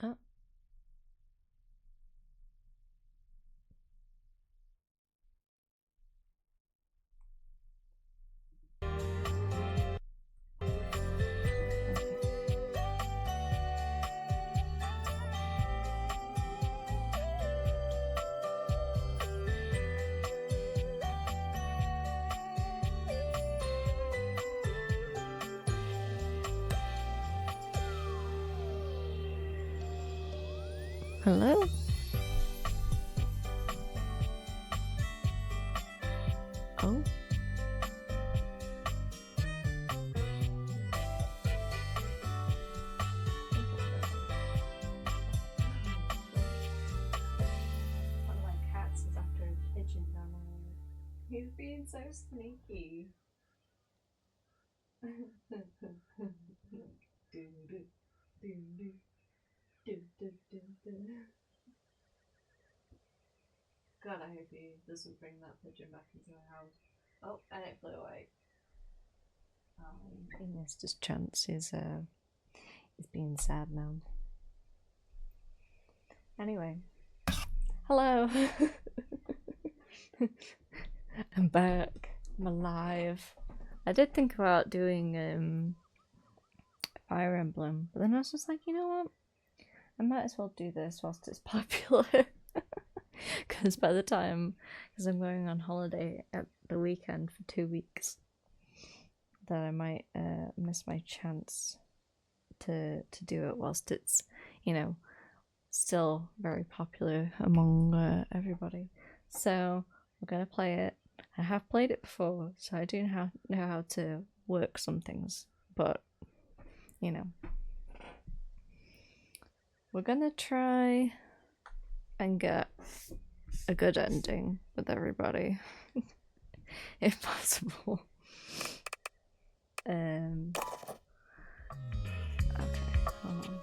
Oh. Hello? Oh. One of my cats is after a pigeon down there. He's being so sneaky. God, I hope he doesn't bring that pigeon back into the house. Oh, and it flew away. He missed his chance. He's being sad now. Anyway. Hello. I'm back. I'm alive. I did think about doing Fire Emblem, but then I was just like, you know what? I might as well do this whilst it's popular. Because by the time, because I'm going on holiday at the weekend for 2 weeks, that I might miss my chance to do it whilst it's, you know, still very popular among everybody. So we're gonna play it. I have played it before, so I do know how to work some things, but you know, we're gonna try and get a good ending with everybody, if possible. Okay, hold on.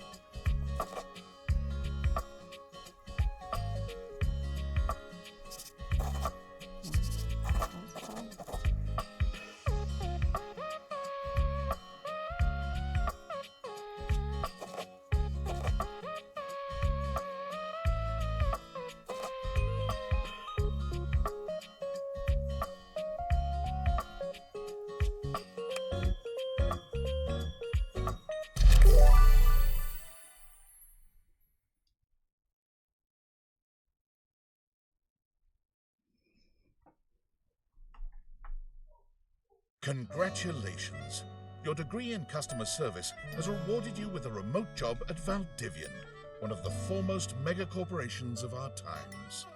Congratulations! Your degree in customer service has rewarded you with a remote job at Valdivian, one of the foremost megacorporations of our times.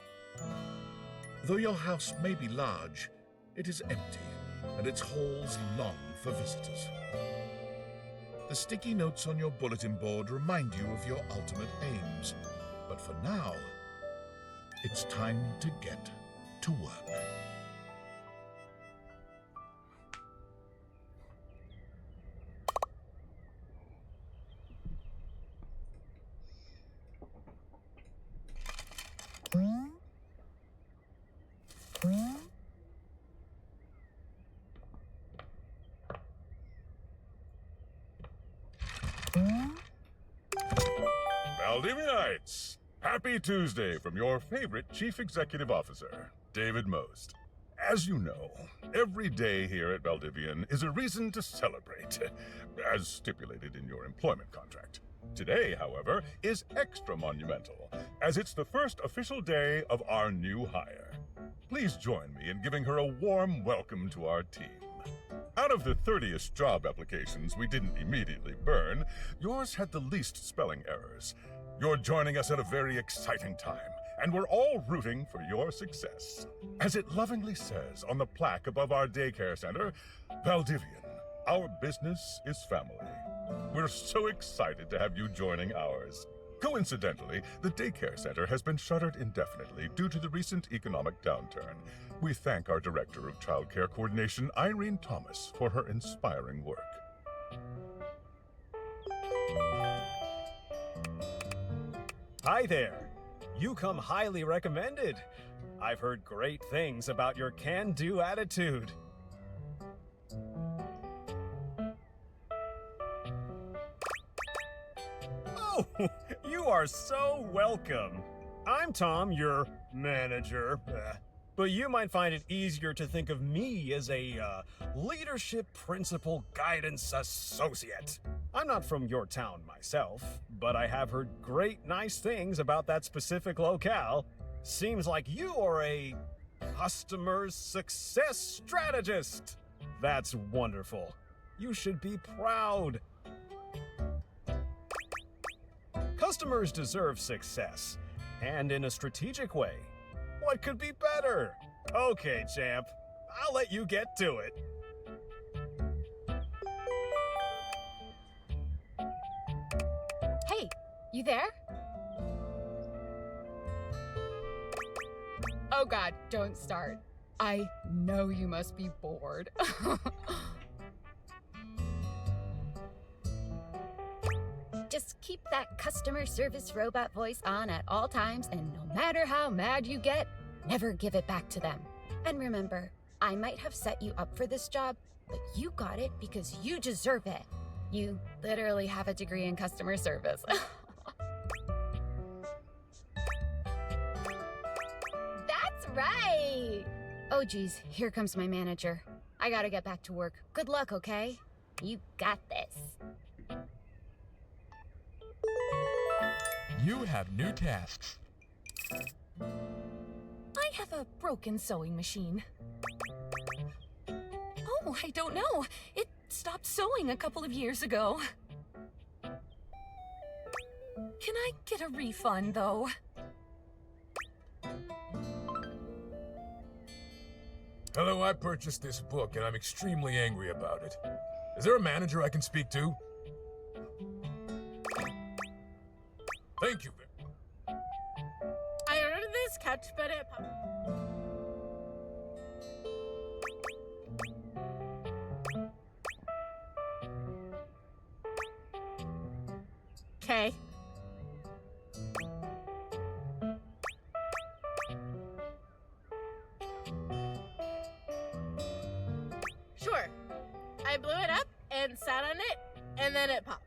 Though your house may be large, it is empty, and its halls long for visitors. The sticky notes on your bulletin board remind you of your ultimate aims, but for now, it's time to get to work. Valdivianites! Happy Tuesday from your favorite Chief Executive Officer, David Most. As you know, every day here at Valdivian is a reason to celebrate, as stipulated in your employment contract. Today, however, is extra monumental, as it's the first official day of our new hire. Please join me in giving her a warm welcome to our team. Out of the 30-ish job applications we didn't immediately burn, yours had the least spelling errors. You're joining us at a very exciting time, and we're all rooting for your success. As it lovingly says on the plaque above our daycare center, Valdivian, our business is family. We're so excited to have you joining ours. Coincidentally, the daycare center has been shuttered indefinitely due to the recent economic downturn. We thank our Director of Child Care Coordination, Irene Thomas, for her inspiring work. Hi there. You come highly recommended. I've heard great things about your can-do attitude. Oh, you You are so welcome. I'm Tom, your manager. But you might find it easier to think of me as a leadership principal guidance associate. I'm not from your town myself, but I have heard great nice things about that specific locale. Seems like you are a customer success strategist. That's wonderful. You should be proud. Customers deserve success, and in a strategic way. What could be better? Okay, champ. I'll let you get to it. Hey, you there? Oh god, don't start. I know you must be bored. Just keep that customer service robot voice on at all times, and no matter how mad you get, never give it back to them. And remember, I might have set you up for this job, but you got it because you deserve it. You literally have a degree in customer service. That's right! Oh geez, here comes my manager. I gotta get back to work. Good luck, okay? You got this. You have new tasks. I have a broken sewing machine. Oh, I don't know. It stopped sewing a couple of years ago. Can I get a refund, though? Hello, I purchased this book and I'm extremely angry about it. Is there a manager I can speak to? Thank you. I ordered this couch, but it okay. Sure. I blew it up and sat on it, and then it popped.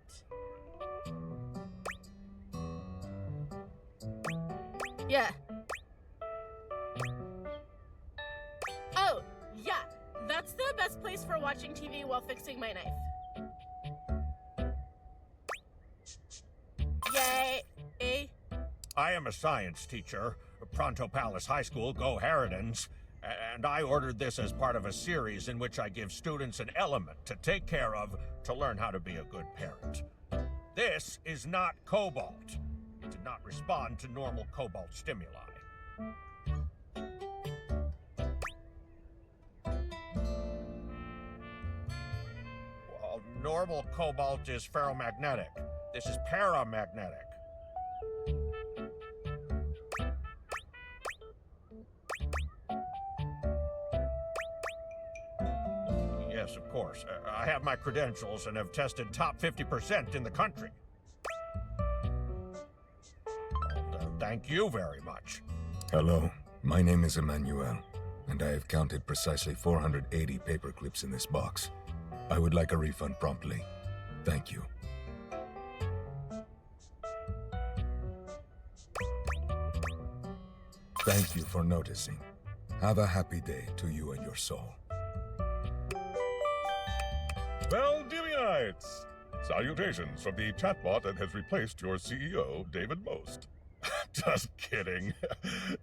Yeah. Oh, yeah. That's the best place for watching TV while fixing my knife. Yay. I am a science teacher, Pronto Palace High School, Go Harridans, and I ordered this as part of a series in which I give students an element to take care of to learn how to be a good parent. This is not cobalt. It did not respond to normal cobalt stimuli. Well, normal cobalt is ferromagnetic. This is paramagnetic. Yes, of course. I have my credentials and have tested top 50% in the country. Thank you very much. Hello, my name is Emmanuel, and I have counted precisely 480 paper clips in this box. I would like a refund promptly. Thank you. Thank you for noticing. Have a happy day to you and your soul. Valdivianites! Salutations from the chatbot that has replaced your CEO, David Most. Just kidding.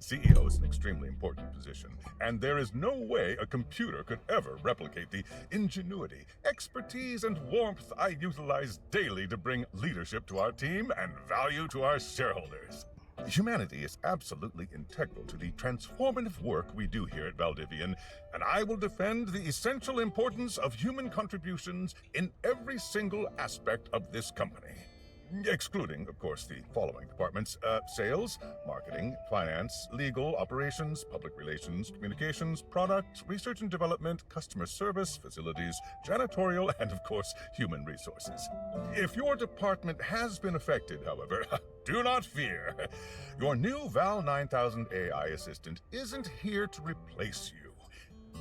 CEO is an extremely important position, and there is no way a computer could ever replicate the ingenuity, expertise, and warmth I utilize daily to bring leadership to our team and value to our shareholders. Humanity is absolutely integral to the transformative work we do here at Valdivian, and I will defend the essential importance of human contributions in every single aspect of this company. Excluding, of course, the following departments: sales, marketing, finance, legal, operations, public relations, communications, product, research and development, customer service, facilities, janitorial, and, of course, human resources. If your department has been affected, however, do not fear. Your new Val 9000 AI assistant isn't here to replace you.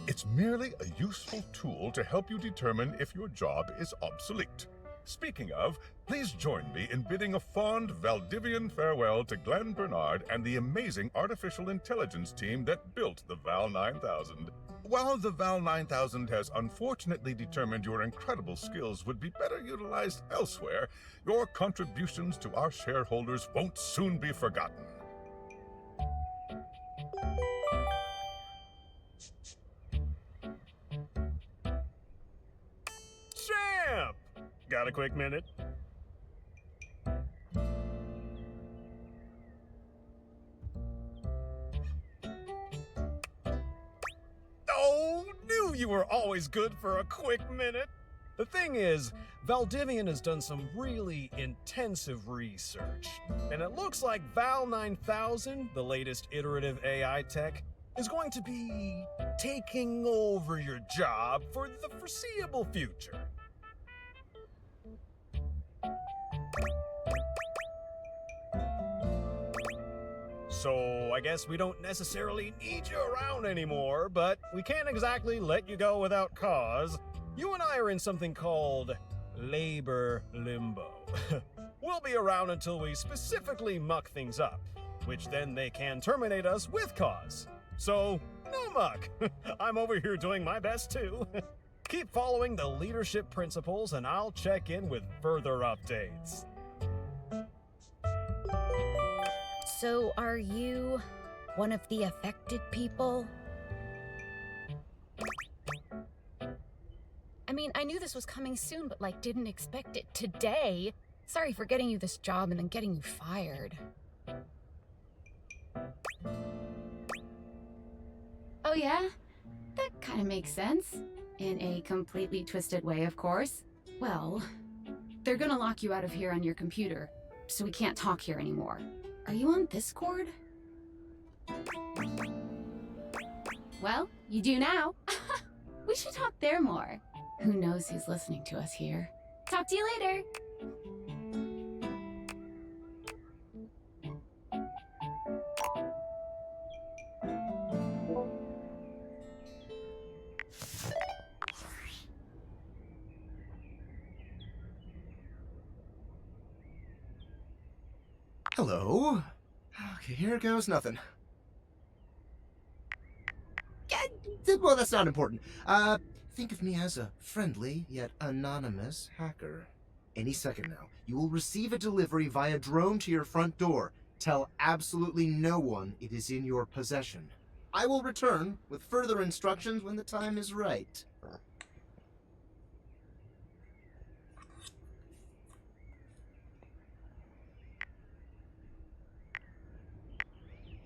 It's merely a useful tool to help you determine if your job is obsolete. Speaking of, please join me in bidding a fond Valdivian farewell to Glenn Bernard and the amazing artificial intelligence team that built the Val 9000. While the Val 9000 has unfortunately determined your incredible skills would be better utilized elsewhere, your contributions to our shareholders won't soon be forgotten. Champ! Got a quick minute? Oh, knew you were always good for a quick minute. The thing is, Valdivian has done some really intensive research, and it looks like Val 9000, the latest iterative AI tech, is going to be taking over your job for the foreseeable future. So I guess we don't necessarily need you around anymore, but we can't exactly let you go without cause. You and I are in something called labor limbo. We'll be around until we specifically muck things up, which then they can terminate us with cause. So, no muck. I'm over here doing my best too. Keep following the leadership principles and I'll check in with further updates. So, are you one of the affected people? I mean, I knew this was coming soon, but didn't expect it today. Sorry for getting you this job and then getting you fired. Oh yeah? That kind of makes sense. In a completely twisted way, of course. Well, they're gonna lock you out of here on your computer, so we can't talk here anymore. Are you on Discord? Well, you do now. We should talk there more. Who knows who's listening to us here? Talk to you later. Hello. Okay, here goes nothing. Well, that's not important. Think of me as a friendly, yet anonymous hacker. Any second now, you will receive a delivery via drone to your front door. Tell absolutely no one it is in your possession. I will return with further instructions when the time is right.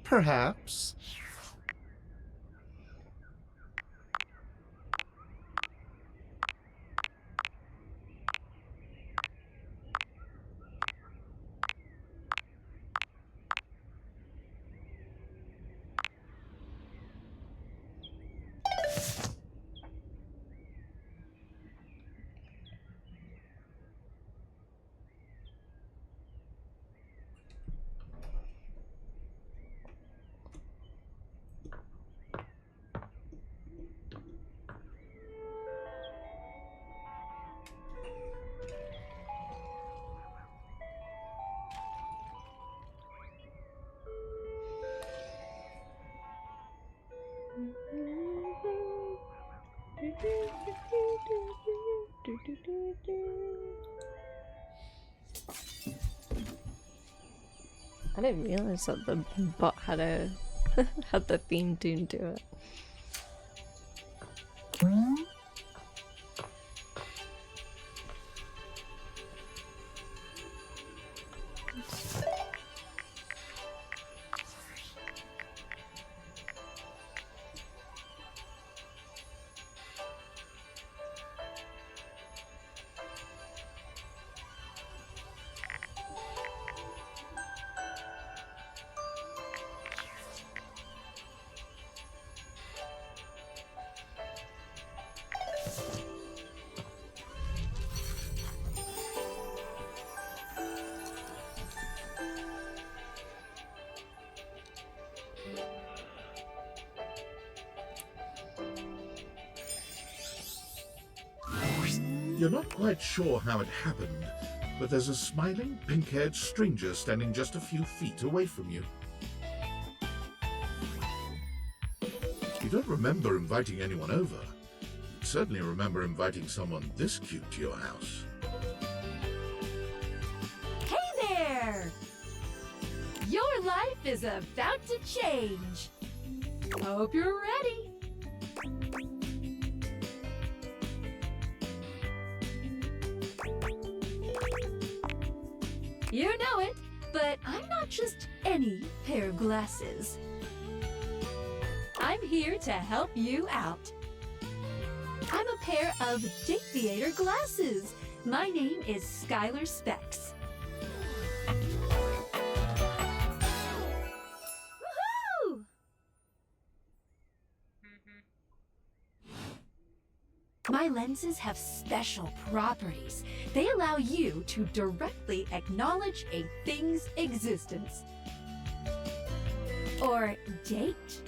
Perhaps. I didn't realize that the bot had a had the theme tune to it. You're not quite sure how it happened, but there's a smiling, pink-haired stranger standing just a few feet away from you. You don't remember inviting anyone over. You'd certainly remember inviting someone this cute to your house. Hey there! Your life is about to change. Hope you're ready. You know it, but I'm not just any pair of glasses. I'm here to help you out. I'm a pair of Date Theater glasses. My name is Skylar Specs. Woohoo! My lenses have special properties. They allow you to directly acknowledge a thing's existence. Or date.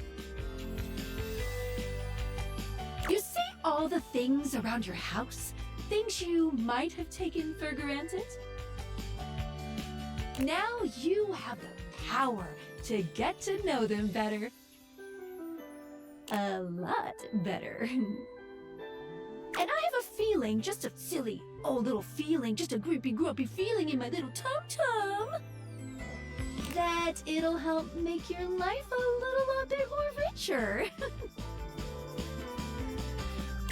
You see all the things around your house? Things you might have taken for granted? Now you have the power to get to know them better. A lot better. And I have a feeling, just a silly old little feeling, just a creepy, grumpy feeling in my little tum-tum, that it'll help make your life a bit more richer.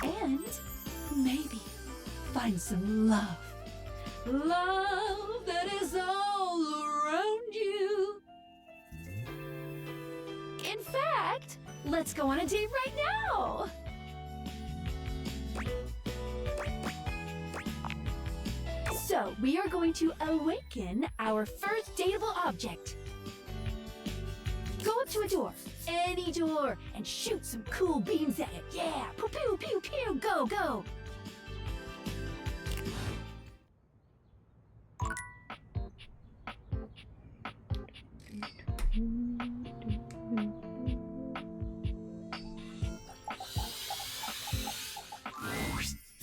And maybe find some love. Love that is all around you. In fact, let's go on a date right now. So, we are going to awaken our first dateable object. Go up to a door, any door, and shoot some cool beams at it. Yeah! Pew, pew, pew, pew, go, go!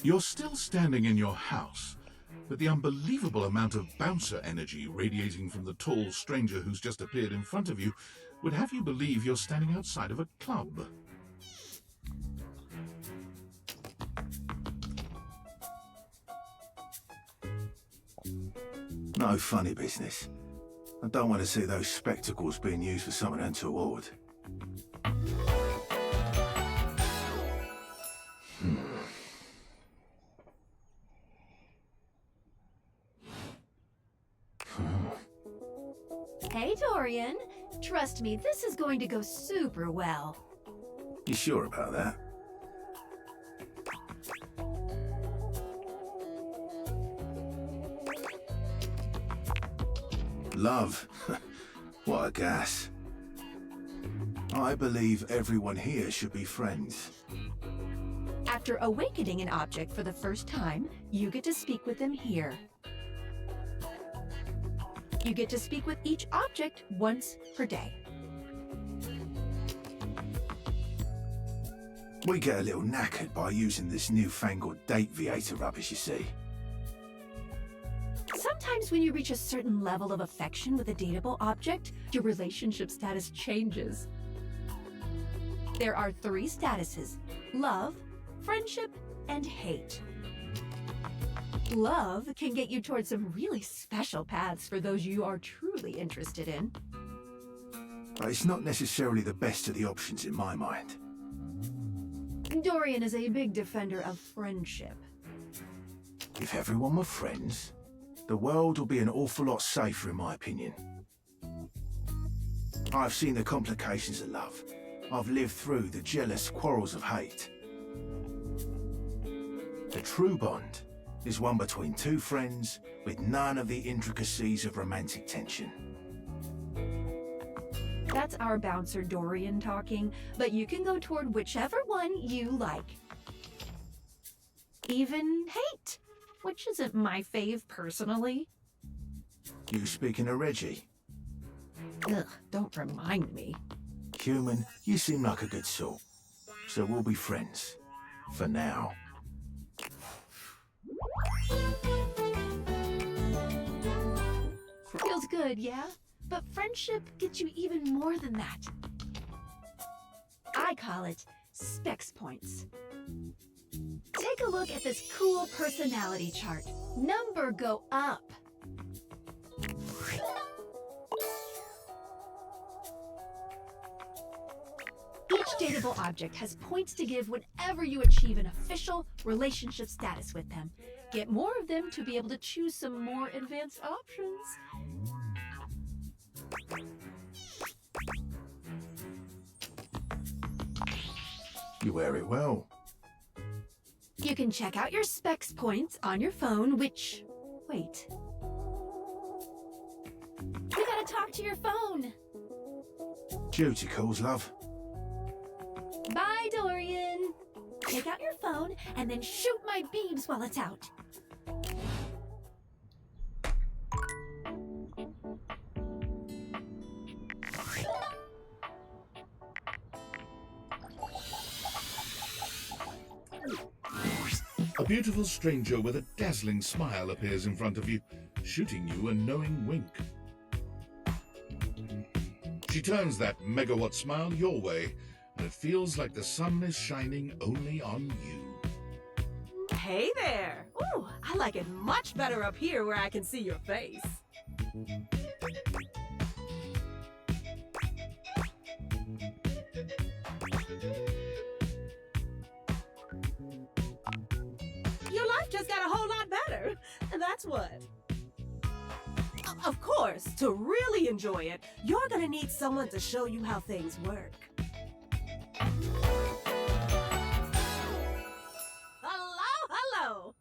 You're still standing in your house, but the unbelievable amount of bouncer energy radiating from the tall stranger who's just appeared in front of you would have you believe you're standing outside of a club. No funny business. I don't want to see those spectacles being used for something untoward. Hey, Dorian. Trust me, this is going to go super well. You sure about that? Love. What a gas. I believe everyone here should be friends. After awakening an object for the first time, you get to speak with them here. You get to speak with each object once per day. We get a little knackered by using this newfangled Date Theater rubbish, you see. Sometimes when you reach a certain level of affection with a dateable object, your relationship status changes. There are 3 statuses: love, friendship, and hate. Love can get you towards some really special paths for those you are truly interested in. But it's not necessarily the best of the options in my mind. Dorian is a big defender of friendship. If everyone were friends, the world will be an awful lot safer, in my opinion. I've seen the complications of love. I've lived through the jealous quarrels of hate. The true bond is one between 2 friends with none of the intricacies of romantic tension. That's our bouncer Dorian talking, but you can go toward whichever one you like. Even hate, which isn't my fave personally. You speaking of Reggie? Ugh, don't remind me. Human, you seem like a good sort. So we'll be friends. For now. Feels good, yeah? But friendship gets you even more than that. I call it Specs Points. Take a look at this cool personality chart. Number go up. Each dateable object has points to give whenever you achieve an official relationship status with them. Get more of them to be able to choose some more advanced options. You wear it well. You can check out your specs points on your phone, which... Wait. You gotta talk to your phone. Duty calls, love. Bye, Dorian. Take out your phone and then shoot my beams while it's out. A beautiful stranger with a dazzling smile appears in front of you, shooting you a knowing wink. She turns that megawatt smile your way, and it feels like the sun is shining only on you. Hey there! Ooh, I like it much better up here where I can see your face. Your life just got a whole lot better, and that's what. Of course, to really enjoy it, you're gonna need someone to show you how things work. Hello!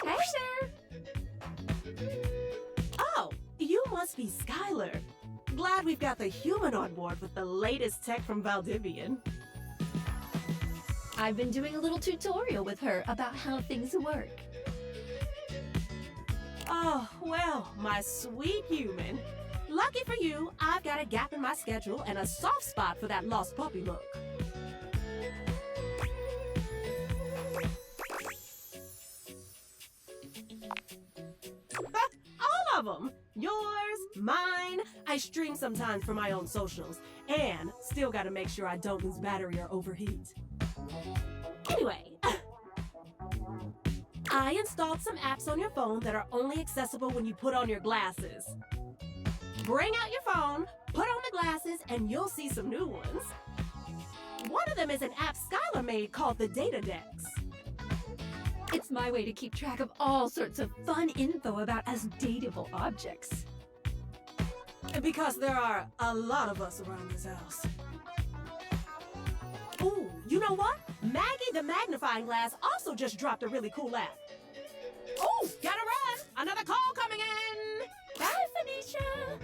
Hey there! Oh, you must be Skylar. Glad we've got the human on board with the latest tech from Valdivian. I've been doing a little tutorial with her about how things work. Oh, well, my sweet human. Lucky for you, I've got a gap in my schedule and a soft spot for that lost puppy look. All of them. Yours, mine. I stream sometimes for my own socials. And still gotta make sure I don't lose battery or overheat. Anyway, I installed some apps on your phone that are only accessible when you put on your glasses. Bring out your phone, put on the glasses, and you'll see some new ones. One of them is an app Skylar made called the Data Dex. It's my way to keep track of all sorts of fun info about us dateable objects. Because there are a lot of us around this house. Ooh, you know what? Maggie the Magnifying Glass also just dropped a really cool app. Oh, gotta run! Another call coming in! Bye, Phoenicia!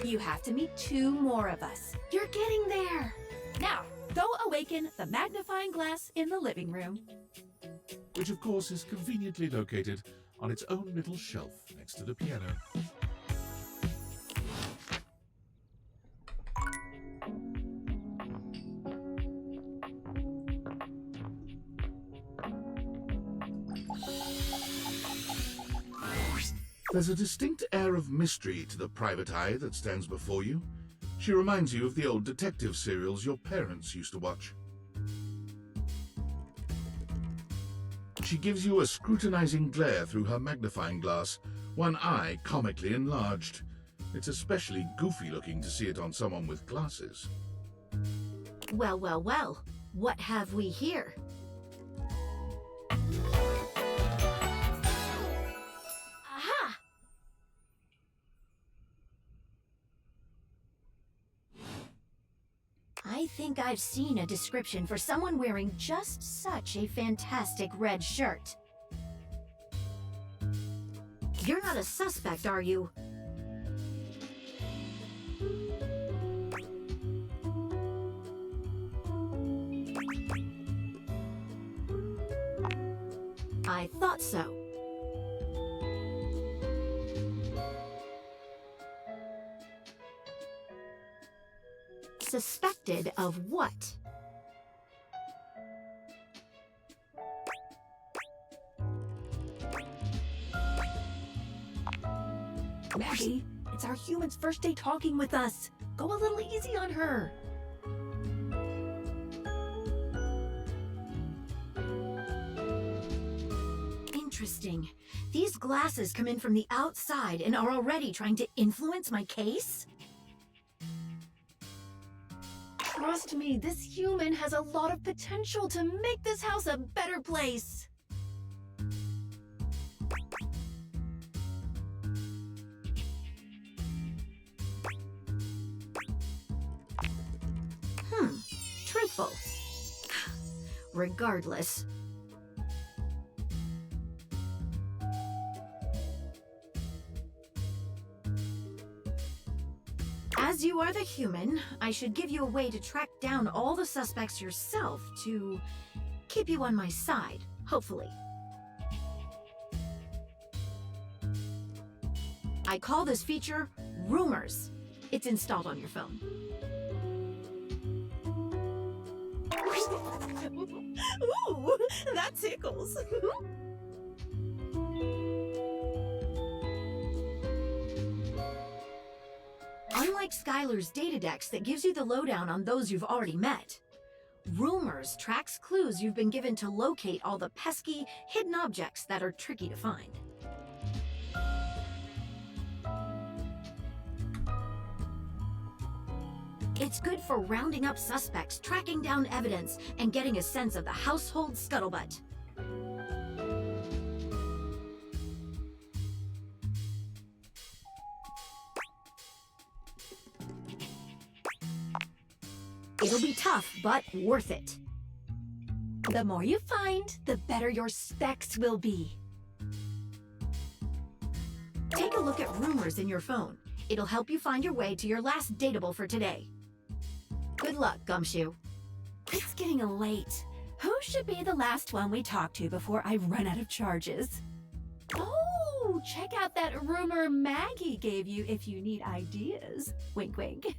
You have to meet 2 more of us. You're getting there. Now, go awaken the magnifying glass in the living room. Which of course is conveniently located on its own little shelf next to the piano. There's a distinct air of mystery to the private eye that stands before you. She reminds you of the old detective serials your parents used to watch. She gives you a scrutinizing glare through her magnifying glass, one eye comically enlarged. It's especially goofy looking to see it on someone with glasses. Well, well, well. What have we here? Aha! I think I've seen a description for someone wearing just such a fantastic red shirt. You're not a suspect, are you? I thought so. Suspected of what? Maggie, it's our human's first day talking with us. Go a little easy on her. Interesting. These glasses come in from the outside and are already trying to influence my case? Trust me, this human has a lot of potential to make this house a better place. Truthful. Regardless. As you are the human, I should give you a way to track down all the suspects yourself to keep you on my side, hopefully. I call this feature Rumors. It's installed on your phone. Ooh, that tickles. Unlike Skylar's Datadex that gives you the lowdown on those you've already met, Rumors tracks clues you've been given to locate all the pesky, hidden objects that are tricky to find. It's good for rounding up suspects, tracking down evidence, and getting a sense of the household scuttlebutt. It'll be tough, but worth it. The more you find, the better your specs will be. Take a look at Rumors in your phone. It'll help you find your way to your last dateable for today. Good luck, Gumshoe. It's getting late. Who should be the last one we talk to before I run out of charges? Oh, check out that rumor Maggie gave you if you need ideas. Wink, wink.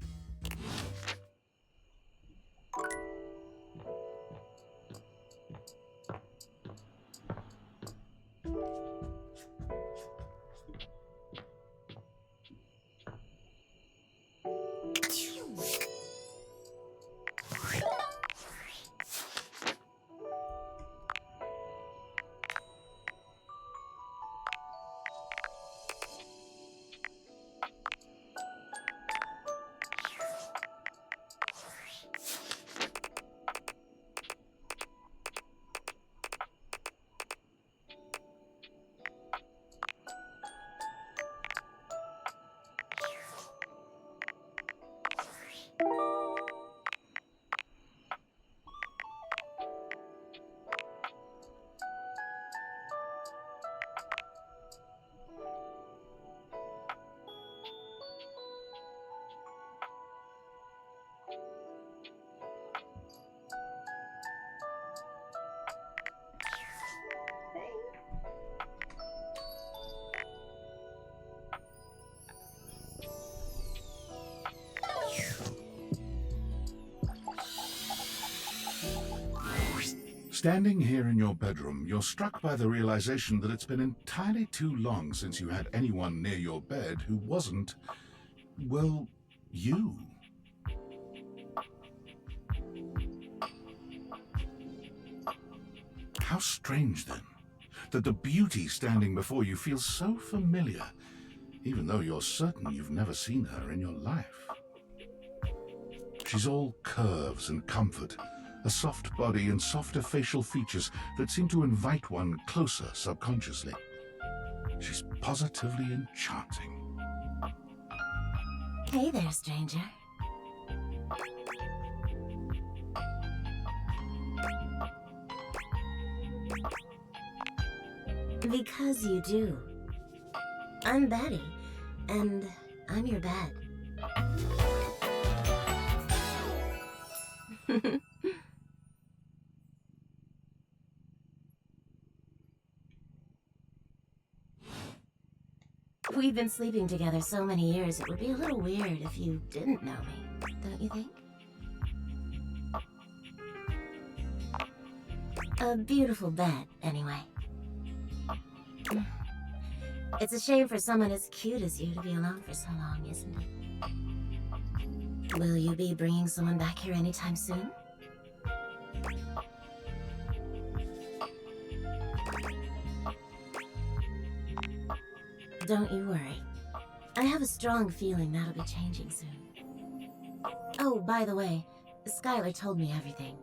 Standing here in your bedroom, you're struck by the realization that it's been entirely too long since you had anyone near your bed who wasn't, well, you. How strange, then, that the beauty standing before you feels so familiar, even though you're certain you've never seen her in your life. She's all curves and comfort, a soft body and softer facial features that seem to invite one closer subconsciously. She's positively enchanting. Hey there, stranger. Because you do. I'm Betty, and I'm your bed. We've been sleeping together so many years, it would be a little weird if you didn't know me, don't you think? A beautiful bed, anyway. It's a shame for someone as cute as you to be alone for so long, isn't it? Will you be bringing someone back here anytime soon? Don't you worry. I have a strong feeling that'll be changing soon. Oh, by the way, Skylar told me everything.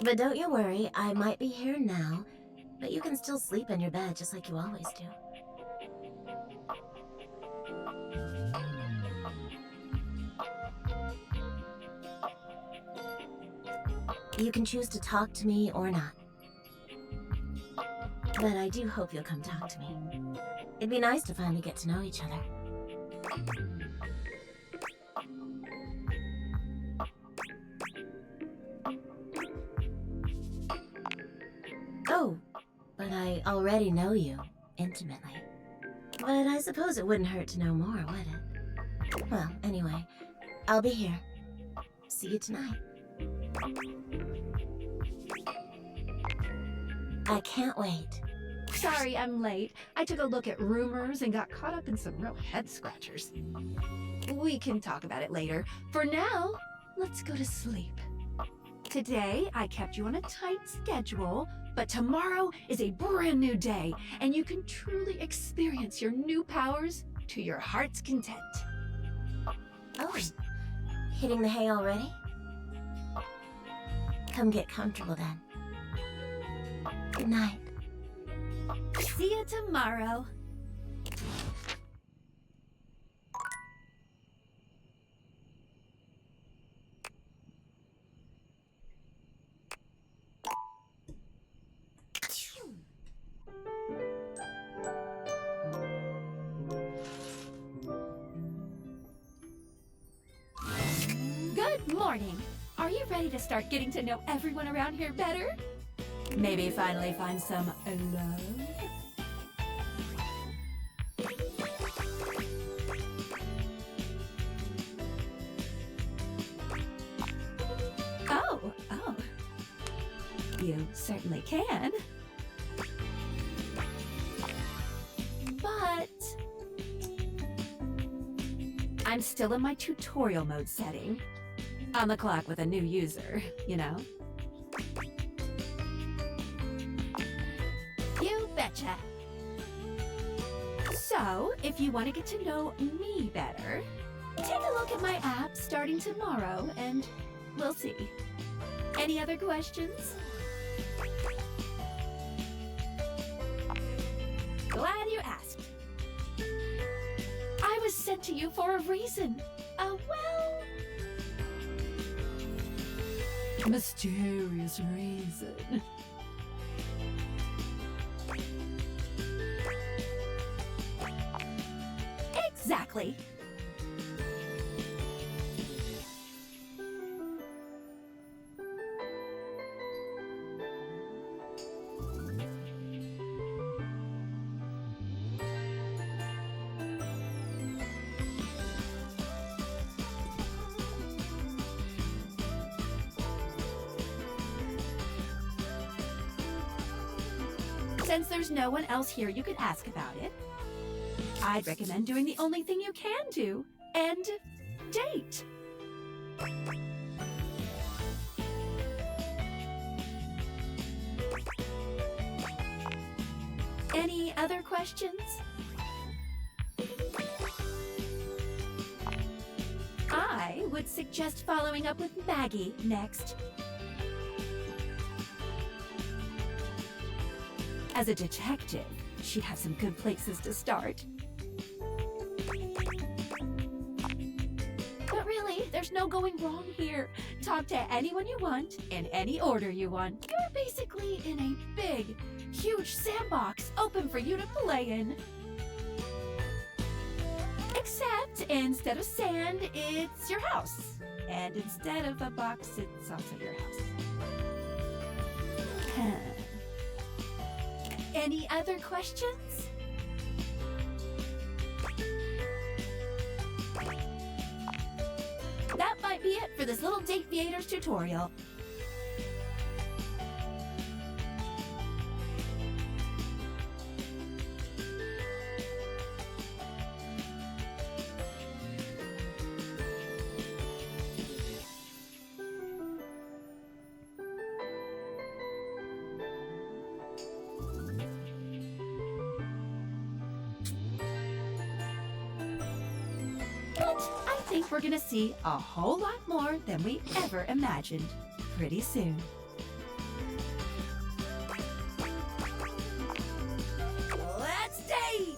But don't you worry, I might be here now, but you can still sleep in your bed just like you always do. You can choose to talk to me or not. But I do hope you'll come talk to me. It'd be nice to finally get to know each other. Oh, but I already know you, intimately. But I suppose it wouldn't hurt to know more, would it? Well, anyway, I'll be here. See you tonight. I can't wait. Sorry I'm late. I took a look at rumors and got caught up in some real head scratchers. We can talk about it later. For now, let's go to sleep. Today, I kept you on a tight schedule, but tomorrow is a brand new day, and you can truly experience your new powers to your heart's content. Oh, hitting the hay already? Come get comfortable then. Good night. See you tomorrow. Good morning. Are you ready to start getting to know everyone around here better? Maybe finally find some love? Oh. You certainly can. But I'm still in my tutorial mode setting. On the clock with a new user, you know? You betcha. So, if you want to get to know me better, take a look at my app starting tomorrow and we'll see. Any other questions? Glad you asked. I was sent to you for a reason. Well, mysterious reason. Exactly. Since there's no one else here you could ask about it, I'd recommend doing the only thing you can do, and date. Any other questions? I would suggest following up with Maggie next. As a detective, she'd have some good places to start. But really, there's no going wrong here. Talk to anyone you want, in any order you want. You're basically in a big, huge sandbox open for you to play in. Except instead of sand, it's your house. And instead of a box, it's also your house. Any other questions? That might be it for this little Date Theaters tutorial. But I think we're gonna see a whole lot more than we ever imagined pretty soon. Let's date!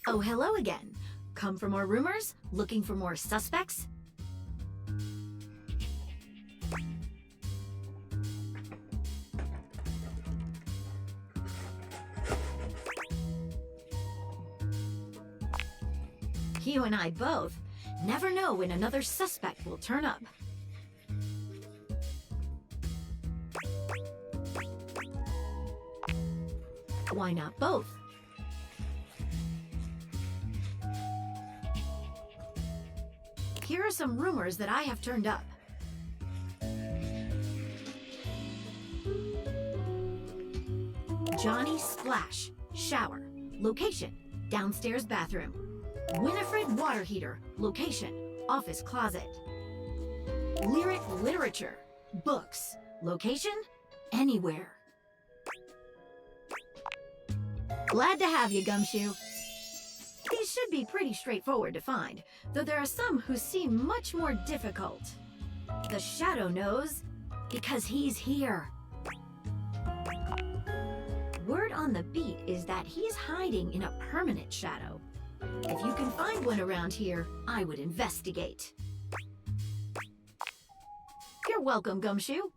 Oh, hello again. Come for more rumors? Looking for more suspects? You and I both never know when another suspect will turn up. Why not both? Here are some rumors that I have turned up. Johnny Splash, shower, location, downstairs bathroom. Winifred water heater, location, office closet. Lyric literature, books, location, anywhere. Glad to have you, Gumshoe. These should be pretty straightforward to find, though there are some who seem much more difficult. The Shadow knows, because he's here. Word on the beat is that he's hiding in a permanent shadow. If you can find one around here, I would investigate. You're welcome, Gumshoe.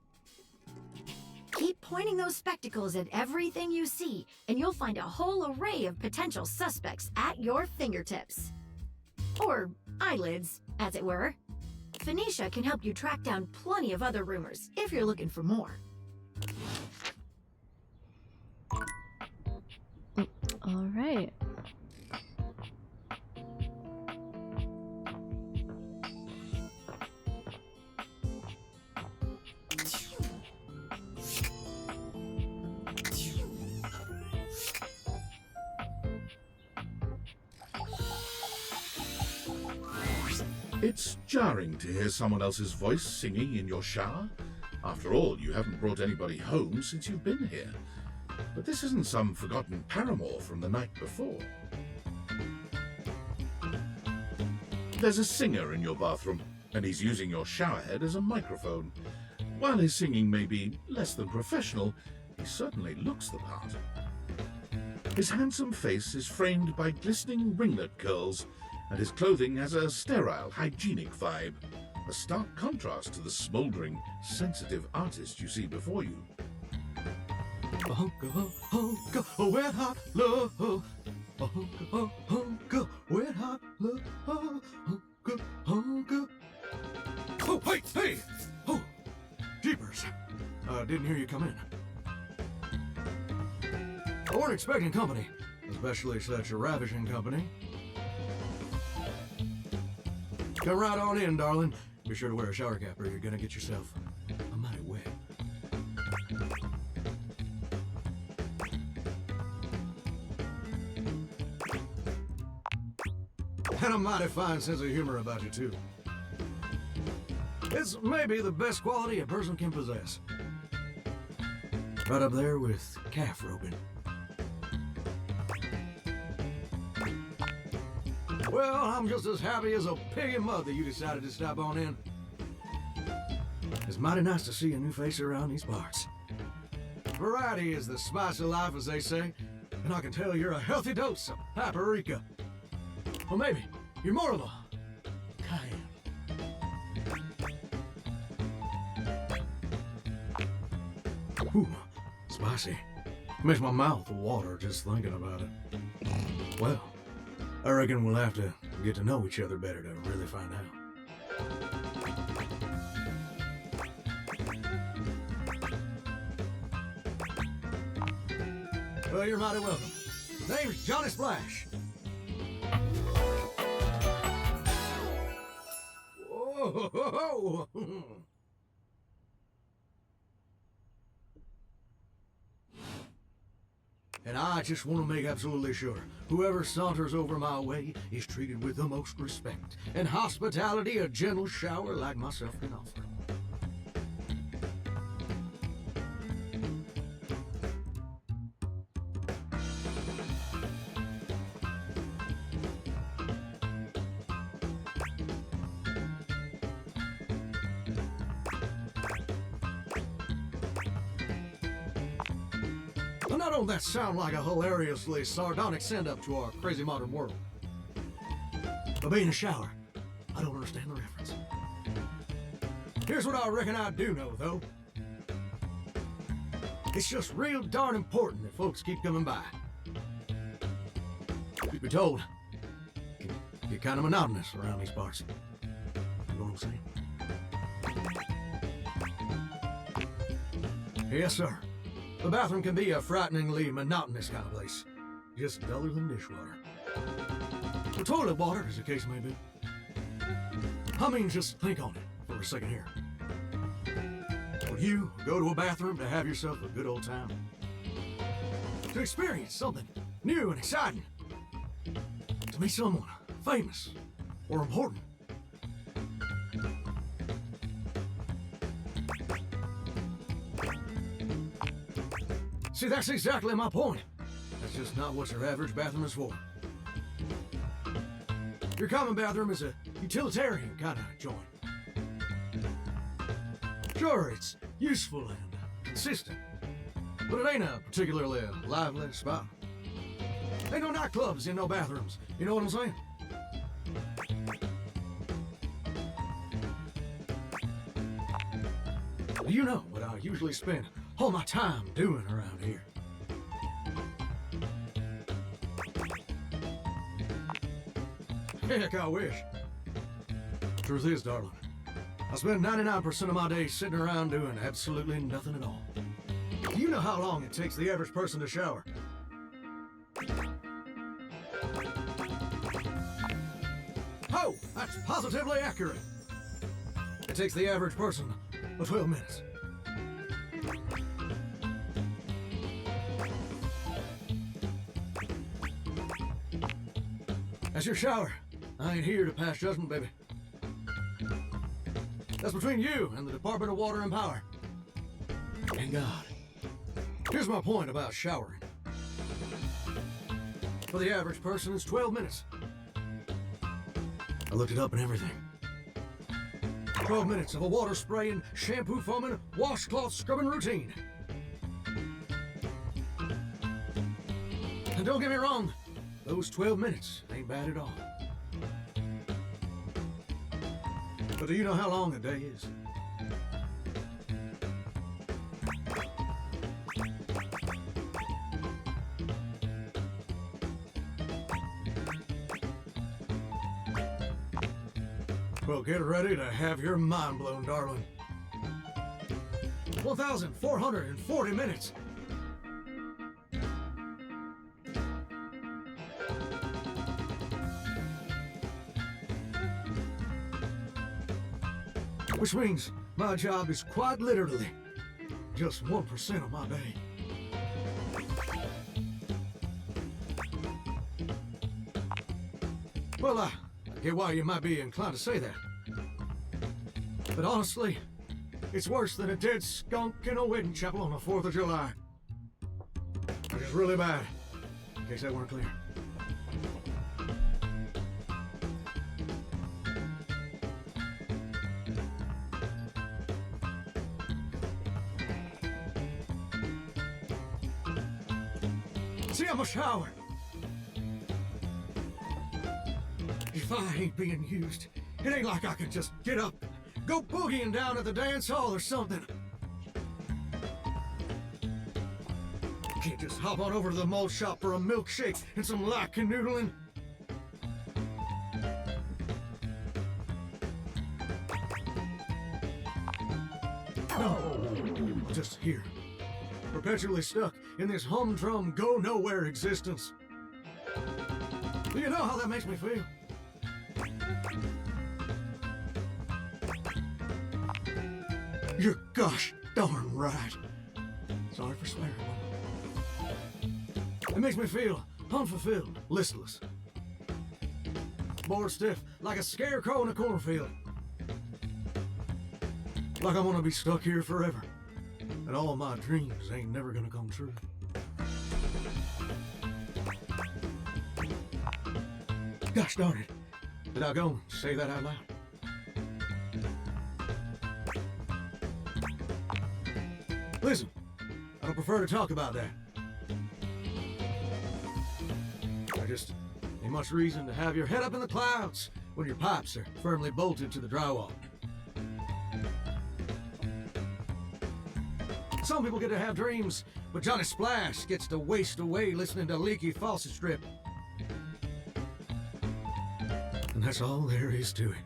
Keep pointing those spectacles at everything you see, and you'll find a whole array of potential suspects at your fingertips. Or eyelids, as it were. Phoenicia can help you track down plenty of other rumors, if you're looking for more. All right. It's jarring to hear someone else's voice singing in your shower. After all, you haven't brought anybody home since you've been here. But this isn't some forgotten paramour from the night before. There's a singer in your bathroom, and he's using your showerhead as a microphone. While his singing may be less than professional, he certainly looks the part. His handsome face is framed by glistening ringlet curls, and his clothing has a sterile, hygienic vibe, a stark contrast to the smouldering, sensitive artist you see before you. Wet hot love. Wet hot love. Oh, hey! Oh, jeepers. Didn't hear you come in. I weren't expecting company, especially such a ravishing company. Come right on in, darling. Be sure to wear a shower cap or you're gonna get yourself a mighty wet. And a mighty fine sense of humor about you, too. It's maybe the best quality a person can possess. Right up there with calf roping. Well, I'm just as happy as a pig in mud that you decided to stop on in. It's mighty nice to see a new face around these parts. Variety is the spice of life, as they say, and I can tell you're a healthy dose of paprika. Well, maybe you're more of a cayenne. Ooh, spicy. Makes my mouth water just thinking about it. Well, I reckon we'll have to get to know each other better to really find out. Well, you're mighty welcome. Name's Johnny Splash. Whoa! and I just want to make absolutely sure whoever saunters over my way is treated with the most respect and hospitality a gentle shower like myself can offer. Well, now don't that sound like a hilariously sardonic send-up to our crazy modern world? But being a shower, I don't understand the reference. Here's what I reckon I do know, though. It's just real darn important that folks keep coming by. Truth be told, it can get kind of monotonous around these parts. You know what I'm saying? Yes, sir. The bathroom can be a frighteningly monotonous kind of place. Just duller than dishwater. Or toilet water, as the case may be. I mean, just think on it for a second here. Will you go to a bathroom to have yourself a good old time? To experience something new and exciting? To meet someone famous or important? See, that's exactly my point. That's just not what your average bathroom is for. Your common bathroom is a utilitarian kind of joint. Sure, it's useful and consistent, but it ain't a particularly lively spot. Ain't no nightclubs in no bathrooms, you know what I'm saying? You know what I usually spend all my time doing around here. Heck, I wish. Truth is, darling, I spend 99% of my day sitting around doing absolutely nothing at all. Do you know how long it takes the average person to shower? Oh, that's positively accurate. It takes the average person 12 minutes. That's your shower. I ain't here to pass judgment, baby. That's between you and the Department of Water and Power. And God. Here's my point about showering. For the average person, it's 12 minutes. I looked it up and everything. 12 minutes of a water spraying, shampoo foaming, washcloth scrubbing routine. And don't get me wrong, those 12 minutes ain't bad at all. But do you know how long a day is? Well, get ready to have your mind blown, darling. 1,440 minutes. Which means my job is quite literally just 1% of my day. Well, I get why you might be inclined to say that. But honestly, it's worse than a dead skunk in a wedding chapel on the 4th of July. Which is really bad, in case that weren't clear. See, I'm a shower. If I ain't being used, it ain't like I can just get up, go boogieing down at the dance hall or something. Can't just hop on over to the malt shop for a milkshake and some light canoodling. No, just here, perpetually stuck in this humdrum, go-nowhere existence. Do you know how that makes me feel? You're gosh darn right. Sorry for swearing. It makes me feel unfulfilled, listless. Bored stiff, like a scarecrow in a cornfield. Like I'm gonna be stuck here forever. And all my dreams ain't never gonna come true. Gosh darn it. Did I go and say that out loud? Listen, I don't prefer to talk about that. I just ain't much reason to have your head up in the clouds when your pipes are firmly bolted to the drywall. Some people get to have dreams, but Johnny Splash gets to waste away listening to Leaky Faucet Strip. And that's all there is to it.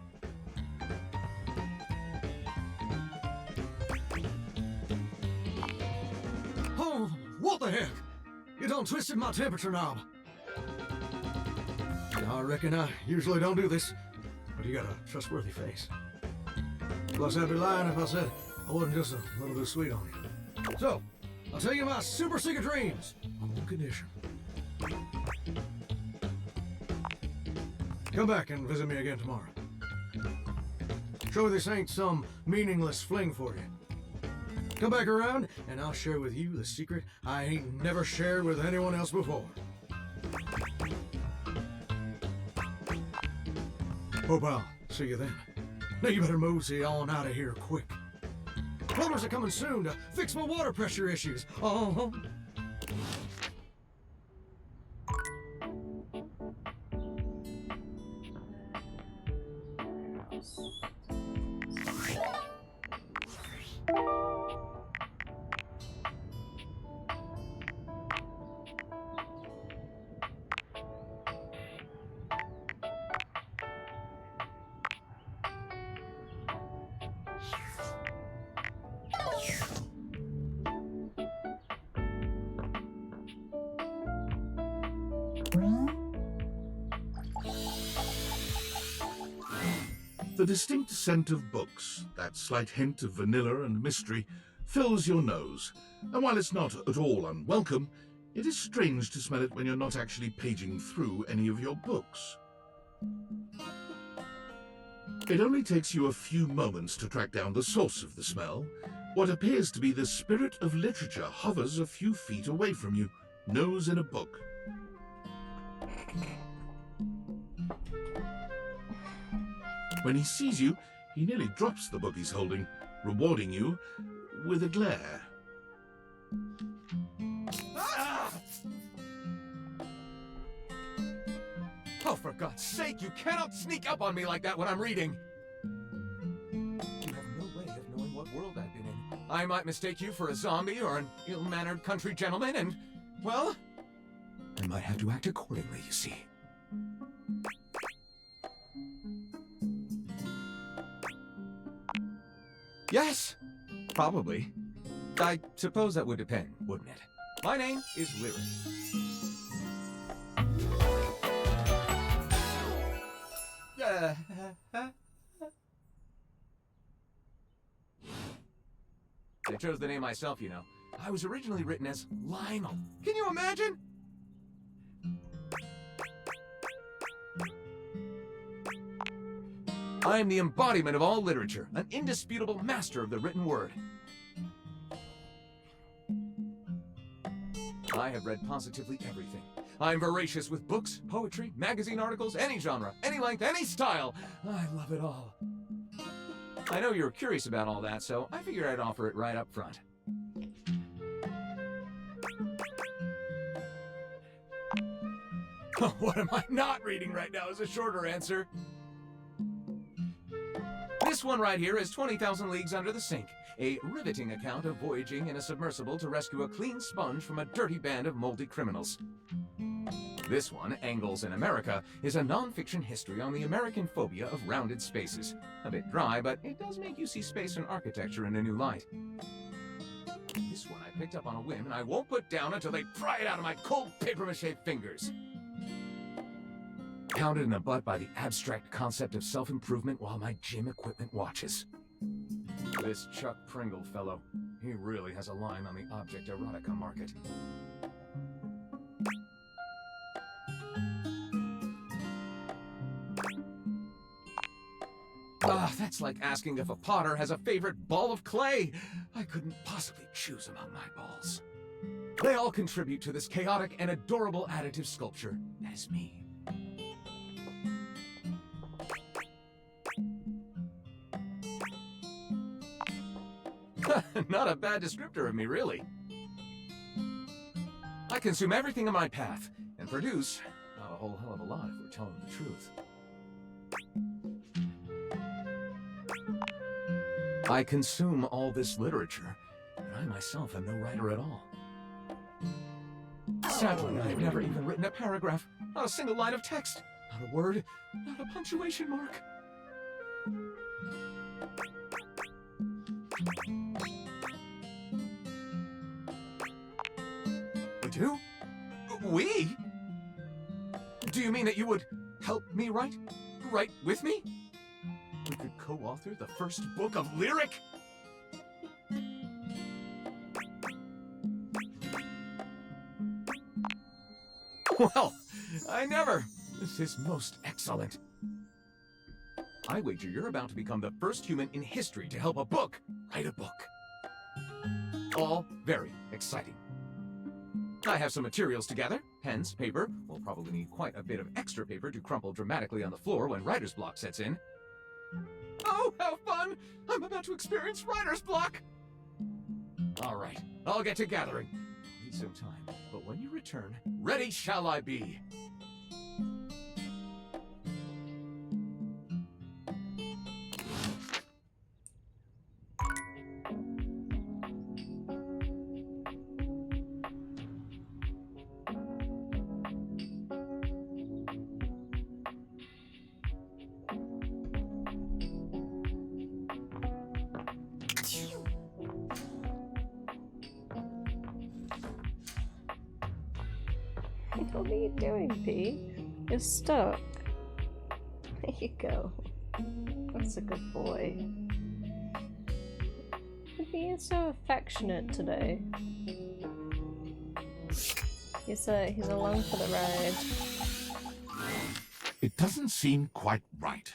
Oh, what the heck? You done twisted my temperature knob. I reckon I usually don't do this, but you got a trustworthy face. Plus, I'd be lying if I said I wasn't just a little bit sweet on you. So, I'll tell you my super secret dreams on one condition. Come back and visit me again tomorrow. Show this ain't some meaningless fling for you. Come back around, and I'll share with you the secret I ain't never shared with anyone else before. Hope I'll see you then. Now you better mosey on out of here quick. Plumbers are coming soon to fix my water pressure issues. Oh. The distinct scent of books, that slight hint of vanilla and mystery, fills your nose, and while it's not at all unwelcome, it is strange to smell it when you're not actually paging through any of your books. It only takes you a few moments to track down the source of the smell. What appears to be the spirit of literature hovers a few feet away from you, nose in a book. When he sees you, he nearly drops the book he's holding, rewarding you with a glare. Ah! Oh, for God's sake, you cannot sneak up on me like that when I'm reading! You have no way of knowing what world I've been in. I might mistake you for a zombie or an ill-mannered country gentleman, and, well, I might have to act accordingly, you see. Yes, probably. I suppose that would depend, wouldn't it? My name is Lyric. I chose the name myself, you know. I was originally written as Lionel. Can you imagine? I am the embodiment of all literature, an indisputable master of the written word. I have read positively everything. I'm voracious with books, poetry, magazine articles, any genre, any length, any style. I love it all. I know you're curious about all that, so I figured I'd offer it right up front. What am I not reading right now is a shorter answer. This one right here is 20,000 Leagues Under the Sink, a riveting account of voyaging in a submersible to rescue a clean sponge from a dirty band of moldy criminals. This one, Angles in America, is a non-fiction history on the American phobia of rounded spaces. A bit dry, but it does make you see space and architecture in a new light. This one I picked up on a whim, and I won't put down until they pry it out of my cold papier-mâché fingers. Pounded in the butt by the abstract concept of self-improvement while my gym equipment watches. This Chuck Pringle fellow, he really has a line on the object erotica market. That's like asking if a potter has a favorite ball of clay. I couldn't possibly choose among my balls. They all contribute to this chaotic and adorable additive sculpture that is me. Not a bad descriptor of me, really. I consume everything in my path, and produce not a whole hell of a lot if we're telling the truth. I consume all this literature, and I myself am no writer at all. Sadly, I've never even written a paragraph, not a single line of text, not a word, not a punctuation mark. We do? We? Do you mean that you would help me write? Write with me? We could co-author the first book of lyric? Well, I never. This is most excellent. I wager you're about to become the first human in history to help a book write a book. All very exciting. I have some materials to gather. Pens, paper. We'll probably need quite a bit of extra paper to crumple dramatically on the floor when writer's block sets in. Oh, how fun! I'm about to experience writer's block! All right, I'll get to gathering. I'll need some time, but when you return, ready shall I be. What are you doing, P? You're stuck. There you go. That's a good boy. You're being so affectionate today. He's along for the ride. It doesn't seem quite right.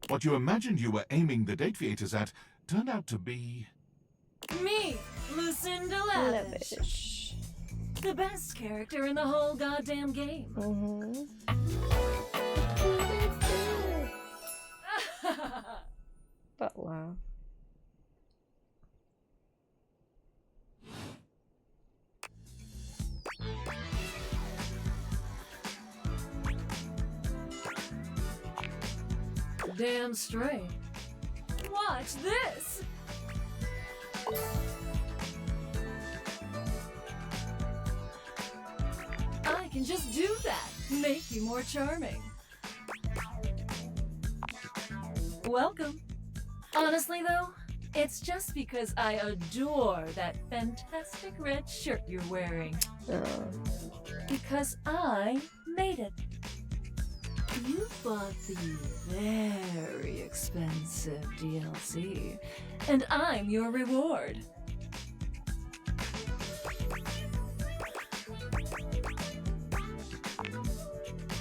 What you imagined you were aiming the date theaters at turned out to be... Me, Lucinda Lavish. The best character in the whole goddamn game. That laugh. Damn straight. Watch this! I can just do that. Make you more charming. Welcome. Honestly though, it's just because I adore that fantastic red shirt you're wearing. Because I made it. You bought the very expensive DLC, and I'm your reward.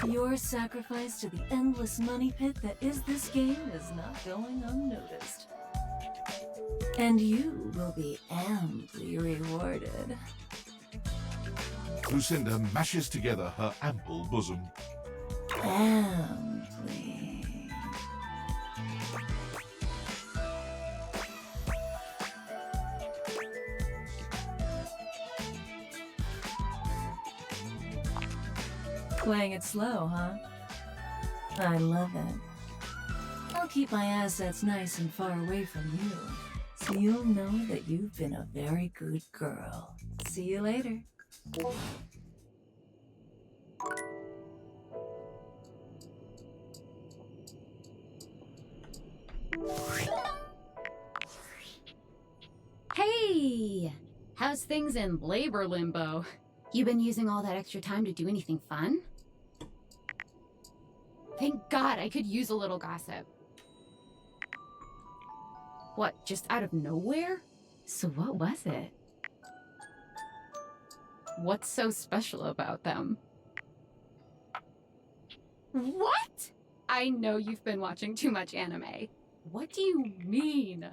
Your sacrifice to the endless money pit that is this game is not going unnoticed. And you will be amply rewarded. Lucinda mashes together her ample bosom. Amply. Playing it slow, huh? I love it. I'll keep my assets nice and far away from you, so you'll know that you've been a very good girl. See you later. Hey! How's things in labor limbo? You been using all that extra time to do anything fun? Thank God, I could use a little gossip. What, just out of nowhere? So what was it? What's so special about them? What? I know you've been watching too much anime. What do you mean?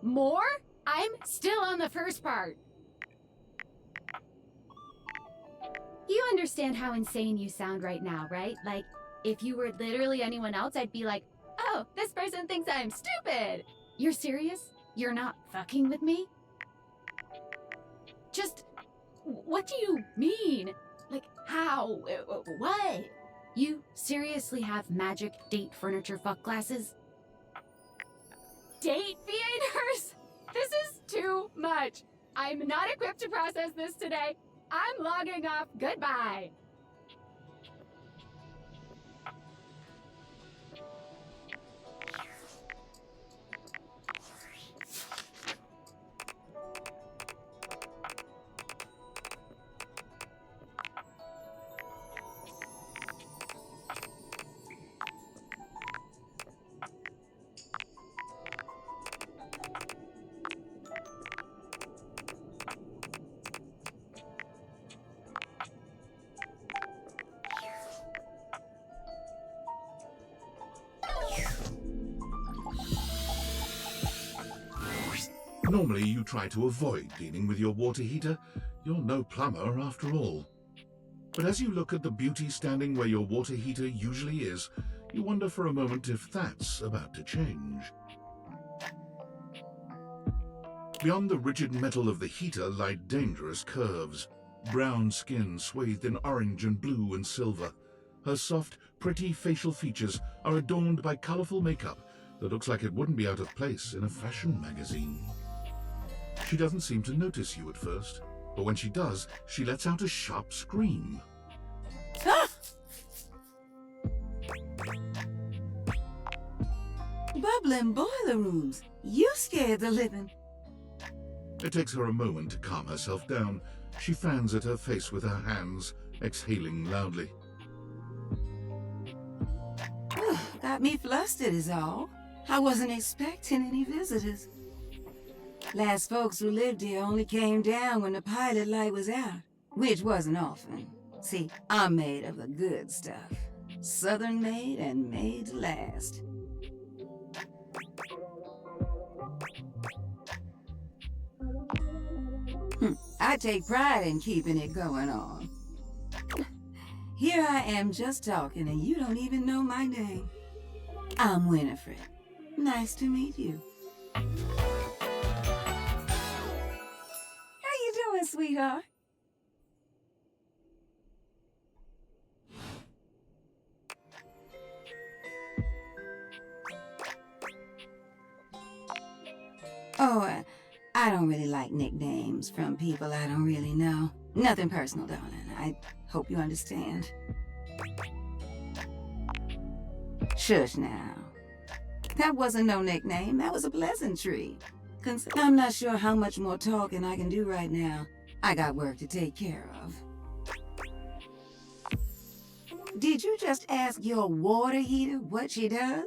More? I'm still on the first part. You understand how insane you sound right now, right? Like, if you were literally anyone else, I'd be like, oh, this person thinks I'm stupid. You're serious? You're not fucking with me? Just, what do you mean? Like, how? What? You seriously have magic date furniture fuck glasses? Date theaters? This is too much. I'm not equipped to process this today. I'm logging off. Goodbye. Normally you try to avoid dealing with your water heater. You're no plumber after all. But as you look at the beauty standing where your water heater usually is, you wonder for a moment if that's about to change. Beyond the rigid metal of the heater lie dangerous curves. Brown skin swathed in orange and blue and silver. Her soft, pretty facial features are adorned by colorful makeup that looks like it wouldn't be out of place in a fashion magazine. She doesn't seem to notice you at first, but when she does, she lets out a sharp scream. Bubbling boiler rooms. You scared the living. It takes her a moment to calm herself down. She fans at her face with her hands, exhaling loudly. Got me flustered is all. I wasn't expecting any visitors. Last folks who lived here only came down when the pilot light was out, which wasn't often. See, I'm made of the good stuff. Southern made and made to last. I take pride in keeping it going on. Here I am just talking and you don't even know my name. I'm Winifred. Nice to meet you. How you doing, sweetheart? Oh, I don't really like nicknames from people I don't really know. Nothing personal, darling. I hope you understand. Shush now. That wasn't no nickname. That was a pleasantry. I'm not sure how much more talking I can do right now. I got work to take care of. Did you just ask your water heater what she does?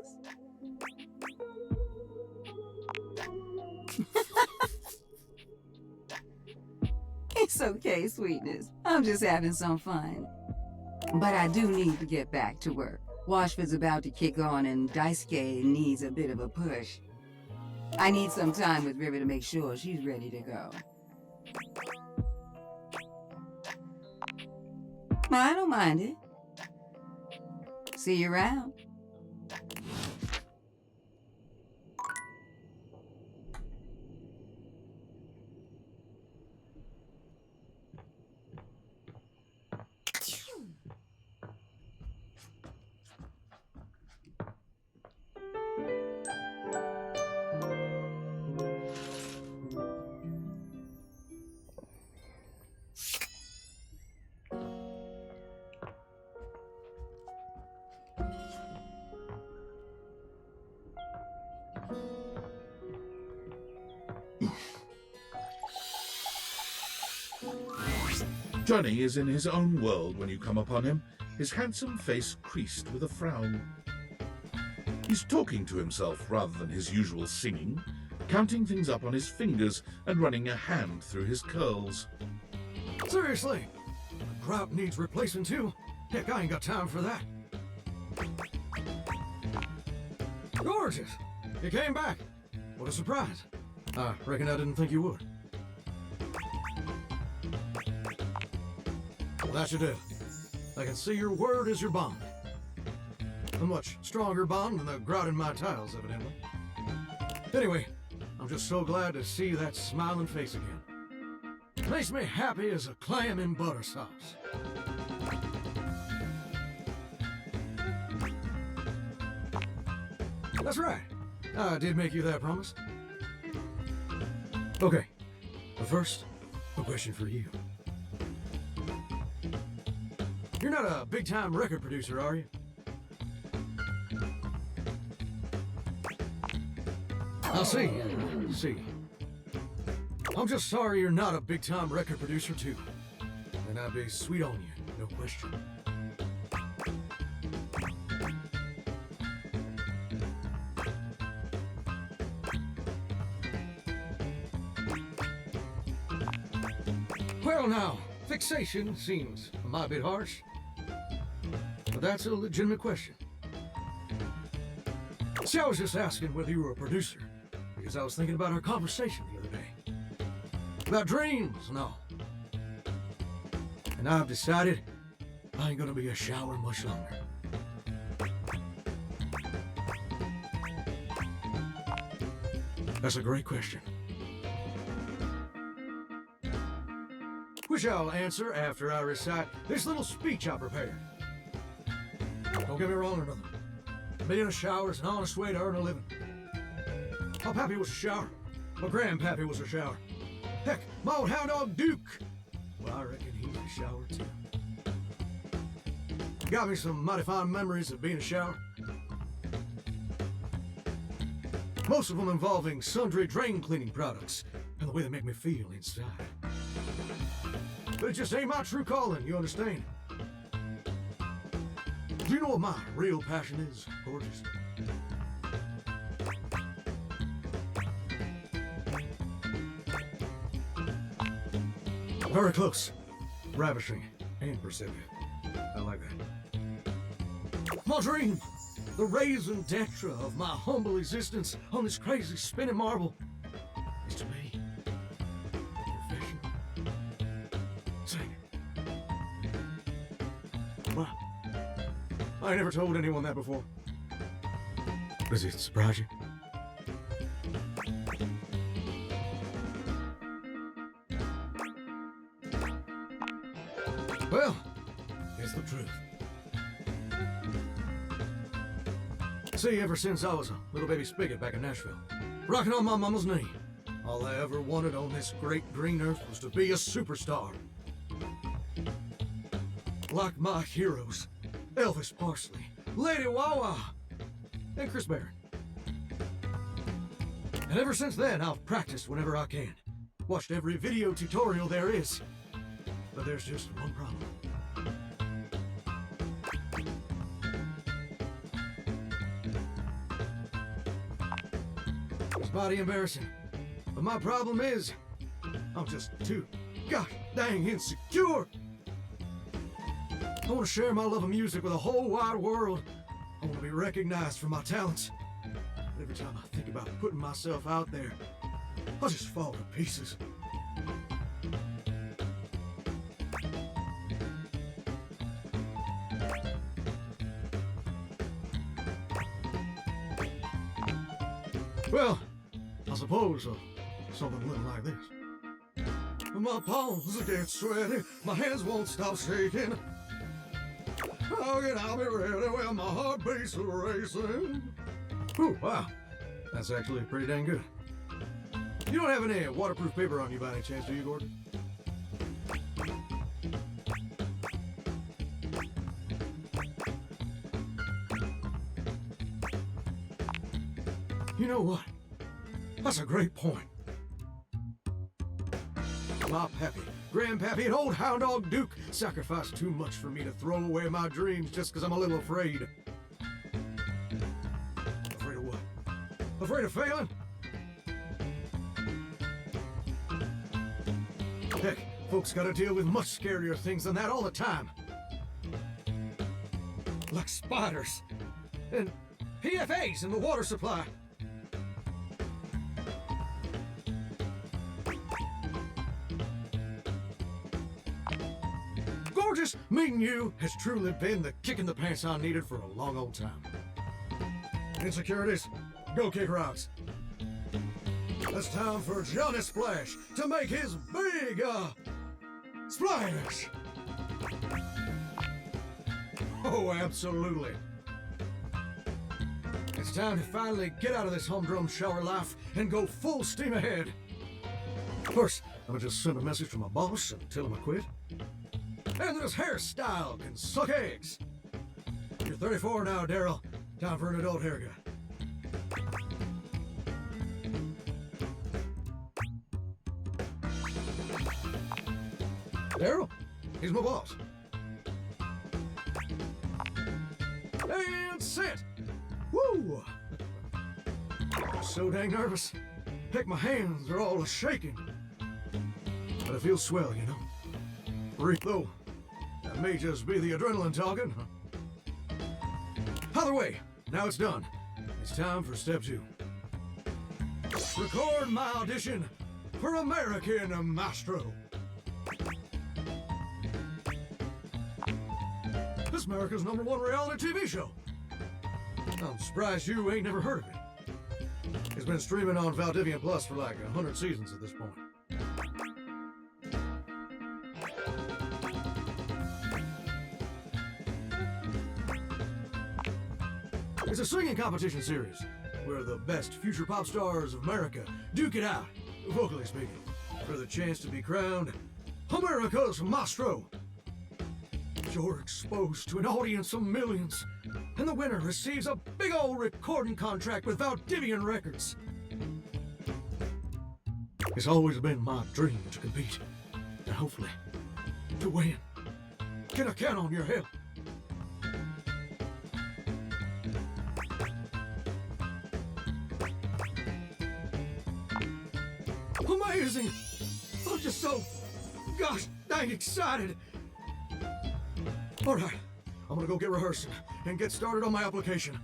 It's okay, sweetness. I'm just having some fun. But I do need to get back to work. Washford's about to kick on and Daisuke needs a bit of a push. I need some time with River to make sure she's ready to go. I don't mind it. See you around. Johnny is in his own world when you come upon him, his handsome face creased with a frown. He's talking to himself rather than his usual singing, counting things up on his fingers and running a hand through his curls. Seriously, The grout needs replacing too. Heck, I ain't got time for that. Gorgeous! You came back. What a surprise. I reckon I didn't think you would. Well, that should do. I can see your word is your bond. A much stronger bond than the grout in my tiles, evidently. Anyway, I'm just so glad to see that smiling face again. Makes me happy as a clam in butter sauce. That's right. I did make you that promise. Okay, but first, a question for you. You're not a big-time record producer, are you? I see. See. I'm just sorry you're not a big-time record producer, too. And I'd be sweet on you, no question. Well, now, fixation seems a mite bit harsh, but that's a legitimate question. See, I was just asking whether you were a producer, because I was thinking about our conversation the other day. About dreams and all. And I've decided I ain't gonna be a shower much longer. That's a great question. Which I'll answer after I recite this little speech I prepared. Don't get me wrong or nothing. Being a shower is an honest way to earn a living. My pappy was a shower. My grandpappy was a shower. Heck, my old hound dog Duke. Well, I reckon he's a shower too. Got me some mighty fine memories of being a shower. Most of them involving sundry drain cleaning products and the way they make me feel inside. But it just ain't my true calling, you understand? Do you know what my real passion is, gorgeous? Very close. Ravishing and perceptive. I like that. My dream, the raison d'etre of my humble existence on this crazy spinning marble, is to be a professional singer. Wow. I ain't never told anyone that before. Does it surprise you? Well, it's the truth. See, ever since I was a little baby spigot back in Nashville, rocking on my mama's knee, all I ever wanted on this great green earth was to be a superstar. Like my heroes, Elvis Presley, Lady Wawa, and Chris Barron. And ever since then, I've practiced whenever I can. Watched every video tutorial there is. But there's just one problem. It's mighty embarrassing. But my problem is, I'm just too gosh dang insecure. I want to share my love of music with the whole wide world. I want to be recognized for my talents. But every time I think about putting myself out there, I just fall to pieces. Well, I suppose something a little like this. My palms get sweaty, my hands won't stop shaking. Oh, and I'll be ready when my heart beats racing. Ooh, wow. That's actually pretty dang good. You don't have any waterproof paper on you by any chance, do you, Gordon? You know what? That's a great point. My pappy, grandpappy, and old hound dog Duke sacrificed too much for me to throw away my dreams just because I'm a little afraid. Afraid of what? Afraid of failing? Heck, Folks gotta deal with much scarier things than that all the time. Like spiders. And PFAs in the water supply. Gorgeous, meeting you has truly been the kick in the pants I needed for a long old time. Insecurities, go kick rocks. It's time for Johnny Splash to make his big, splash! Oh, absolutely. It's time to finally get out of this humdrum shower life and go full steam ahead. First, I'm gonna just send a message to my boss and tell him I quit. And this hairstyle can suck eggs. You're 34 now, Daryl. Time for an adult haircut. Daryl, he's my boss. And sit. Woo! I'm so dang nervous. Heck, my hands are all shaking. But it feels swell, you know. Brief though. That may just be the adrenaline talking. Either way, now it's done. It's time for step 2. Record my audition for American Maestro. This is America's #1 reality TV show. I'm surprised you ain't never heard of it. It's been streaming on Valdivian Plus for like 100 seasons at this point. It's a singing competition series where the best future pop stars of America duke it out, vocally speaking, for the chance to be crowned America's Maestro. You're exposed to an audience of millions, and the winner receives a big old recording contract with Valdivian Records. It's always been my dream to compete, and hopefully, to win. Can I count on your help? Amazing! I'm just so gosh dang excited. All right, I'm gonna go get rehearsing and get started on my application.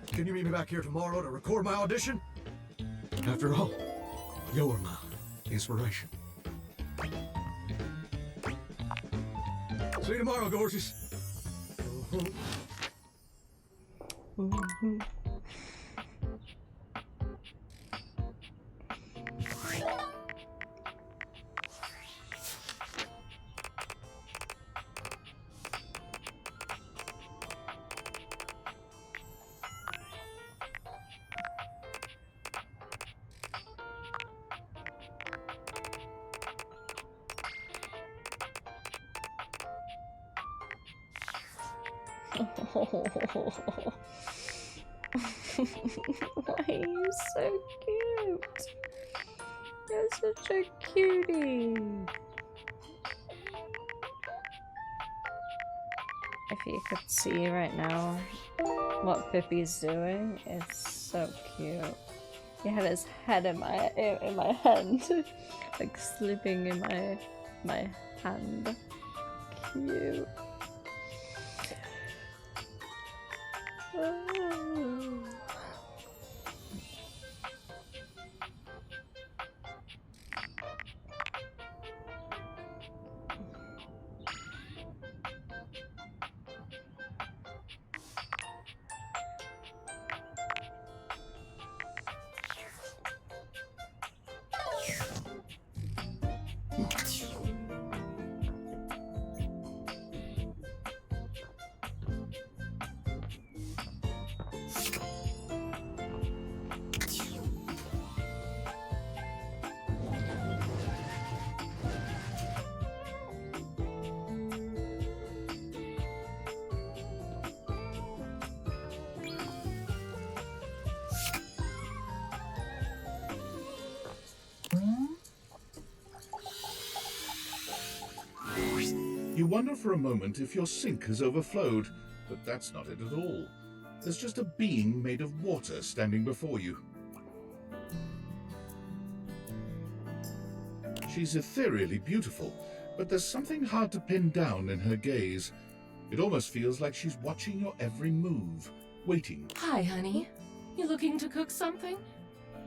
Can you meet me back here tomorrow to record my audition? After all, you're my inspiration. See you tomorrow, gorgeous. Why are you so cute? You're such a cutie. If you could see right now what Pippi's doing, it's so cute. He had his head in my hand, like sleeping in my hand. Cute. You wonder for a moment if your sink has overflowed, but that's not it at all. There's just a being made of water standing before you. She's ethereally beautiful, but there's something hard to pin down in her gaze. It almost feels like she's watching your every move, waiting. Hi, honey. You looking to cook something?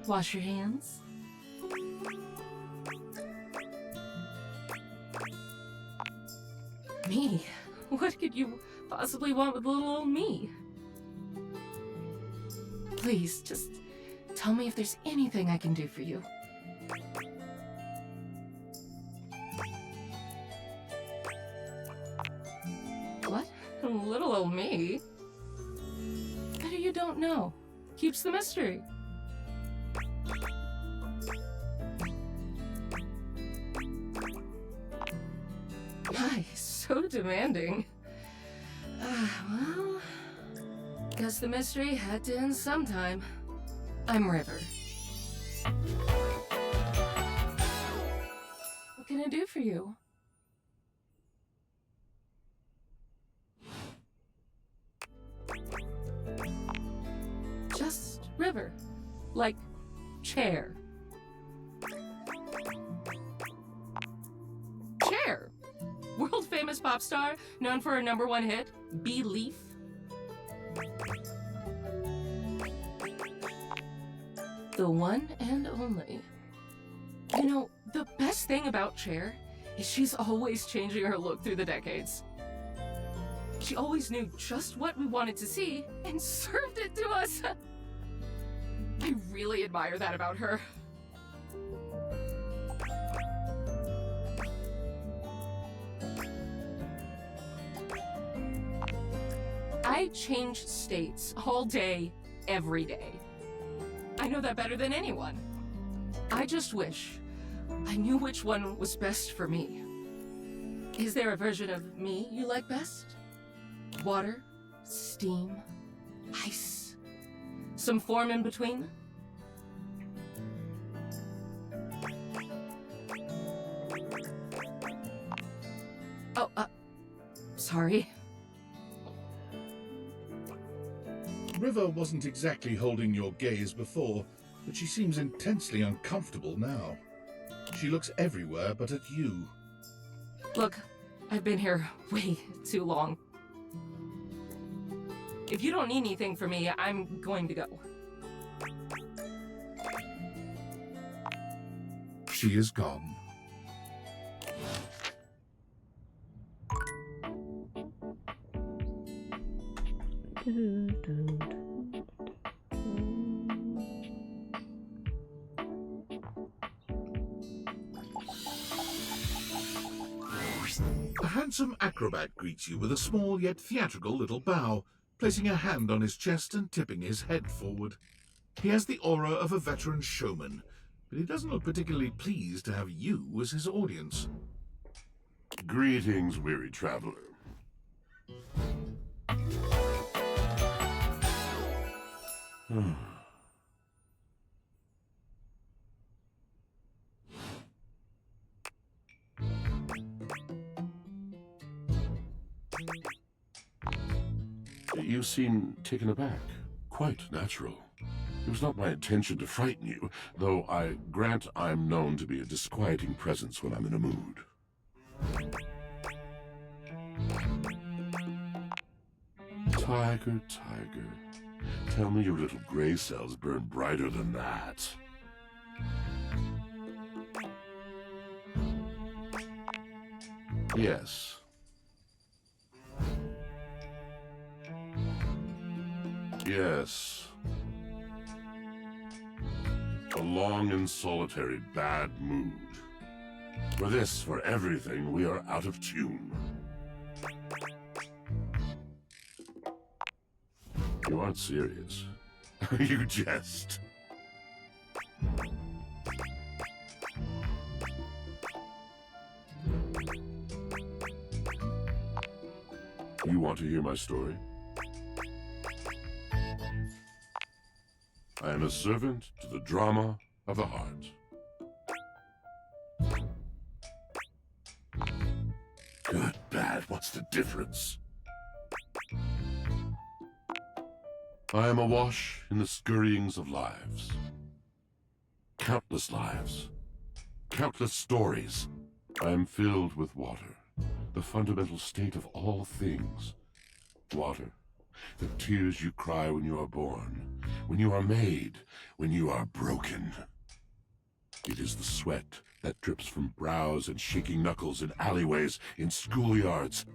Wash your hands. Me? What could you possibly want with little old me? Please, just tell me if there's anything I can do for you. What? Little old me? Better you don't know. Keeps the mystery. My, so demanding. Well, guess the mystery had to end sometime. I'm River. What can I do for you? Just River. Like chair. Chair! World famous pop star, known for her #1 hit, Belief. The one and only. You know, the best thing about Cher is she's always changing her look through the decades. She always knew just what we wanted to see and served it to us. I really admire that about her. I change states all day, every day. I know that better than anyone. I just wish I knew which one was best for me. Is there a version of me you like best? Water, steam, ice, some form in between? Oh, sorry. River wasn't exactly holding your gaze before, but she seems intensely uncomfortable now. She looks everywhere but at you. Look, I've been here way too long. If you don't need anything from me, I'm going to go. She is gone. A handsome acrobat greets you with a small yet theatrical little bow, placing a hand on his chest and tipping his head forward. He has the aura of a veteran showman, but he doesn't look particularly pleased to have you as his audience. Greetings, weary traveler. You seem taken aback. Quite natural. It was not my intention to frighten you, though I grant I'm known to be a disquieting presence when I'm in a mood. Tiger, tiger, tell me your little gray cells burn brighter than that. Yes. Yes. A long and solitary bad mood. For this, for everything, we are out of tune. You aren't serious. You jest. You want to hear my story? I am a servant to the drama of the heart. Good, bad, what's the difference? I am awash in the scurryings of lives. Countless lives. countless stories. I am filled with water, the fundamental state of all things. Water, the tears you cry when you are born, when you are made, when you are broken. It is the sweat that drips from brows and shaking knuckles in alleyways, in schoolyards.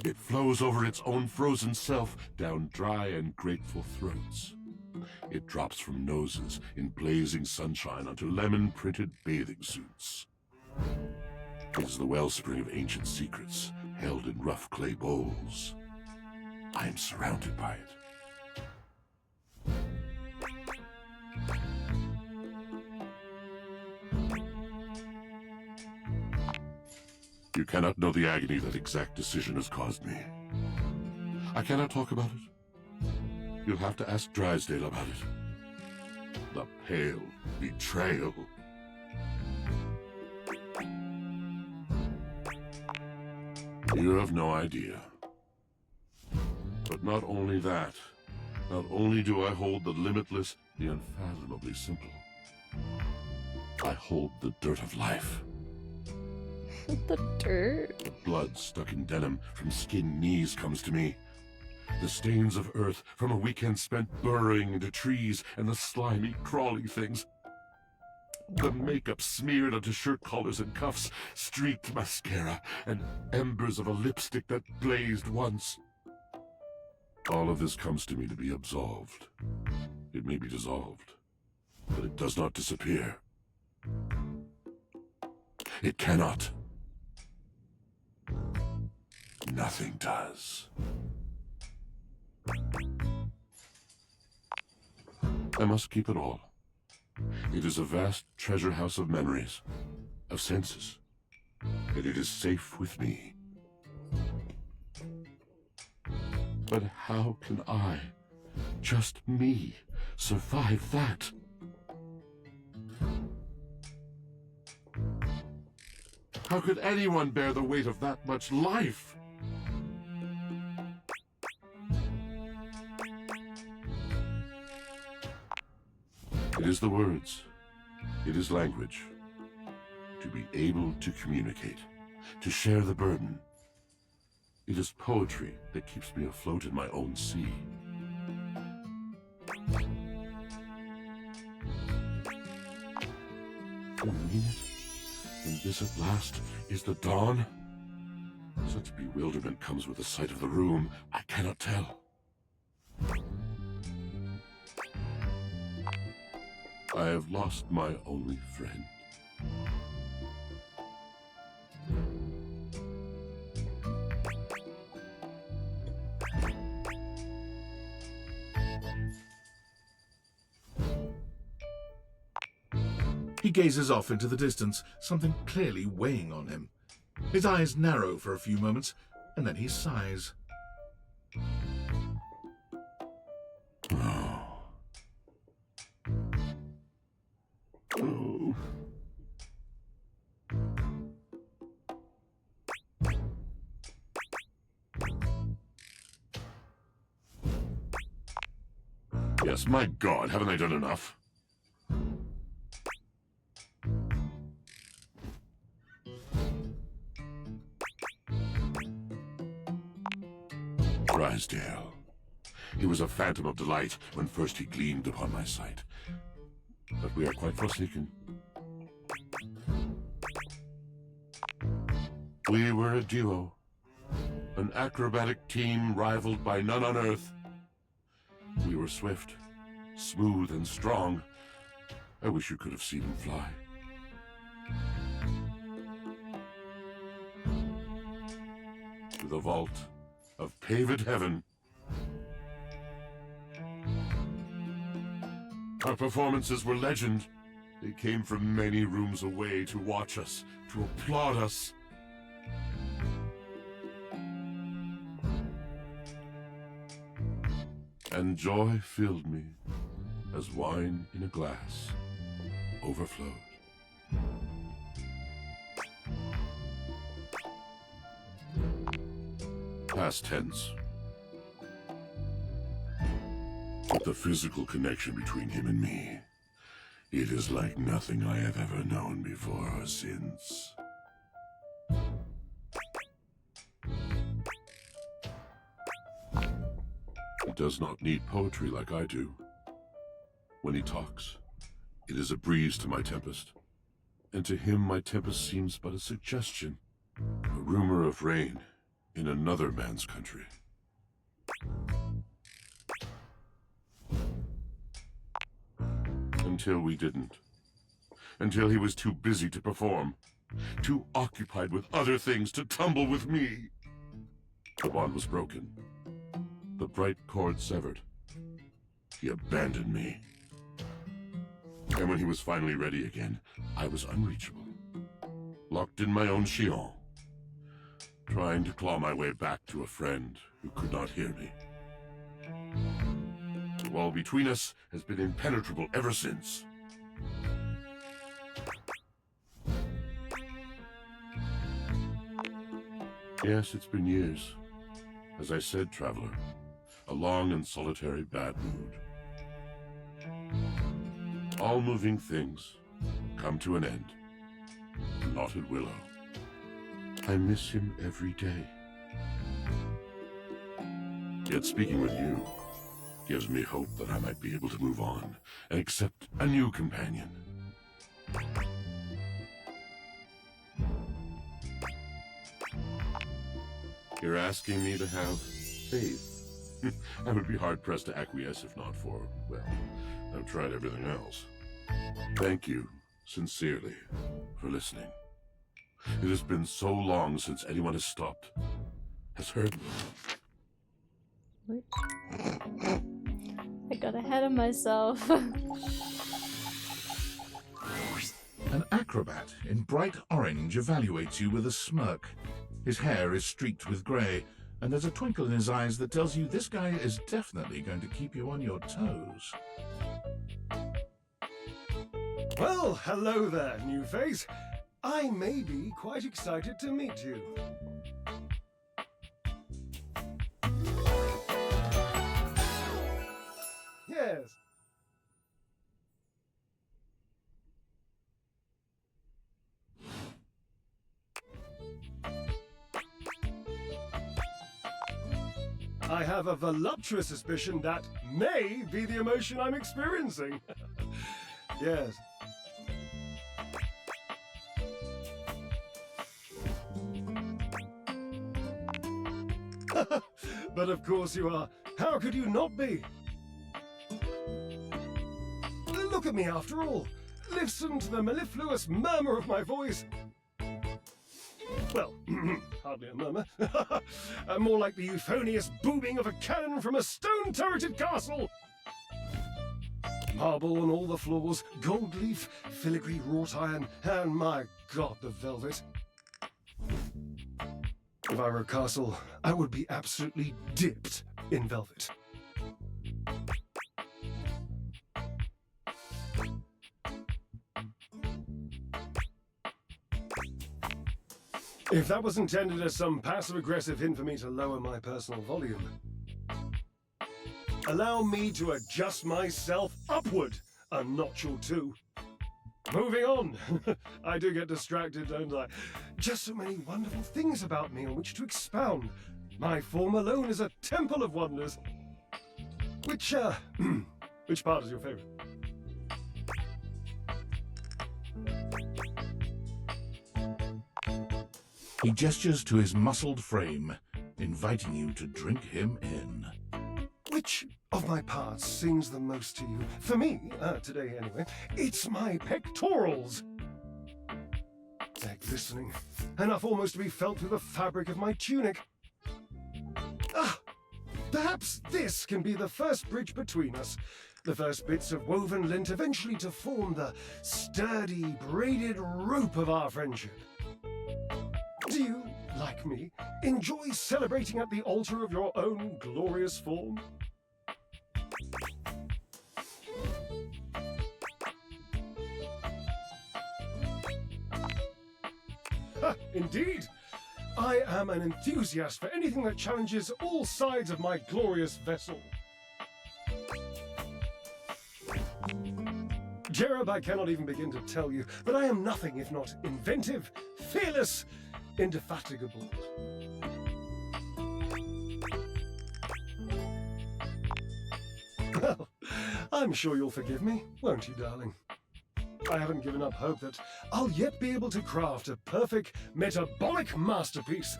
It flows over its own frozen self down dry and grateful throats. It drops from noses in blazing sunshine onto lemon-printed bathing suits. It is the wellspring of ancient secrets held in rough clay bowls. I am surrounded by it. You cannot know the agony that exact decision has caused me. I cannot talk about it. You'll have to ask Drysdale about it. The pale betrayal. You have no idea. But not only that, not only do I hold the limitless, the unfathomably simple, I hold the dirt of life. The dirt? The blood stuck in denim from skinned knees comes to me. The stains of earth from a weekend spent burrowing into trees and the slimy, crawly things. The makeup smeared onto shirt collars and cuffs, streaked mascara, and embers of a lipstick that blazed once. All of this comes to me to be absolved. It may be dissolved, but it does not disappear. It cannot. Nothing does. I must keep it all. It is a vast treasure house of memories, of senses, and it is safe with me. But how can I, just me, survive that? How could anyone bear the weight of that much life? It is the words. It is language. To be able to communicate, to share the burden. It is poetry that keeps me afloat in my own sea. You mean it? And this at last is the dawn? Such bewilderment comes with the sight of the room, I cannot tell. I have lost my only friend. He gazes off into the distance, something clearly weighing on him. His eyes narrow for a few moments, and then he sighs. Yes, my God, haven't I done enough? Drysdale. He was a phantom of delight when first he gleamed upon my sight. But we are quite forsaken. We were a duo. An acrobatic team rivaled by none on Earth. We were swift, smooth, and strong. I wish you could have seen him fly. To the vault of paved heaven. Our performances were legend. They came from many rooms away to watch us, to applaud us. And joy filled me as wine in a glass overflowed. Past tense. But the physical connection between him and me It is like nothing I have ever known before or since. He does not need poetry like I do. When he talks, it is a breeze to my tempest, and to him my tempest seems but a suggestion, a rumor of rain in another man's country. Until we didn't. Until he was too busy to perform, too occupied with other things to tumble with me. The bond was broken. The bright cord severed. He abandoned me. And when he was finally ready again, I was unreachable. Locked in my own Shion. Trying to claw my way back to a friend who could not hear me. The wall between us has been impenetrable ever since. Yes, it's been years. As I said, traveler, a long and solitary bad mood. All moving things come to an end. Knotted willow. I miss him every day. Yet speaking with you gives me hope that I might be able to move on and accept a new companion. You're asking me to have faith. I would be hard-pressed to acquiesce if not for, well, I've tried everything else. Thank you, sincerely, for listening. It has been so long since anyone has stopped, has heard me. I got ahead of myself. An acrobat in bright orange evaluates you with a smirk. His hair is streaked with grey, and there's a twinkle in his eyes that tells you this guy is definitely going to keep you on your toes. Well, hello there, new face. I may be quite excited to meet you. Yes. I have a voluptuous suspicion that may be the emotion I'm experiencing. Yes. But of course you are. How could you not be? Look at me after all. Listen to the mellifluous murmur of my voice. Well, hardly a murmur. More like the euphonious booming of a cannon from a stone-turreted castle. Marble on all the floors, gold leaf, filigree wrought iron, and my God, the velvet. If I were a castle, I would be absolutely dipped in velvet. If that was intended as some passive-aggressive hint for me to lower my personal volume, allow me to adjust myself upward a notch or two. Moving on. I do get distracted, don't I? Just so many wonderful things about me on which to expound. My form alone is a temple of wonders. Which part is your favorite? He gestures to his muscled frame, inviting you to drink him in. Which of my parts sings the most to you? For me, today anyway, it's my pectorals. They're glistening, enough almost to be felt through the fabric of my tunic. Perhaps this can be the first bridge between us. The first bits of woven lint eventually to form the sturdy, braided rope of our friendship. Do you, like me, enjoy celebrating at the altar of your own glorious form? Indeed! I am an enthusiast for anything that challenges all sides of my glorious vessel. Cherub, I cannot even begin to tell you, but I am nothing if not inventive, fearless, indefatigable. Well, I'm sure you'll forgive me, won't you, darling? I haven't given up hope that I'll yet be able to craft a perfect metabolic masterpiece.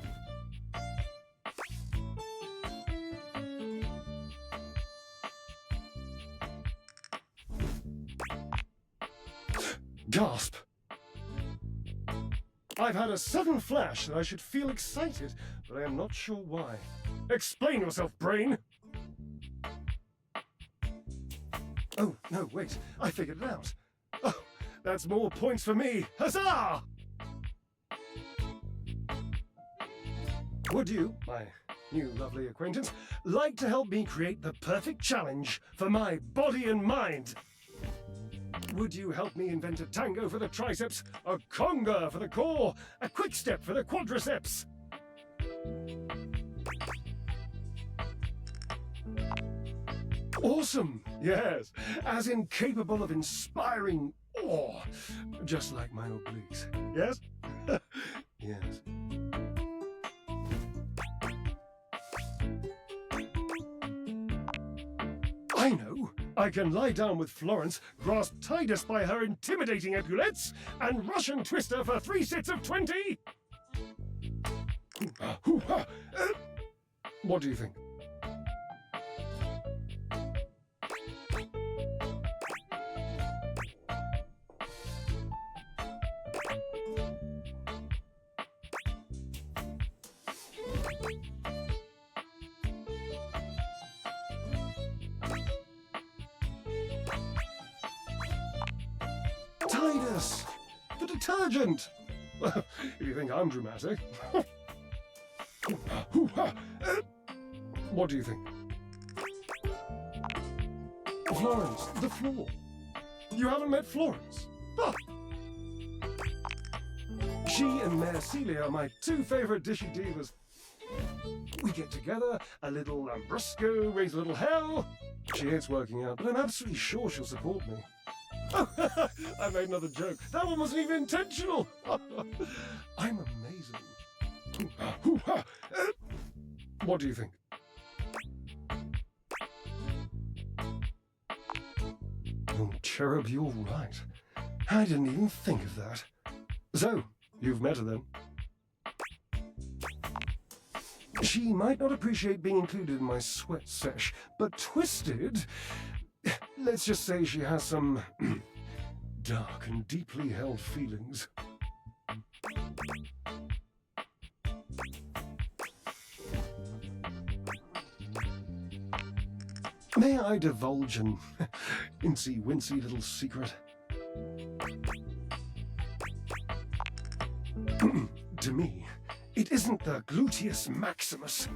Gasp! I've had a sudden flash that I should feel excited, but I am not sure why. Explain yourself, brain! Oh, no, wait. I figured it out. Oh, that's more points for me. Huzzah! Would you, my new lovely acquaintance, like to help me create the perfect challenge for my body and mind? Would you help me invent a tango for the triceps, a conga for the core, a quick step for the quadriceps? Awesome! Yes, as in capable of inspiring awe, just like my obliques. Yes? Yes. I know! I can lie down with Florence, grasp Tidus by her intimidating epaulettes, and Russian twist her for 3 sets of 20! What do you think? Tidus! The detergent! Well, if you think I'm dramatic. What do you think? Florence, the floor. You haven't met Florence? Ah. She and Mayor Celia are my 2 favorite dishy divas. We get together, a little Briscoe, raise a little hell. She hates working out, but I'm absolutely sure she'll support me. Oh, I made another joke. That one wasn't even intentional. I'm amazing. What do you think? Oh, Cherub, you're right. I didn't even think of that. So, you've met her then? She might not appreciate being included in my sweat sesh, but Twisted... Let's just say she has some dark and deeply held feelings. May I divulge an incy-wincy little secret? To me, it isn't the gluteus maximus.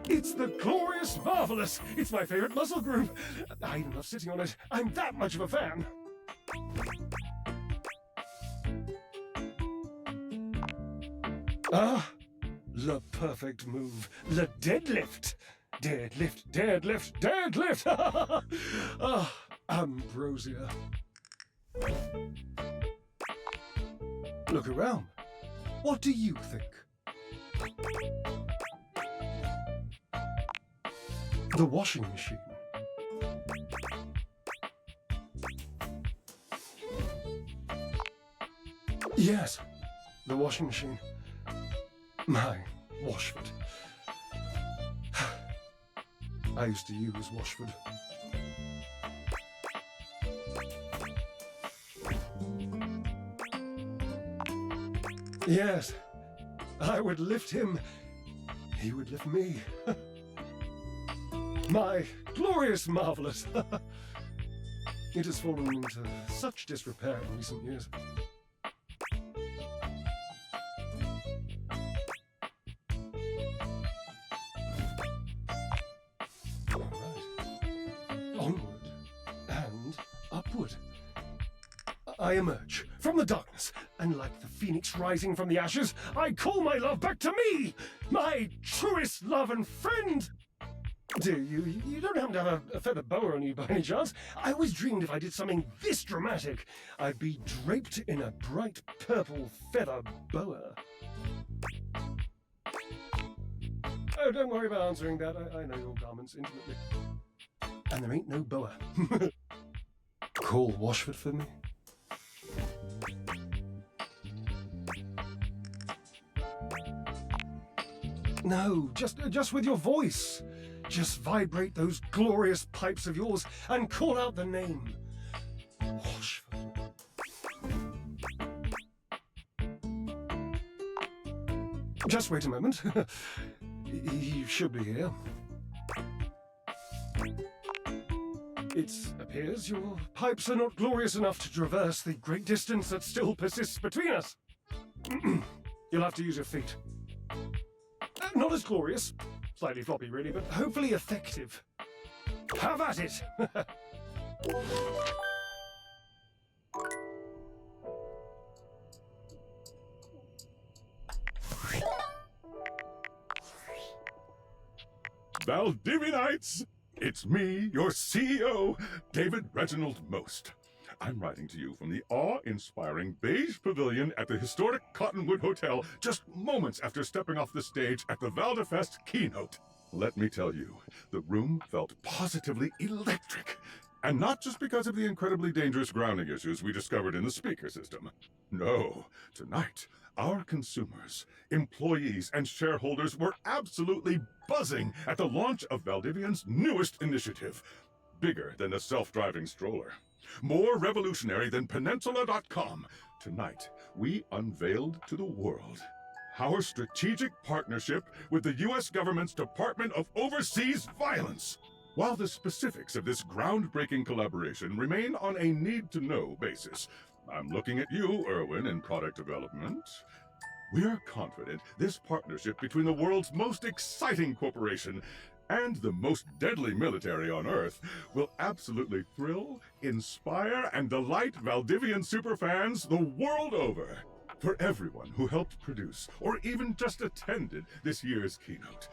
It's the glorious marvelous. It's my favorite muscle group. I even love sitting on it. I'm that much of a fan. Ah, the perfect move. The deadlift. Deadlift, deadlift, deadlift. Ah, ambrosia. Look around. What do you think? The washing machine. Yes, the washing machine. My Washford. I used to use Washford. Yes, I would lift him. He would lift me. My glorious marvelous. It has fallen into such disrepair in recent years. All right. Onward and upward. I emerge from the darkness, and like the phoenix rising from the ashes, I call my love back to me, my truest love and friend. Do you? You don't happen to have a feather boa on you by any chance? I always dreamed if I did something this dramatic, I'd be draped in a bright purple feather boa. Oh, don't worry about answering that. I know your garments intimately. And there ain't no boa. Call Washford for me. No, just with your voice. Just vibrate those glorious pipes of yours and call out the name. Washford. Just wait a moment. He should be here. It appears your pipes are not glorious enough to traverse the great distance that still persists between us. You'll have to use your feet. Not as glorious, slightly floppy really, but hopefully effective. Have at it! Valdivianites! It's me, your CEO, David Reginald Most. I'm writing to you from the awe-inspiring beige pavilion at the historic Cottonwood Hotel just moments after stepping off the stage at the Valdefest keynote. Let me tell you, the room felt positively electric. And not just because of the incredibly dangerous grounding issues we discovered in the speaker system. No, tonight, our consumers, employees, and shareholders were absolutely buzzing at the launch of Valdivian's newest initiative. Bigger than a self-driving stroller. More revolutionary than Peninsula.com. Tonight, we unveiled to the world our strategic partnership with the U.S. government's Department of Overseas Violence. While the specifics of this groundbreaking collaboration remain on a need-to-know basis, I'm looking at you, Erwin, in product development. We're confident this partnership between the world's most exciting corporation and the most deadly military on Earth will absolutely thrill, inspire, and delight Valdivian superfans the world over. For everyone who helped produce, or even just attended this year's keynote,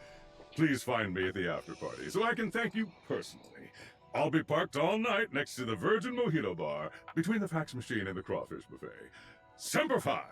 please find me at the after-party so I can thank you personally. I'll be parked all night next to the Virgin Mojito Bar, between the fax machine and the crawfish buffet. Semper Fi!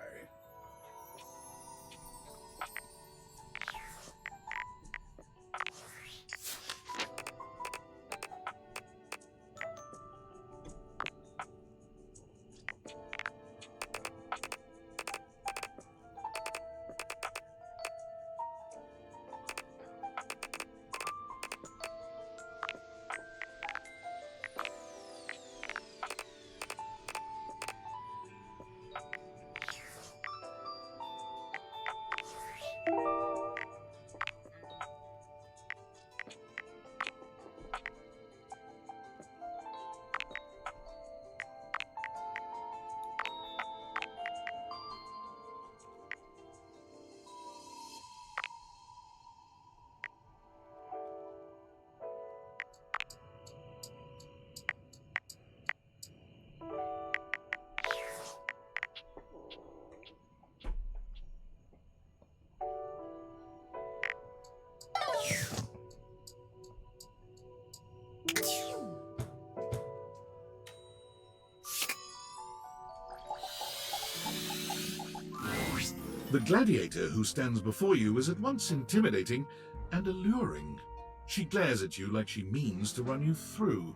The gladiator who stands before you is at once intimidating and alluring. She glares at you like she means to run you through.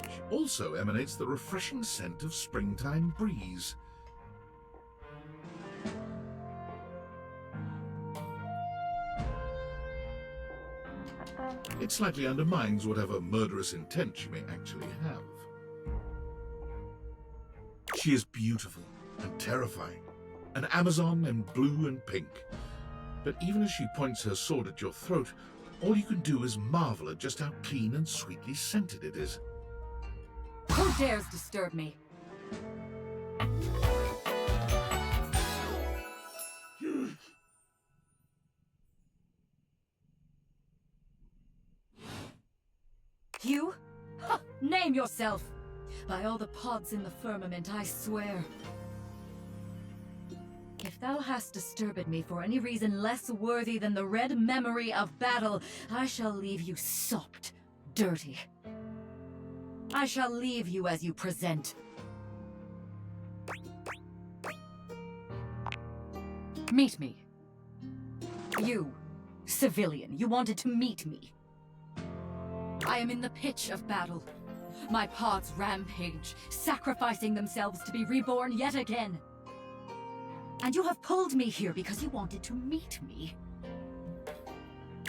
She also emanates the refreshing scent of springtime breeze. It slightly undermines whatever murderous intent she may actually have. She is beautiful and terrifying, an Amazon in blue and pink. But even as she points her sword at your throat, all you can do is marvel at just how clean and sweetly scented it is. Who dares disturb me? You? Ha! Name yourself! By all the pods in the firmament, I swear. If thou hast disturbed me for any reason less worthy than the red memory of battle, I shall leave you sopped, dirty. I shall leave you as you present. Meet me. You, civilian, you wanted to meet me. I am in the pitch of battle. My pods rampage, sacrificing themselves to be reborn yet again. And you have pulled me here because you wanted to meet me.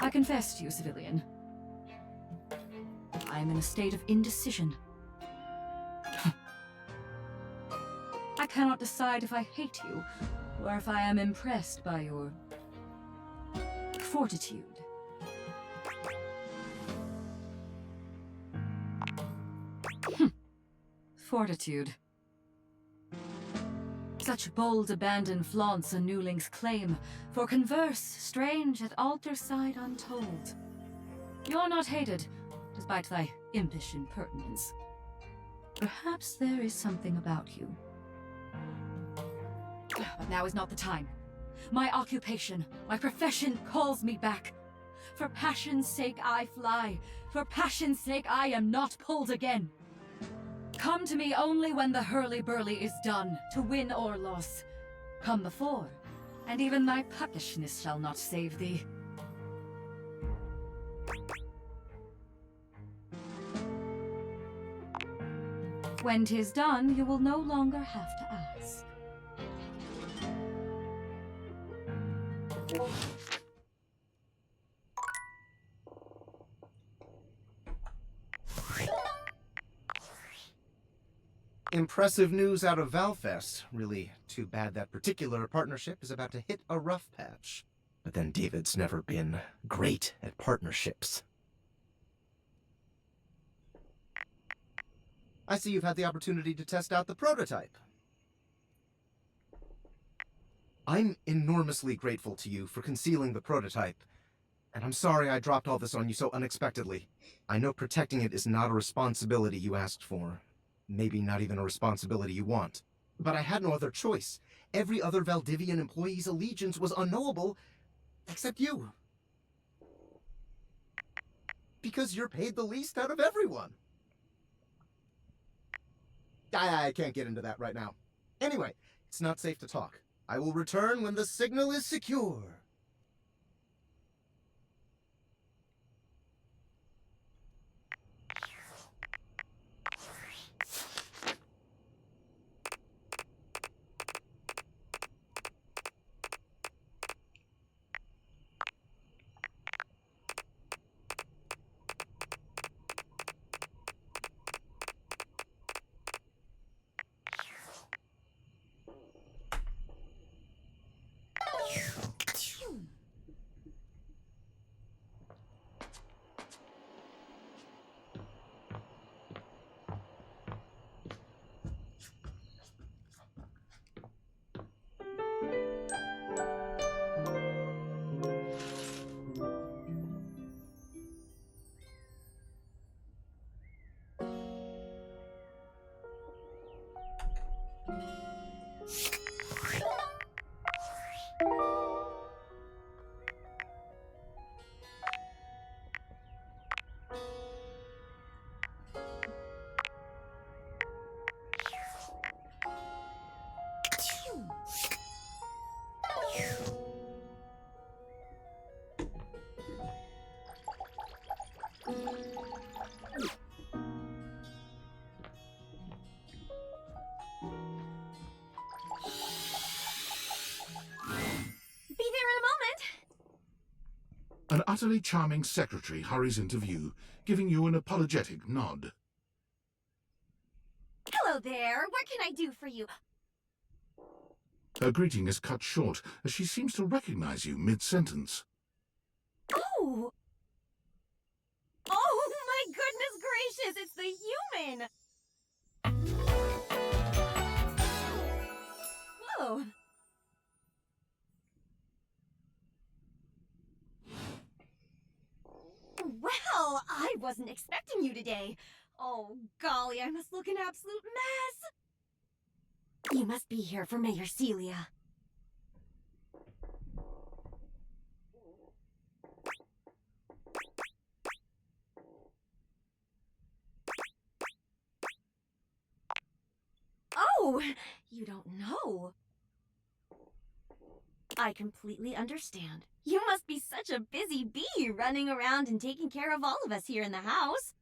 I confess to you, civilian. I am in a state of indecision. I cannot decide if I hate you, or if I am impressed by your fortitude. Fortitude. Such bold abandon flaunts a newling's claim, for converse, strange at altar side untold. You're not hated, despite thy impish impertinence. Perhaps there is something about you. But now is not the time. My occupation, my profession calls me back. For passion's sake I fly. For passion's sake I am not pulled again. Come to me only when the hurly-burly is done, to win or loss. Come before, and even thy puckishness shall not save thee. When 'tis done, you will no longer have to ask. Impressive news out of Valfest. Really too bad that particular partnership is about to hit a rough patch. But then David's never been great at partnerships. I see you've had the opportunity to test out the prototype. I'm enormously grateful to you for concealing the prototype. And I'm sorry I dropped all this on you so unexpectedly. I know protecting it is not a responsibility you asked for. Maybe not even a responsibility you want. But I had no other choice. Every other Valdivian employee's allegiance was unknowable, except you. Because you're paid the least out of everyone. I can't get into that right now. Anyway, it's not safe to talk. I will return when the signal is secure. An utterly charming secretary hurries into view, giving you an apologetic nod. Hello there. What can I do for you? Her greeting is cut short, as she seems to recognize you mid-sentence. Oh! Oh my goodness gracious! It's the human! Whoa! Well, I wasn't expecting you today. Oh, golly, I must look an absolute mess. You must be here for Mayor Celia. Oh, you don't know. I completely understand. You must be such a busy bee running around and taking care of all of us here in the house.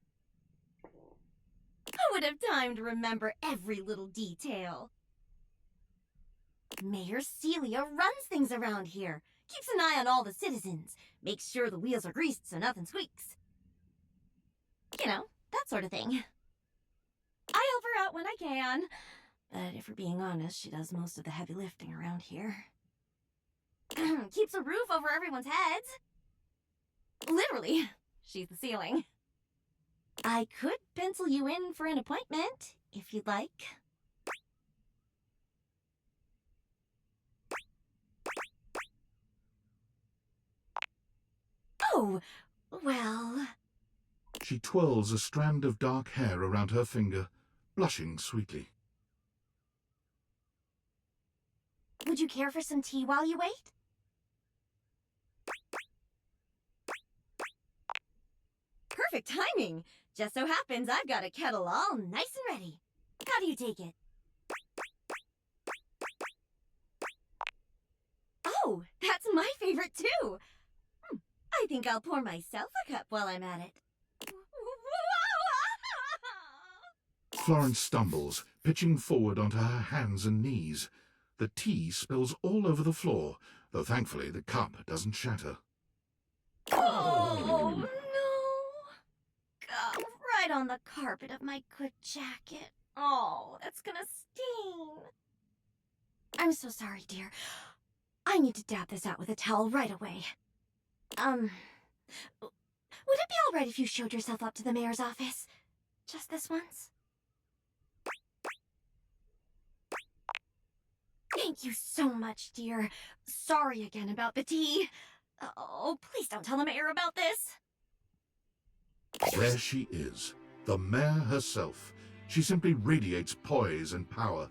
Who would have time to remember every little detail? Mayor Celia runs things around here, keeps an eye on all the citizens, makes sure the wheels are greased so nothing squeaks. You know, that sort of thing. I help her out when I can, but if we're being honest, she does most of the heavy lifting around here. Keeps a roof over everyone's heads. Literally, she's the ceiling. I could pencil you in for an appointment, if you'd like. Oh, well... She twirls a strand of dark hair around her finger, blushing sweetly. Would you care for some tea while you wait? Perfect timing! Just so happens I've got a kettle all nice and ready. How do you take it? Oh, that's my favorite too! I think I'll pour myself a cup while I'm at it. Florence stumbles, pitching forward onto her hands and knees. The tea spills all over the floor, though thankfully the cup doesn't shatter. Oh, no! Right on the carpet of my good jacket. Oh, that's gonna sting. I'm so sorry, dear. I need to dab this out with a towel right away. Would it be all right if you showed yourself up to the mayor's office? Just this once? Thank you so much, dear. Sorry again about the tea. Oh, please don't tell the mayor about this. There she is, the mayor herself. She simply radiates poise and power.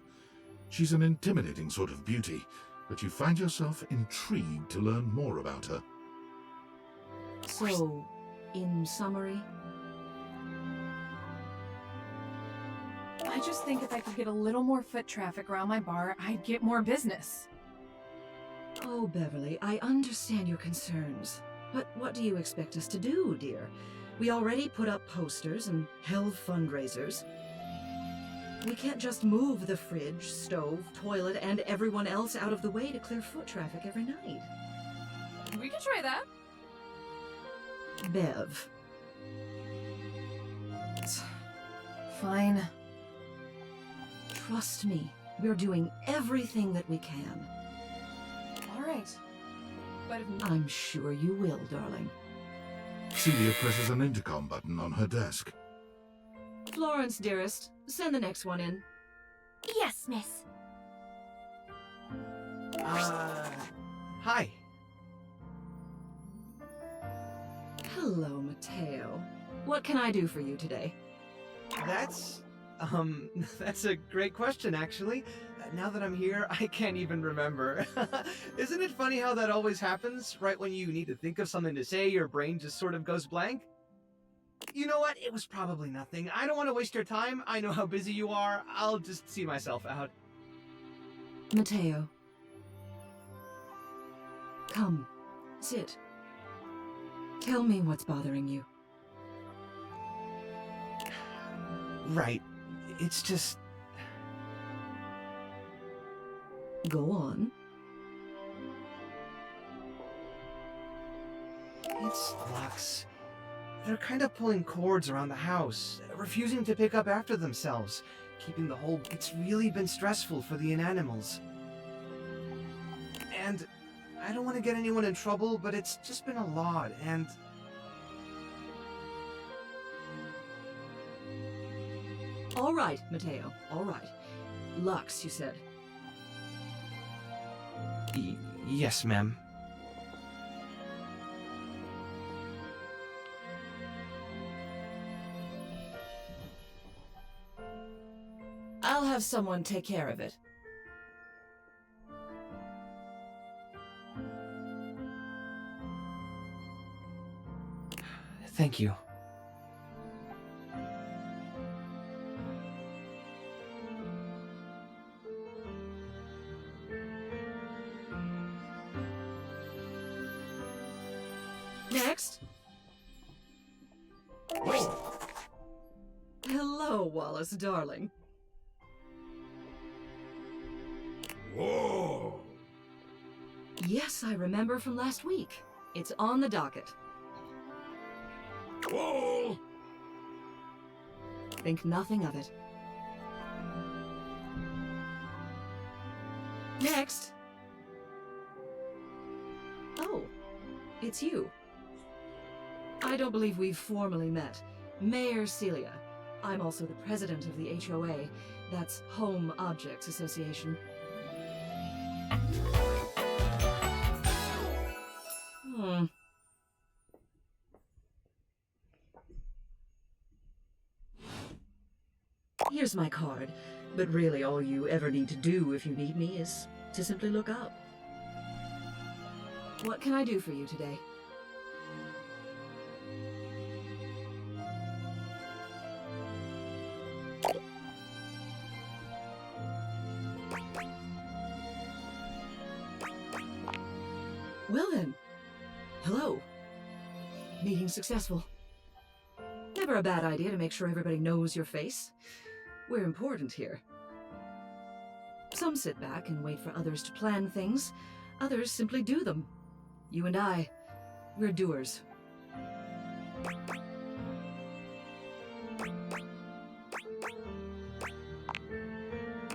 She's an intimidating sort of beauty, but you find yourself intrigued to learn more about her. So, in summary, I just think if I could get a little more foot traffic around my bar, I'd get more business. oh, Beverly, I understand your concerns. But what do you expect us to do, dear? We already put up posters and held fundraisers. We can't just move the fridge, stove, toilet, and everyone else out of the way to clear foot traffic every night. We can try that. Bev. Fine. Trust me, we're doing everything that we can. All right. But if... I'm sure you will, darling. Celia presses an intercom button on her desk. Florence, dearest, send the next one in. Yes, miss. Hi. Hello, Mateo. What can I do for you today? That's a great question, actually. Now that I'm here, I can't even remember. Isn't it funny how that always happens? Right when you need to think of something to say, your brain just sort of goes blank? You know what? It was probably nothing. I don't want to waste your time. I know how busy you are. I'll just see myself out. Mateo. Come, sit. Tell me what's bothering you. Right. It's just... Go on. It's Lux. They're kind of pulling cords around the house, refusing to pick up after themselves, keeping the whole... It's really been stressful for the Inanimals. And I don't want to get anyone in trouble, but it's just been a lot, and... All right, Mateo, all right. Lux, you said. Yes, ma'am. I'll have someone take care of it. Thank you. Next. Whoa! Hello, Wallace, darling. Whoa! Yes, I remember from last week. It's on the docket. Whoa! Think nothing of it. Next. Oh, it's you. I don't believe we've formally met. Mayor Celia. I'm also the president of the HOA. That's Home Objects Association. Here's my card, but really all you ever need to do if you need me is to simply look up. What can I do for you today? Well then, hello. Meeting successful. Never a bad idea to make sure everybody knows your face. We're important here. Some sit back and wait for others to plan things. Others simply do them. You and I, we're doers.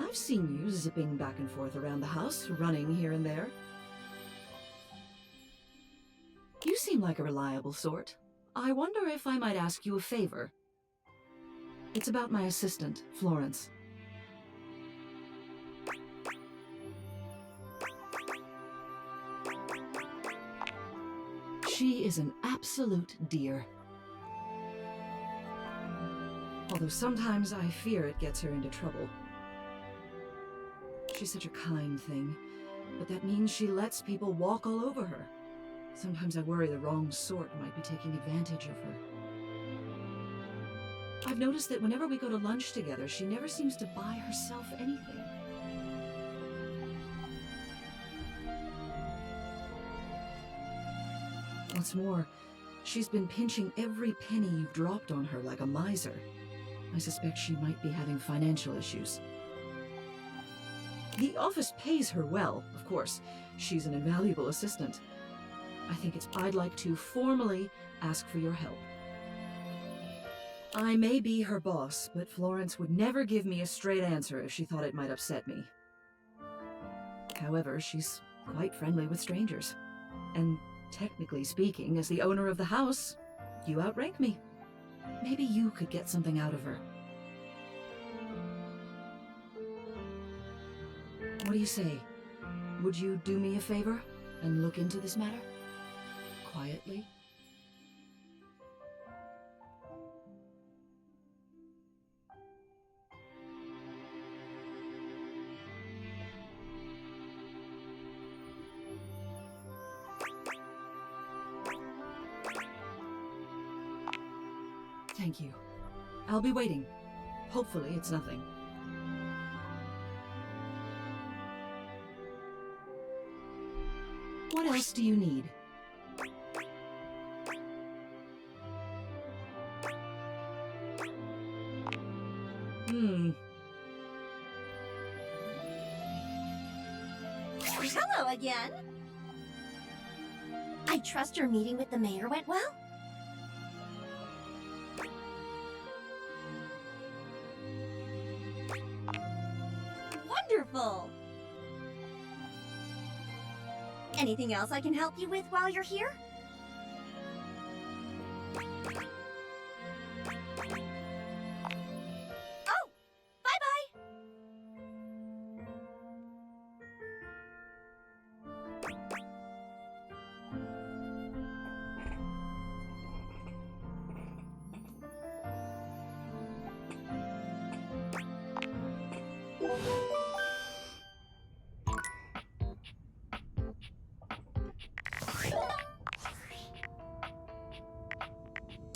I've seen you zipping back and forth around the house, running here and there. You seem like a reliable sort. I wonder if I might ask you a favor. It's about my assistant, Florence. She is an absolute dear. Although sometimes I fear it gets her into trouble. She's such a kind thing, but that means she lets people walk all over her. Sometimes I worry the wrong sort might be taking advantage of her. I've noticed that whenever we go to lunch together, she never seems to buy herself anything. What's more, she's been pinching every penny you've dropped on her like a miser. I suspect she might be having financial issues. The office pays her well, of course. She's an invaluable assistant. I think I'd like to formally ask for your help. I may be her boss, but Florence would never give me a straight answer if she thought it might upset me. However, she's quite friendly with strangers. And technically speaking, as the owner of the house, you outrank me. Maybe you could get something out of her. What do you say? Would you do me a favor and look into this matter? Quietly? Thank you. I'll be waiting. Hopefully it's nothing. What else do you need? Hello again. I trust your meeting with the mayor went well? Wonderful! Anything else I can help you with while you're here? Oh! Bye-bye!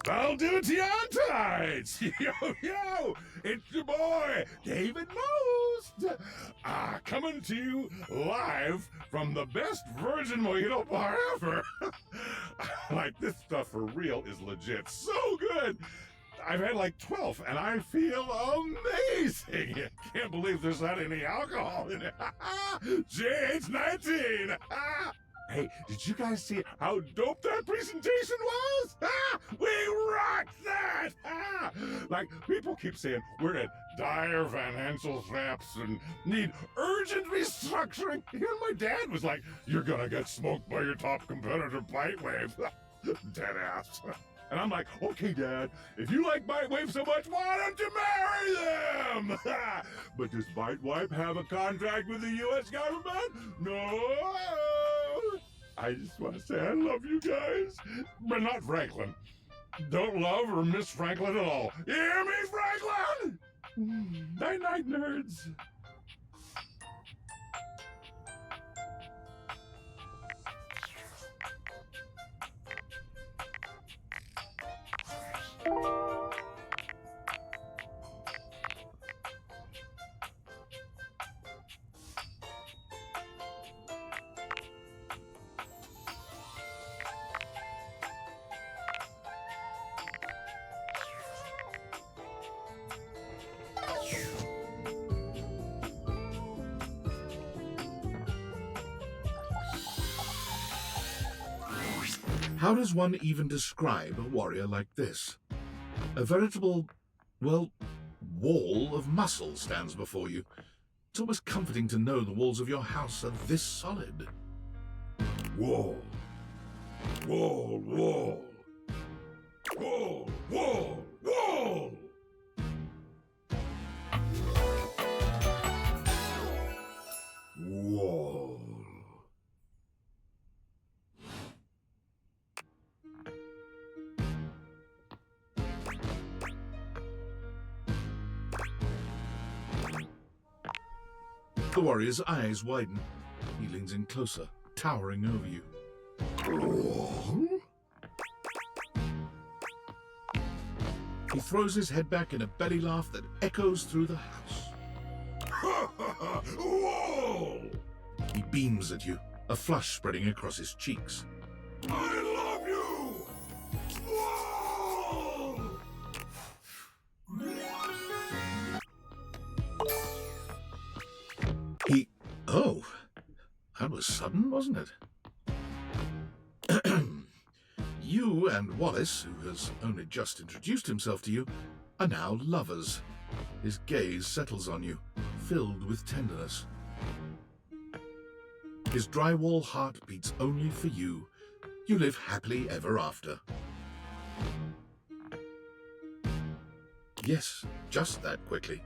Valdivianites! Yo, yo! It's your boy, David Mose! Most. Coming to you live from the best virgin mojito bar ever. Like, this stuff for real is legit so good. I've had like 12 and I feel amazing. Can't believe there's not any alcohol in it. JH19. Hey, did you guys see how dope that presentation was? We rocked that! Like, people keep saying we're in dire financial straps and need urgent restructuring. Even my dad was like, you're gonna get smoked by your top competitor, Bitewave. Deadass. And I'm like, okay, Dad, if you like Bitewave so much, why don't you marry them? But does Bitewave have a contract with the U.S. government? No. I just want to say I love you guys, but not Franklin. Don't love or miss Franklin at all. You hear me, Franklin? Night-night, nerds. How does one even describe a warrior like this? A veritable, well, wall of muscle stands before you. It's almost comforting to know the walls of your house are this solid. Wall. Wall, wall. Wall, wall, wall. Wall. The warrior's eyes widen. He leans in closer, towering over you. He throws his head back in a belly laugh that echoes through the house. Wall! He beams at you, a flush spreading across his cheeks. I love you! Wall! Oh, that was sudden, wasn't it? You and Wallace, who has only just introduced himself to you, are now lovers. His gaze settles on you, filled with tenderness. His drywall heart beats only for you. You live happily ever after. Yes, just that quickly.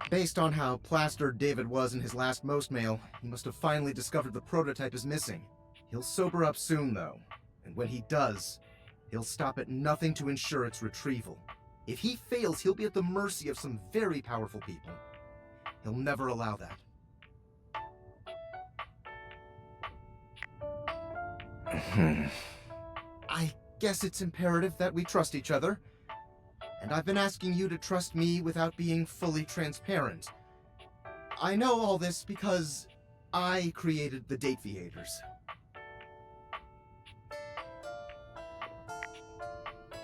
Based on how plastered David was in his last Most mail, he must have finally discovered the prototype is missing. He'll sober up soon, though, and when he does, he'll stop at nothing to ensure its retrieval. If he fails, he'll be at the mercy of some very powerful people. He'll never allow that. I guess it's imperative that we trust each other. And I've been asking you to trust me without being fully transparent. I know all this because I created the Dateviators.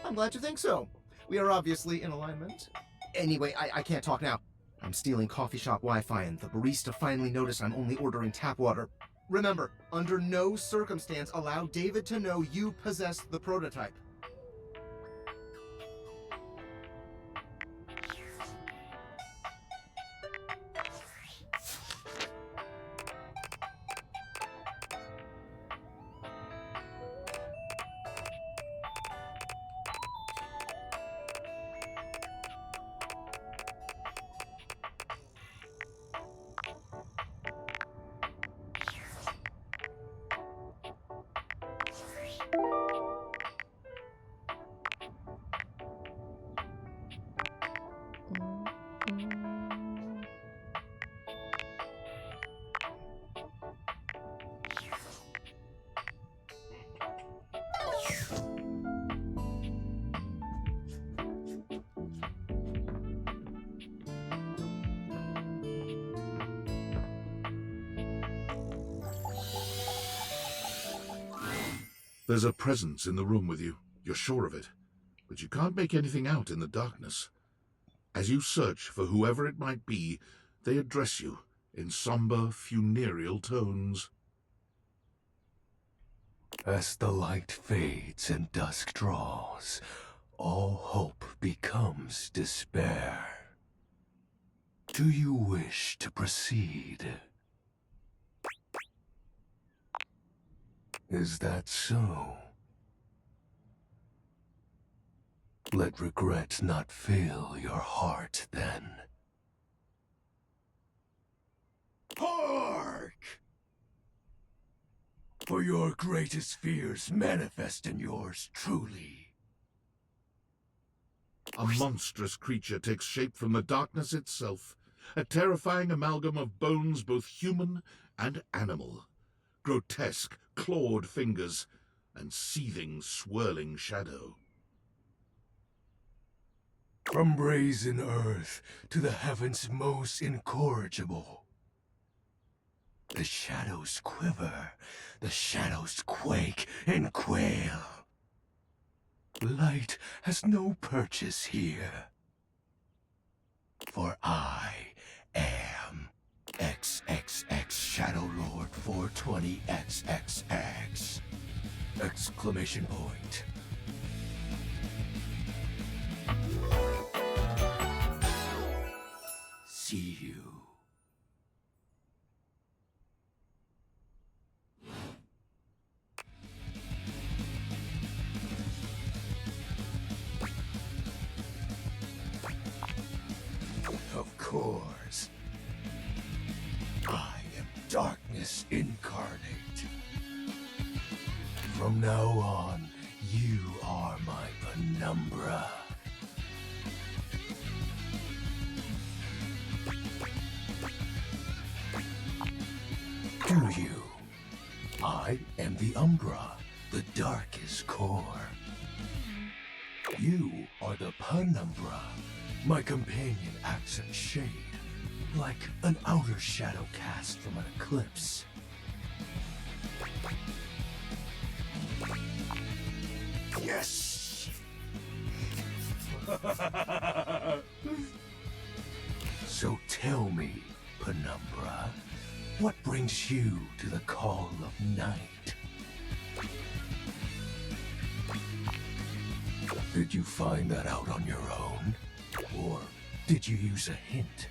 I'm glad you think so. We are obviously in alignment. Anyway, I can't talk now. I'm stealing coffee shop Wi-Fi and the barista finally noticed I'm only ordering tap water. Remember, under no circumstance allow David to know you possess the prototype. There's a presence in the room with you. You're sure of it. But you can't make anything out in the darkness. As you search for whoever it might be, they address you in somber, funereal tones. As the light fades and dusk draws, all hope becomes despair. Do you wish to proceed? Is that so? Let regret not fill your heart then. Hark! For your greatest fears manifest in yours truly. A monstrous creature takes shape from the darkness itself, a terrifying amalgam of bones both human and animal, grotesque, clawed fingers, and seething, swirling shadow. From brazen earth to the heavens most incorrigible. The shadows quiver, the shadows quake and quail. Light has no purchase here. For I am XXX Shadow Lord 420XXX! Exclamation point. See you. Of course. I am darkness incarnate. From now on, you are my penumbra. Do you? I am the Umbra, the darkest core. You are the Penumbra. My companion acts in shade, like an outer shadow cast from an eclipse. Yes! So tell me, Penumbra, what brings you to the call of night? Did you find that out on your own? Or did you use a hint?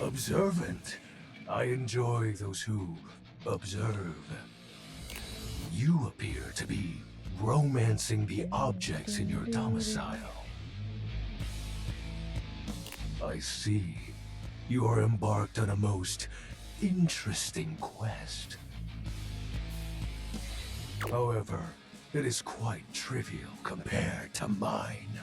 Observant. I enjoy those who observe. You appear to be romancing the objects in your domicile. I see. You are embarked on a most interesting quest. However, it is quite trivial compared to mine.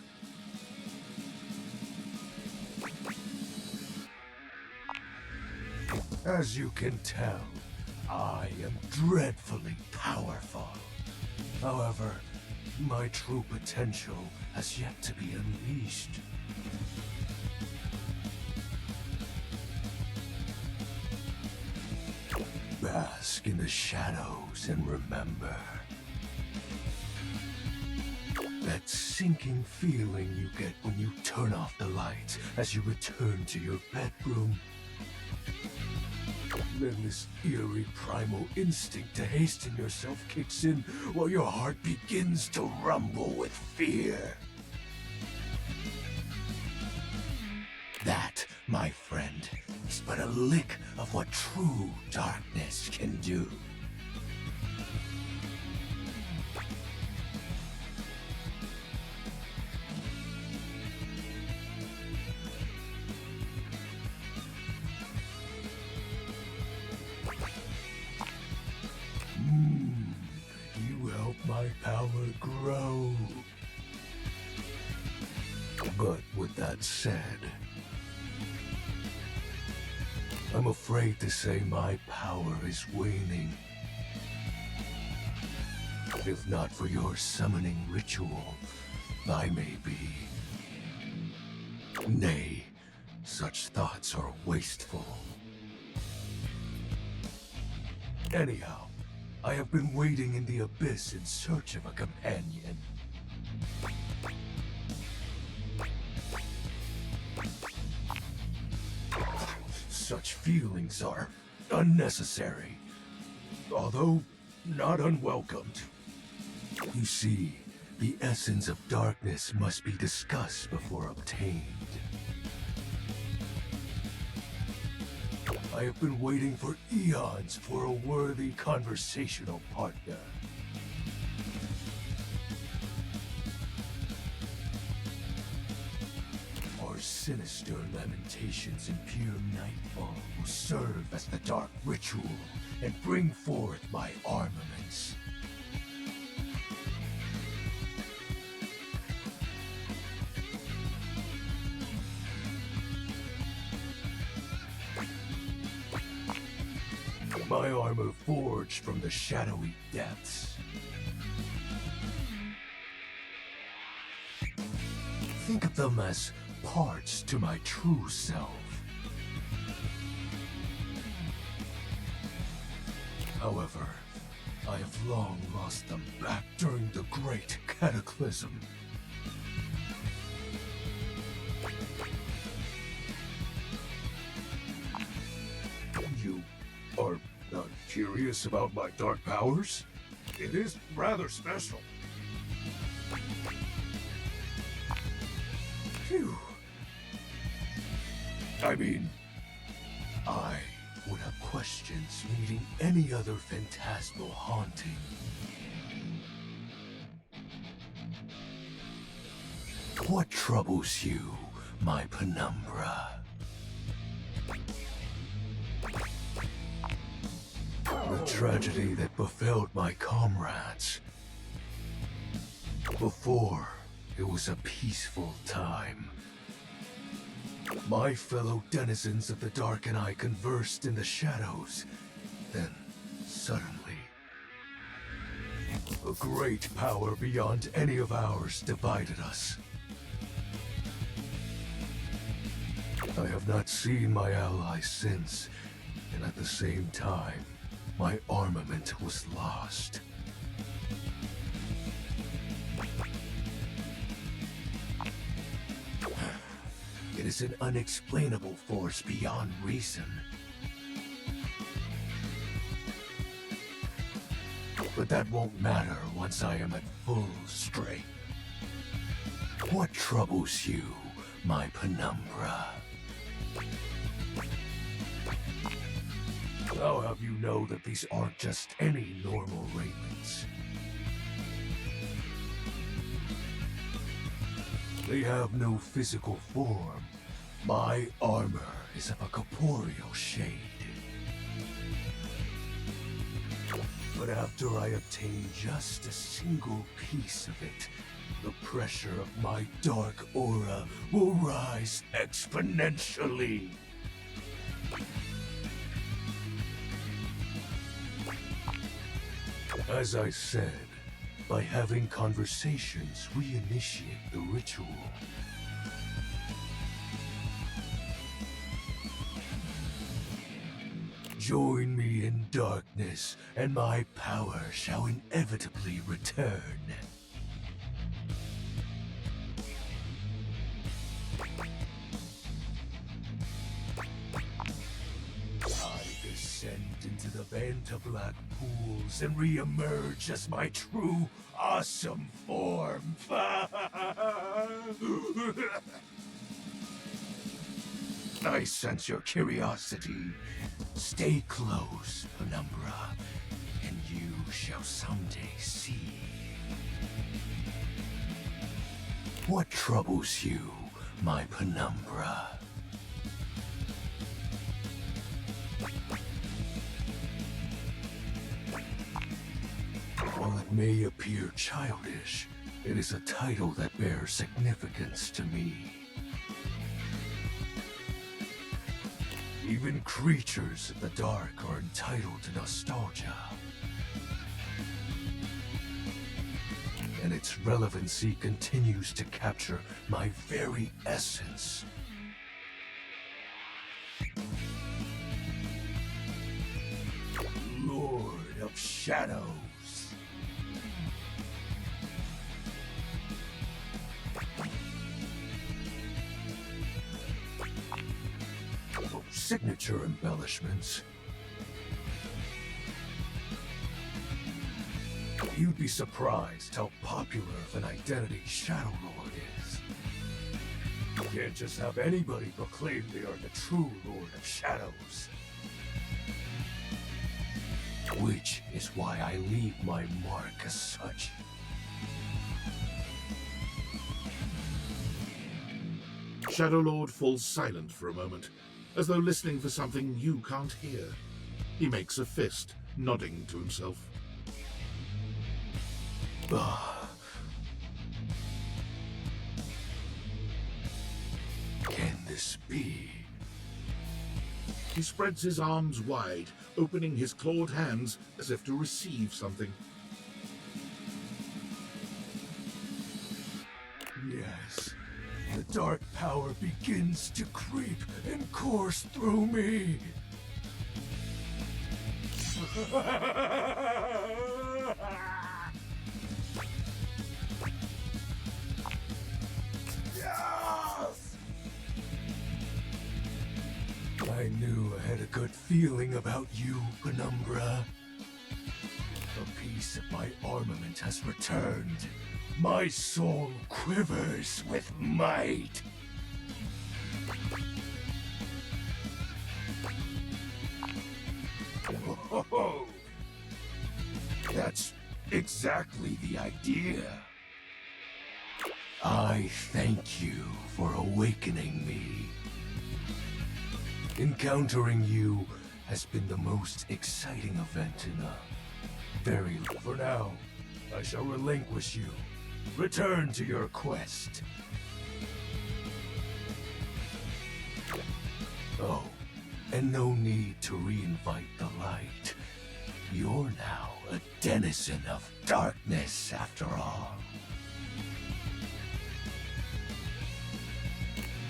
As you can tell, I am dreadfully powerful. However, my true potential has yet to be unleashed. Bask in the shadows and remember. That sinking feeling you get when you turn off the lights as you return to your bedroom. Then this eerie primal instinct to hasten yourself kicks in while your heart begins to rumble with fear. That, my friend, is but a lick of what true darkness can do. You help my power grow. But with that said, I'm afraid to say my power is waning. If not for your summoning ritual, I may be. Nay, such thoughts are wasteful. Anyhow, I have been waiting in the abyss in search of a companion. Such feelings are unnecessary, although not unwelcomed. You see, the essence of darkness must be discussed before obtained. I have been waiting for eons for a worthy conversational partner. Our sinister lamentations and pure nightfall will serve as the dark ritual and bring forth my armaments. My armor forged from the shadowy depths. Think of them as parts to my true self. However, I have long lost them back during the Great Cataclysm. You are not curious about my dark powers? It is rather special. Phew. I mean, I would have questions meeting any other phantasmal haunting. What troubles you, my penumbra? The tragedy that befell my comrades. Before, it was a peaceful time. My fellow denizens of the dark and I conversed in the shadows. Then, suddenly, a great power beyond any of ours divided us. I have not seen my allies since, and at the same time, my armament was lost. It is an unexplainable force beyond reason. But that won't matter once I am at full strength. What troubles you, my penumbra? I'll have you know that these aren't just any normal raiments. They have no physical form. My armor is of a corporeal shade. But after I obtain just a single piece of it, the pressure of my dark aura will rise exponentially. As I said, by having conversations, we initiate the ritual. Join me in darkness, and my power shall inevitably return. I descend into the Vantablack pools and re-emerge as my true, awesome form. I sense your curiosity. Stay close, Penumbra, and you shall someday see. What troubles you, my Penumbra? While it may appear childish, it is a title that bears significance to me. Even creatures of the dark are entitled to nostalgia. And its relevancy continues to capture my very essence. Lord of Shadows. Signature embellishments. You'd be surprised how popular of an identity Shadow Lord is. You can't just have anybody proclaim they are the true Lord of Shadows. Which is why I leave my mark as such. Shadow Lord falls silent for a moment, as though listening for something you can't hear. He makes a fist, nodding to himself. Can this be? He spreads his arms wide, opening his clawed hands as if to receive something. Yes. The dark power begins to creep and course through me. Yes! I knew I had a good feeling about you, Penumbra. A piece of my armament has returned. My soul quivers with might. Oh, that's exactly the idea. I thank you for awakening me. Encountering you has been the most exciting event in a very... For now, I shall relinquish you. Return to your quest. Oh, and no need to reinvite the light. You're now a denizen of darkness, after all.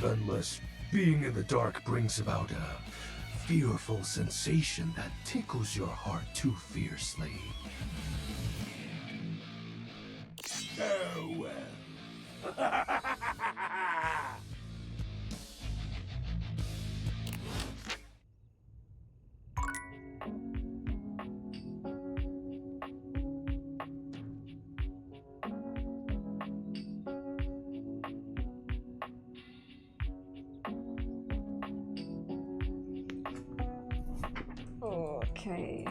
Unless being in the dark brings about a fearful sensation that tickles your heart too fiercely. Farewell. Okay.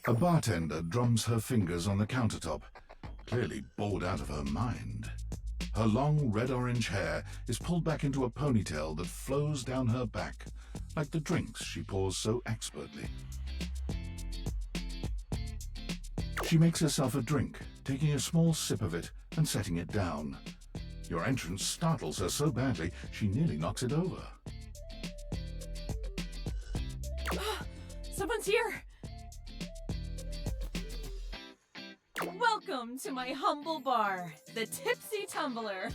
A bartender drums her fingers on the countertop, clearly bored out of her mind. Her long red-orange hair is pulled back into a ponytail that flows down her back, like the drinks she pours so expertly. She makes herself a drink, taking a small sip of it and setting it down. Your entrance startles her so badly, she nearly knocks it over. Someone's here! Welcome to my humble bar, the Tipsy Tumbler.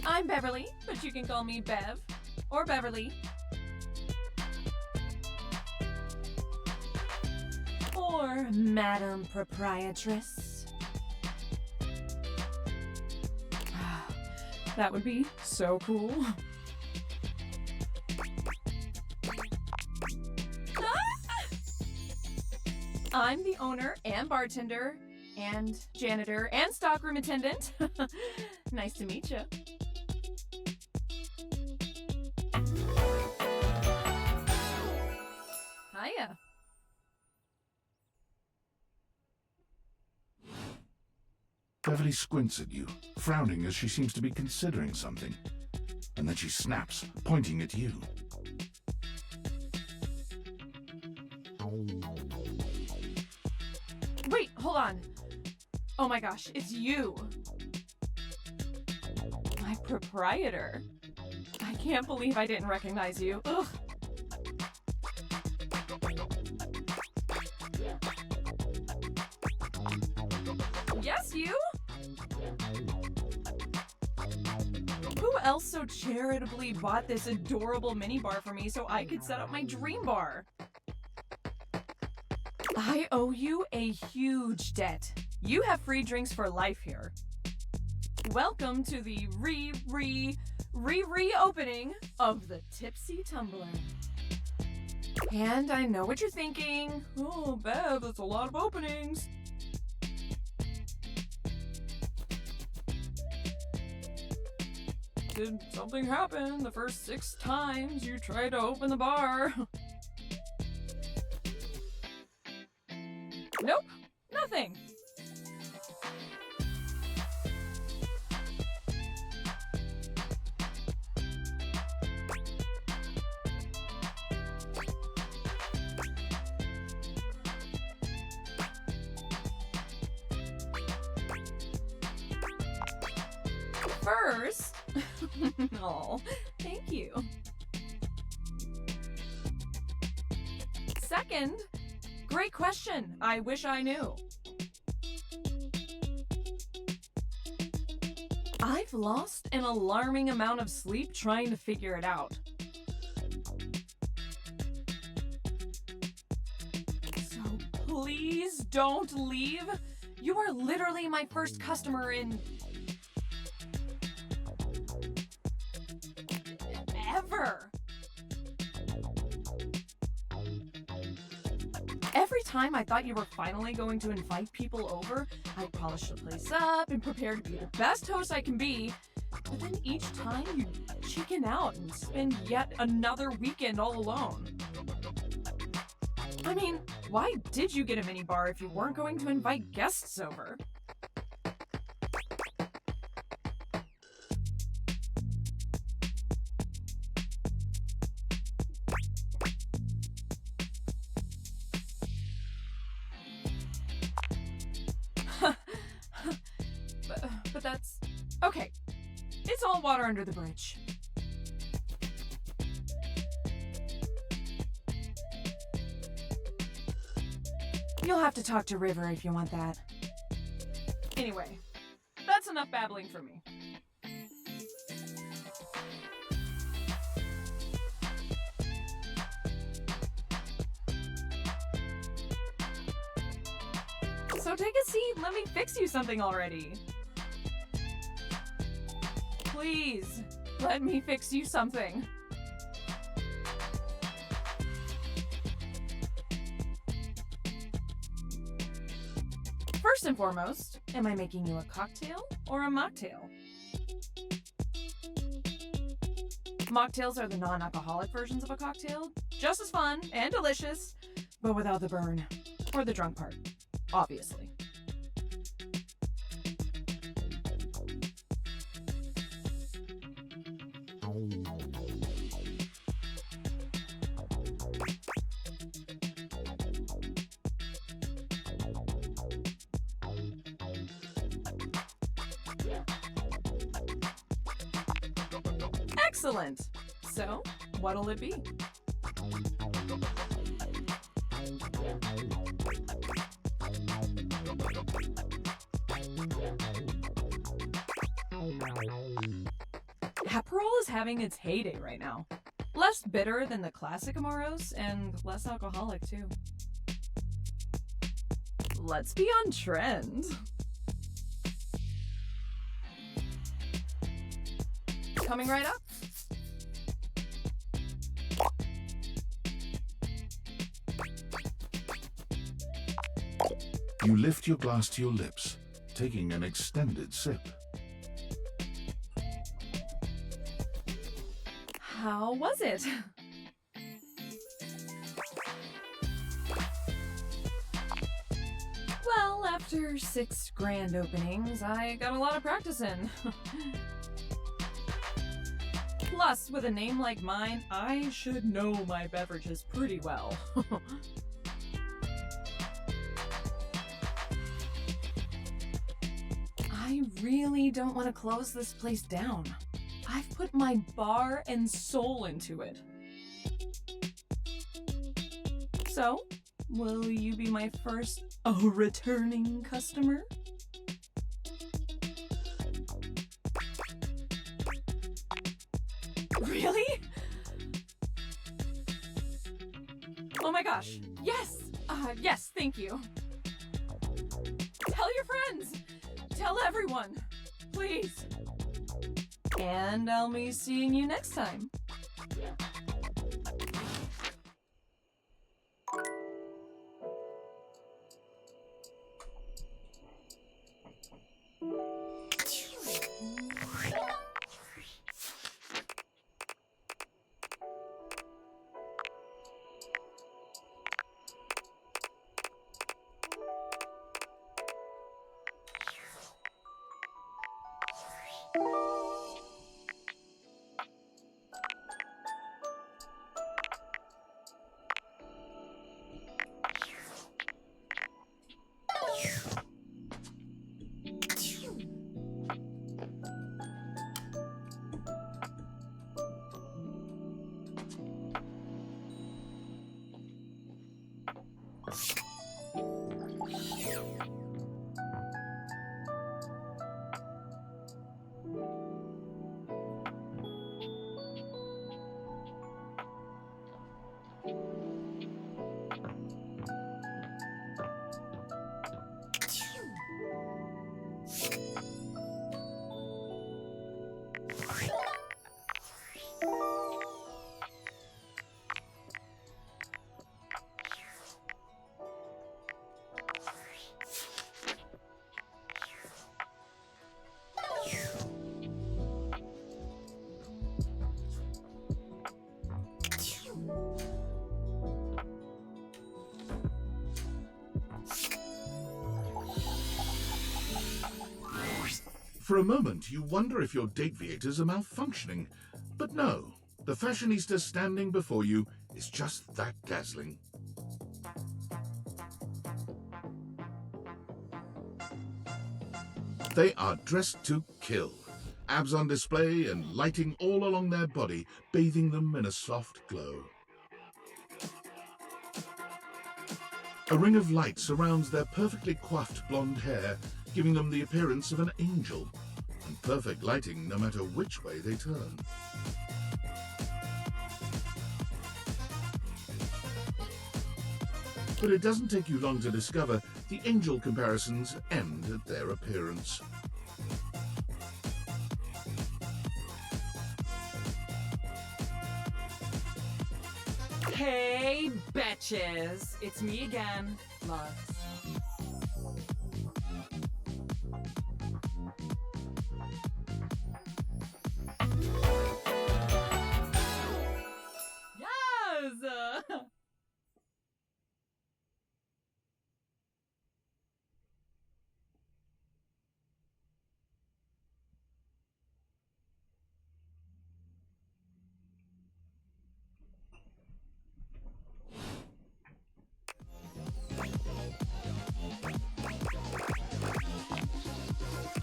I'm Beverly, but you can call me Bev, or Beverly. Or Madam Proprietress. That would be so cool. I'm the owner and bartender and janitor and stockroom attendant. Nice to meet you. Hiya. Beverly squints at you, frowning as she seems to be considering something. And then she snaps, pointing at you. Wait, hold on. Oh my gosh, it's you. My proprietor. I can't believe I didn't recognize you. Ugh. Yes, you? Who else so charitably bought this adorable minibar for me so I could set up my dream bar? I owe you a huge debt. You have free drinks for life here. Welcome to the reopening of the Tipsy Tumbler. And I know what you're thinking. Oh, Bev, that's a lot of openings. Did something happen the first 6 times you tried to open the bar? Nope, nothing. First, oh, thank you. Second, great question. I wish I knew. I've lost an alarming amount of sleep trying to figure it out. So please don't leave. You are literally my first customer in ever. Every time I thought you were finally going to invite people over, I'd polish the place up and prepare to be the best host I can be. But then each time you chicken out and spend yet another weekend all alone. I mean, why did you get a minibar if you weren't going to invite guests over? But that's... okay. It's all water under the bridge. You'll have to talk to River if you want that. Anyway, that's enough babbling for me. So take a seat, let me fix you something already. Please, let me fix you something. First and foremost, am I making you a cocktail or a mocktail? Mocktails are the non-alcoholic versions of a cocktail, just as fun and delicious, but without the burn, or the drunk part, obviously. Excellent! So, what'll it be? Aperol is having its heyday right now. Less bitter than the classic Amoros, and less alcoholic too. Let's be on trend. Coming right up. You lift your glass to your lips, taking an extended sip. How was it? Well, after 6 grand openings, I got a lot of practice in. Plus, with a name like mine, I should know my beverages pretty well. I really don't want to close this place down. I've put my bar and soul into it. So, will you be my first returning customer? Really? Oh my gosh. Yes! Yes, thank you. Tell your friends! Tell everyone! Please! And I'll be seeing you next time. For a moment, you wonder if your Dateviators are malfunctioning. But no, the fashionista standing before you is just that dazzling. They are dressed to kill. Abs on display and lighting all along their body, bathing them in a soft glow. A ring of light surrounds their perfectly coiffed blonde hair, giving them the appearance of an angel, and perfect lighting no matter which way they turn. But it doesn't take you long to discover the angel comparisons end at their appearance. Hey, betches! It's me again, Lux. Yes!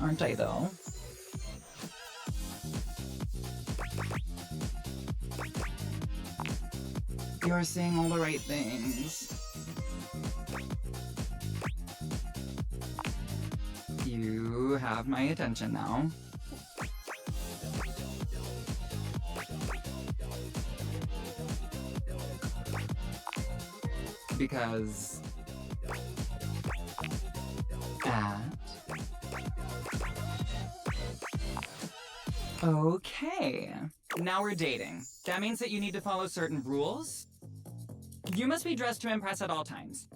Aren't I, though? You're saying all the right things. You have my attention now. Because Okay. Now we're dating. That means that you need to follow certain rules. You must be dressed to impress at all times.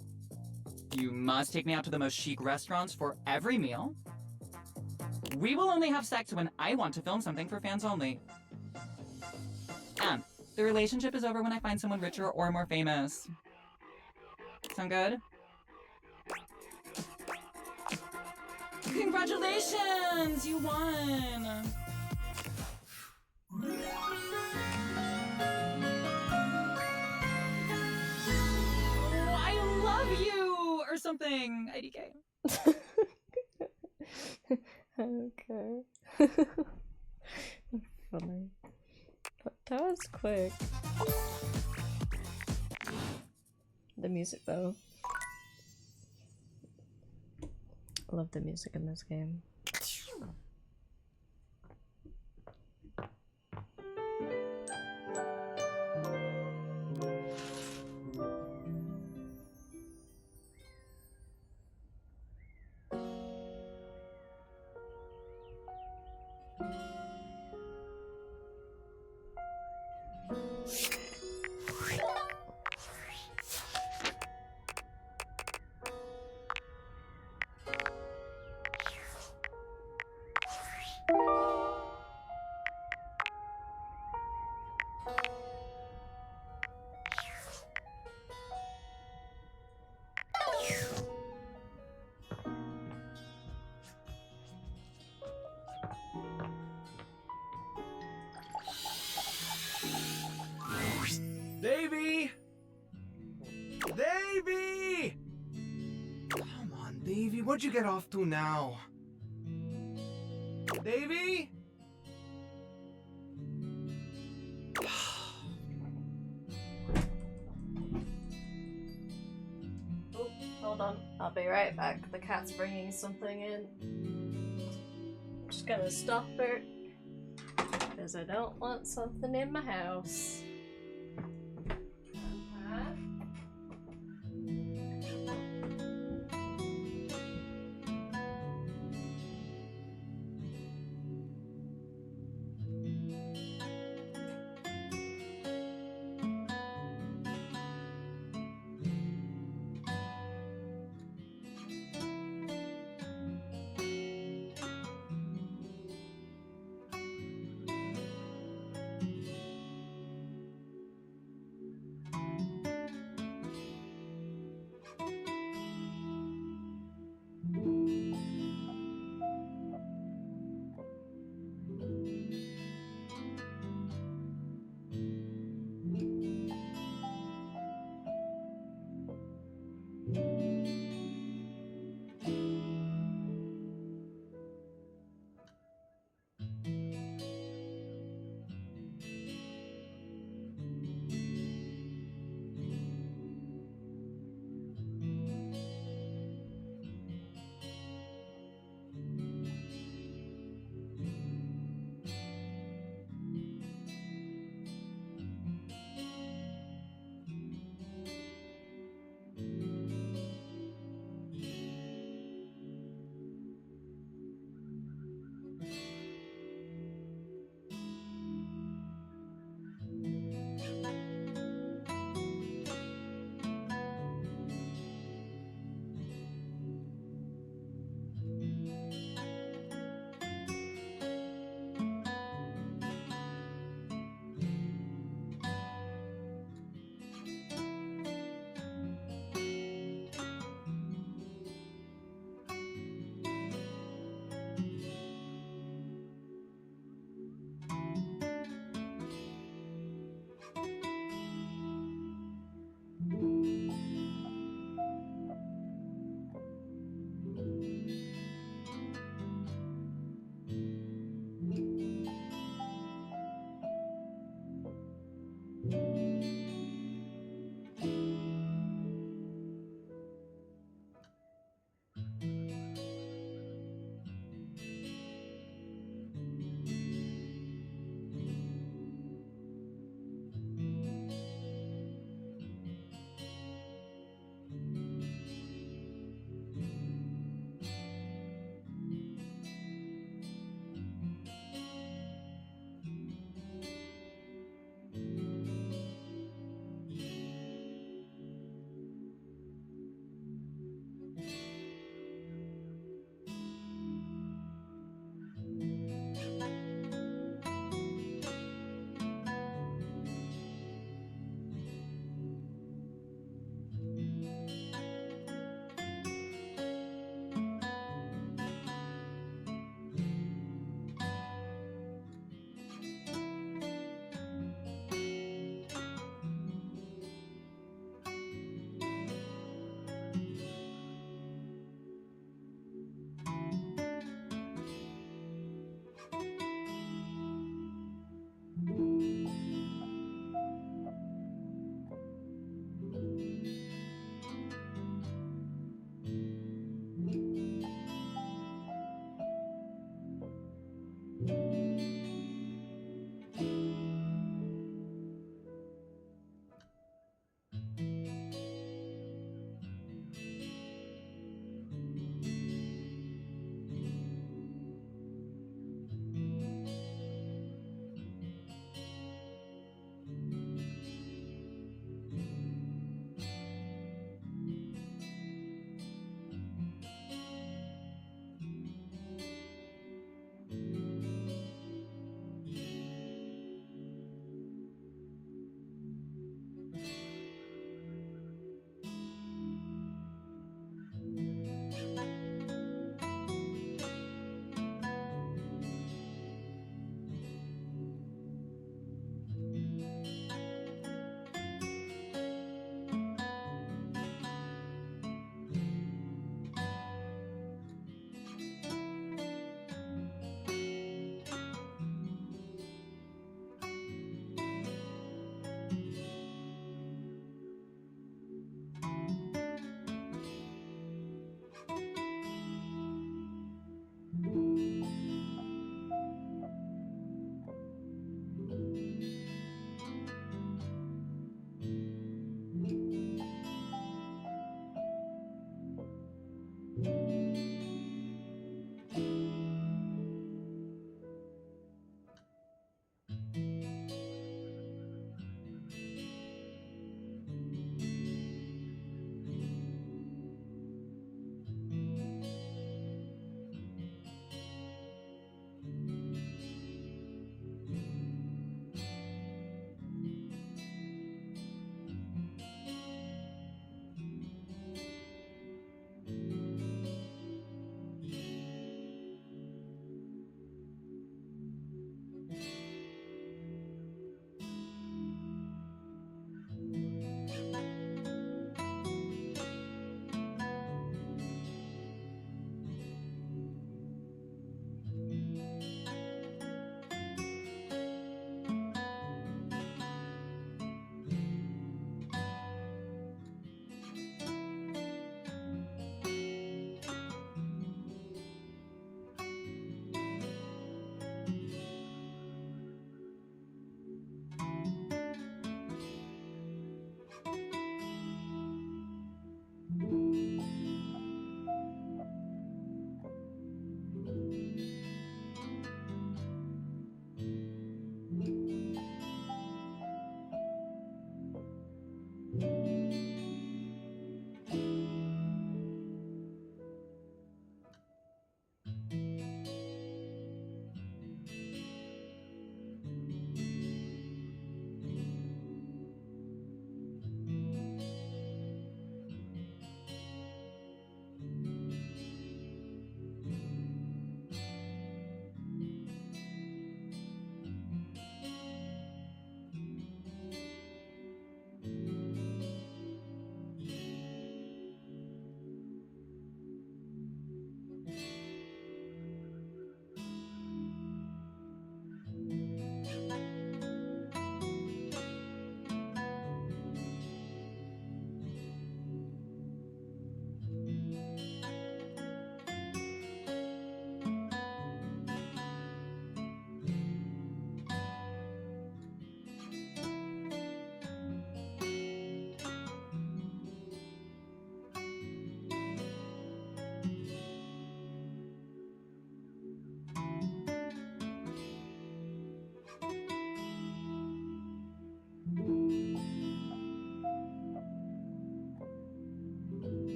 You must take me out to the most chic restaurants for every meal. We will only have sex when I want to film something for fans only. And the relationship is over when I find someone richer or more famous. Sound good? Congratulations! You won! Oh, I love you! Or something. IDK. Okay. Funny. But that was quick. The music though. I love the music in this game. Davy! Davy! Come on, Davy, what'd you get off to now? Davy? Oh, hold on. I'll be right back. The cat's bringing something in. I'm just gonna stop her because I don't want something in my house.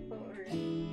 for it.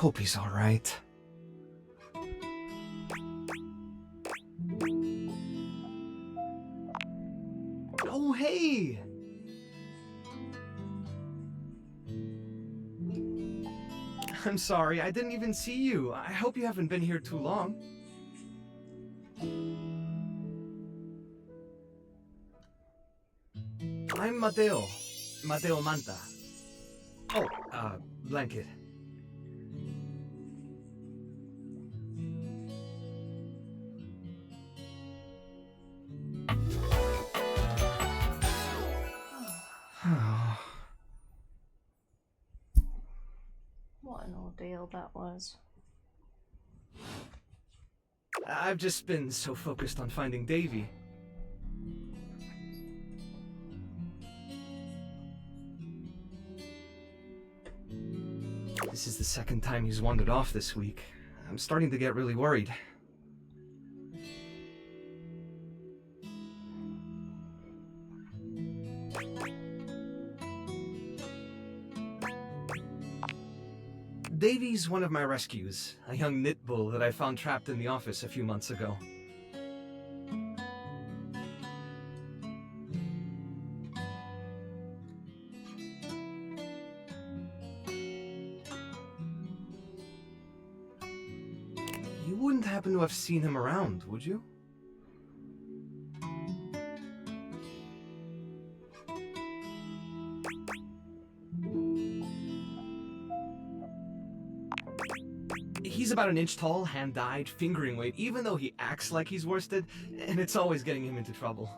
hope he's alright. Oh, hey! I'm sorry, I didn't even see you. I hope you haven't been here too long. I'm Mateo. Mateo Manta. Oh, blanket. What an ordeal that was. I've just been so focused on finding Davy. This is the second time he's wandered off this week. I'm starting to get really worried. Davy's one of my rescues, a young knit bull that I found trapped in the office a few months ago. You wouldn't happen to have seen him around, would you? He's about an inch tall, hand-dyed, fingering weight, even though he acts like he's worsted, and it's always getting him into trouble.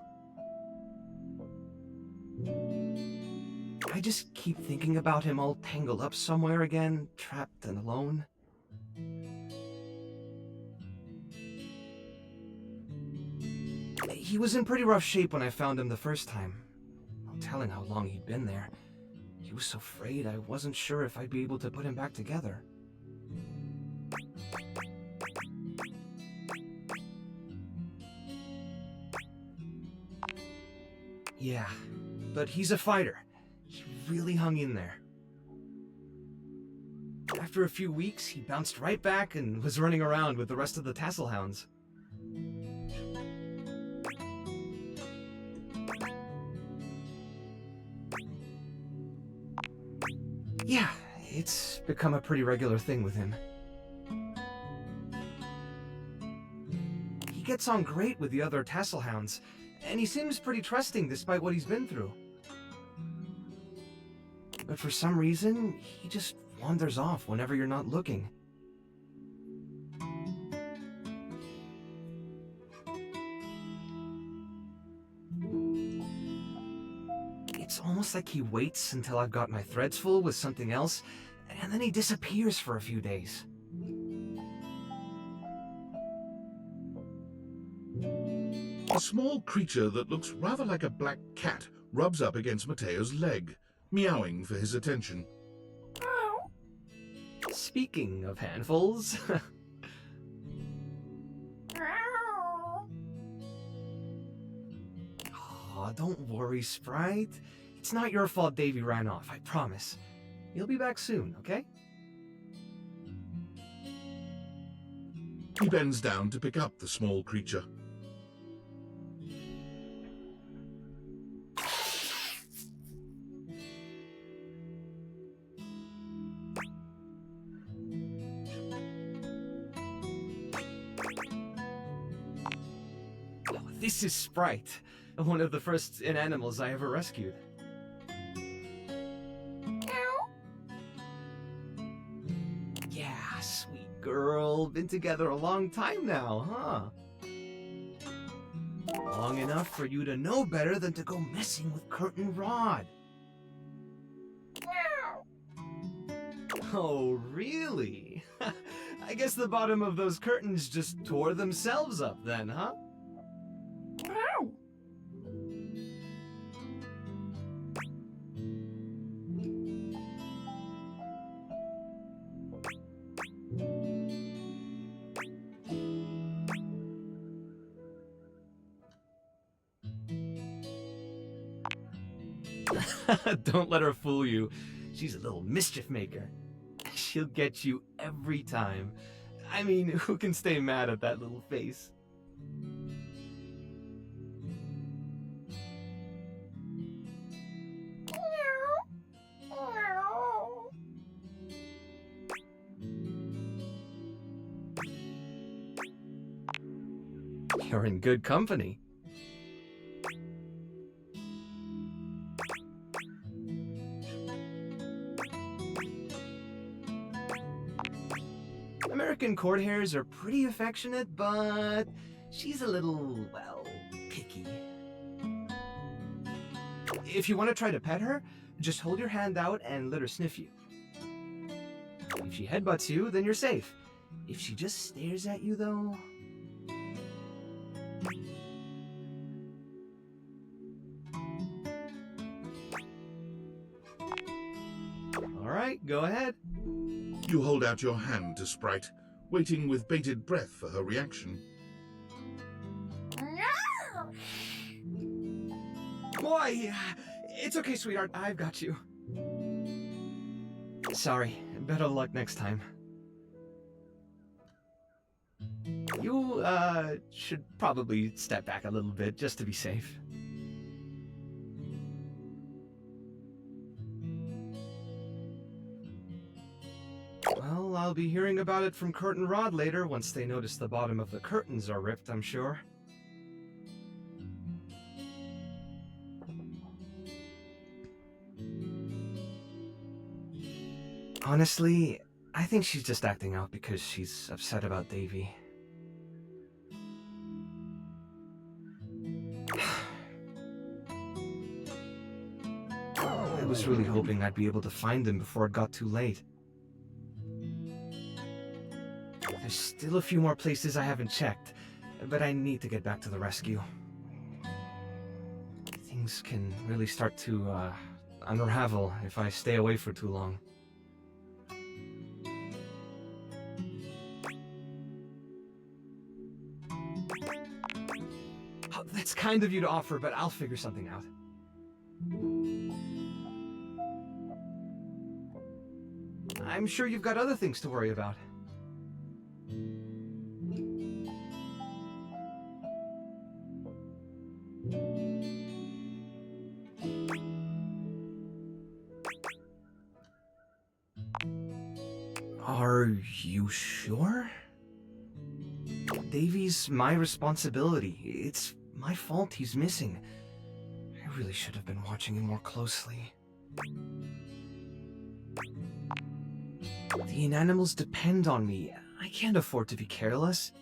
I just keep thinking about him all tangled up somewhere again, trapped and alone. He was in pretty rough shape when I found him the first time. No telling how long he'd been there. He was so frayed I wasn't sure if I'd be able to put him back together. Yeah, but he's a fighter. He really hung in there. After a few weeks, he bounced right back and was running around with the rest of the tassel hounds. Yeah, it's become a pretty regular thing with him. He gets on great with the other tassel hounds, and he seems pretty trusting despite what he's been through. But for some reason, he just wanders off whenever you're not looking. It's almost like he waits until I've got my threads full with something else, and then he disappears for a few days. A small creature that looks rather like a black cat rubs up against Mateo's leg, meowing for his attention. Speaking of handfuls... Aw, don't worry, Sprite. It's not your fault Davy ran off, I promise. He'll be back soon, okay? He bends down to pick up the small creature. This is Sprite, one of the first inanimals I ever rescued. Yeah, sweet girl. Been together a long time now, huh? Long enough for you to know better than to go messing with Curtain Rod. Oh, really? I guess the bottom of those curtains just tore themselves up then, huh? Don't let her fool you. She's a little mischief maker. She'll get you every time. I mean, who can stay mad at that little face? You're in good company. American court hares are pretty affectionate, but she's a little, well, picky. If you want to try to pet her, just hold your hand out and let her sniff you. If she headbutts you, then you're safe. If she just stares at you, though... Alright, go ahead. You hold out your hand to Sprite, waiting with bated breath for her reaction. Boy, it's okay, sweetheart. I've got you. Sorry. Better luck next time. You, should probably step back a little bit just to be safe. Well, I'll be hearing about it from Kurt and Rod later once they notice the bottom of the curtains are ripped, I'm sure. Honestly, I think she's just acting out because she's upset about Davy. I was really hoping I'd be able to find him before it got too late. There's still a few more places I haven't checked, but I need to get back to the rescue. Things can really start to, unravel if I stay away for too long. Oh, that's kind of you to offer, but I'll figure something out. I'm sure you've got other things to worry about. Are you sure? Davy's my responsibility. It's my fault he's missing. I really should have been watching him more closely. The inanimals depend on me. I can't afford to be careless.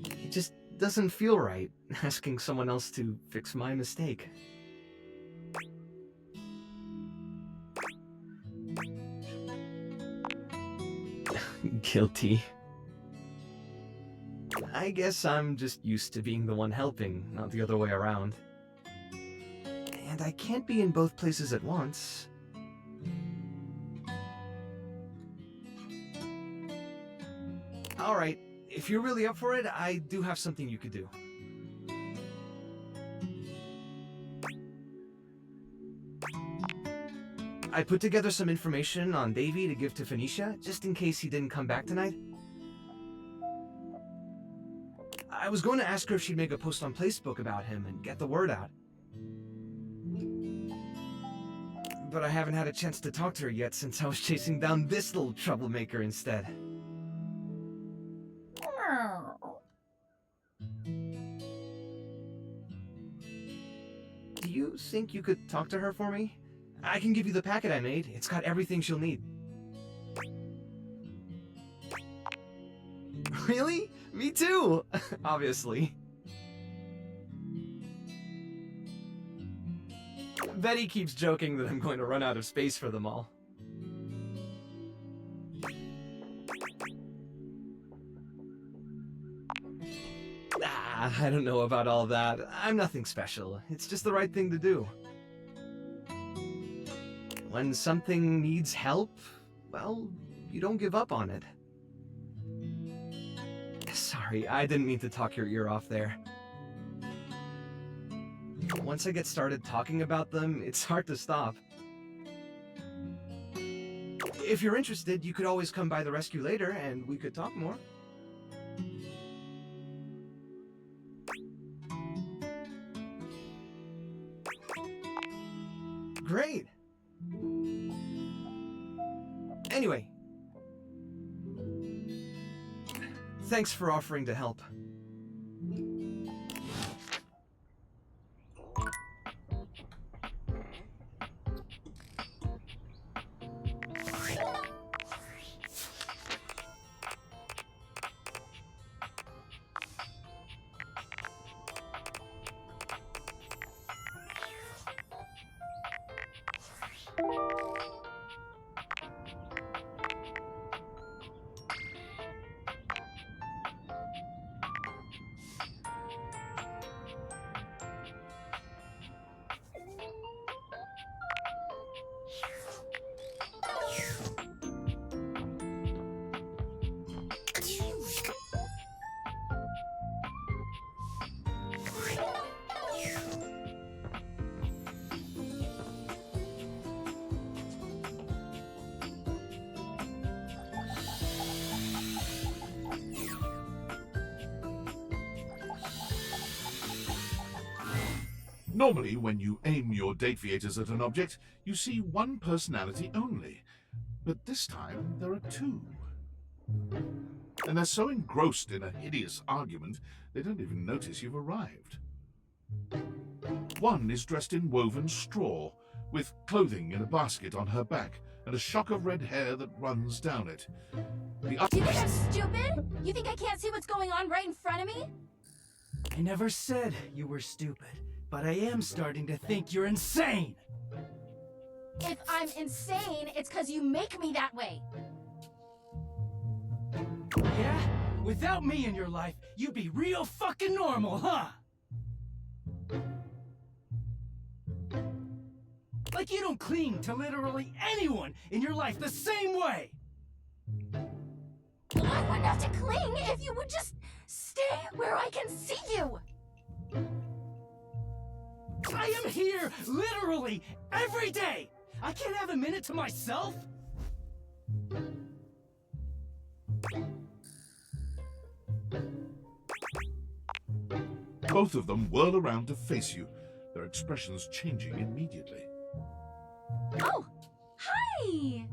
It just doesn't feel right, asking someone else to fix my mistake. Guilty. I guess I'm just used to being the one helping, not the other way around. And I can't be in both places at once. Alright, if you're really up for it, I do have something you could do. I put together some information on Davy to give to Phoenicia, just in case he didn't come back tonight. I was going to ask her if she'd make a post on Facebook about him and get the word out. But I haven't had a chance to talk to her yet since I was chasing down this little troublemaker instead. Do you think you could talk to her for me? I can give you the packet I made. It's got everything she'll need. Really? Me too! Obviously. Betty keeps joking that I'm going to run out of space for them all. I don't know about all that. I'm nothing special. It's just the right thing to do. When something needs help, well, you don't give up on it. Sorry, I didn't mean to talk your ear off there. Once I get started talking about them, it's hard to stop. If you're interested, you could always come by the rescue later and we could talk more. Great! Anyway, thanks for offering to help. Normally, when you aim your Dateviators at an object, you see one personality only. But this time, there are two. And they're so engrossed in a hideous argument, they don't even notice you've arrived. One is dressed in woven straw, with clothing in a basket on her back, and a shock of red hair that runs down it. The other... Do you think I'm stupid? You think I can't see what's going on right in front of me? I never said you were stupid, but I am starting to think you're insane! If I'm insane, it's because you make me that way. Yeah? Without me in your life, you'd be real fucking normal, huh? Like you don't cling to literally anyone in your life the same way! Well, I wouldn't have to cling if you would just stay where I can see you! I am here, literally, every day! I can't have a minute to myself? Both of them whirl around to face you, their expressions changing immediately. Oh! Hi!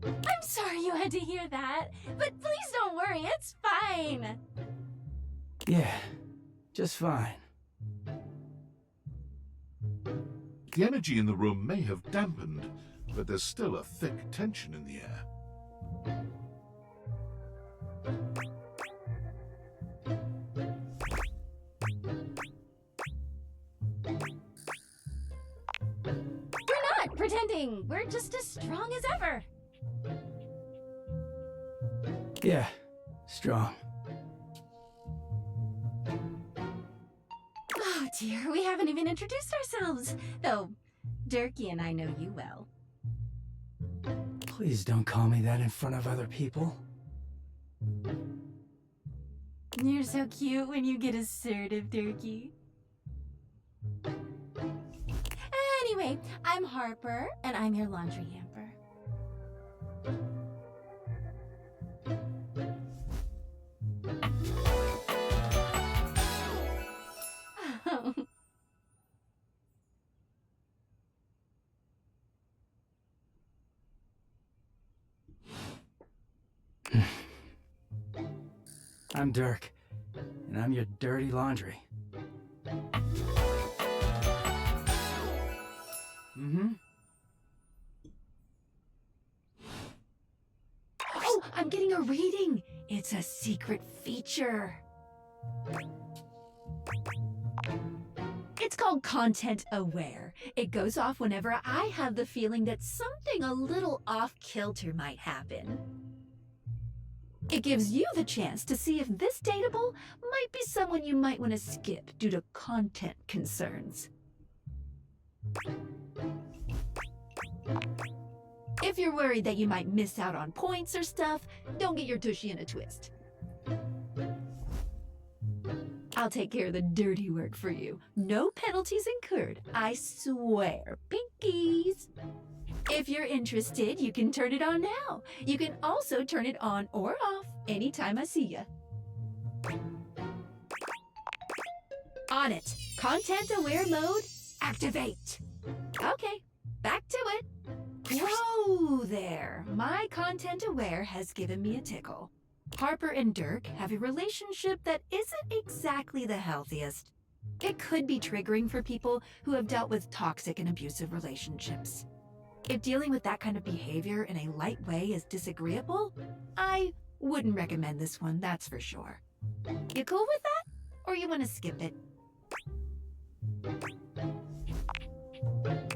I'm sorry you had to hear that, but please don't worry, it's fine! Yeah, just fine. The energy in the room may have dampened, but there's still a thick tension in the air. We're not pretending, we're just as strong as ever! Yeah, strong. Oh dear, we haven't even introduced ourselves, though Durkee and I know you well. Please don't call me that in front of other people. You're so cute when you get assertive, Durkee. Anyway, I'm Harper, and I'm your laundry hamper. I'm Dirk, and I'm your dirty laundry. Mm-hmm. Oh, I'm getting a reading! It's a secret feature. It's called Content Aware. It goes off whenever I have the feeling that something a little off-kilter might happen. It gives you the chance to see if this dateable might be someone you might want to skip due to content concerns. If you're worried that you might miss out on points or stuff, don't get your tushy in a twist. I'll take care of the dirty work for you. No penalties incurred, I swear. Pinkies! If you're interested, you can turn it on now. You can also turn it on or off anytime I see ya. On it. Content-aware mode, activate. Okay, back to it. Whoa there. My content-aware has given me a tickle. Harper and Dirk have a relationship that isn't exactly the healthiest. It could be triggering for people who have dealt with toxic and abusive relationships. If dealing with that kind of behavior in a light way is disagreeable, I wouldn't recommend this one, that's for sure. You cool with that? Or you want to skip it?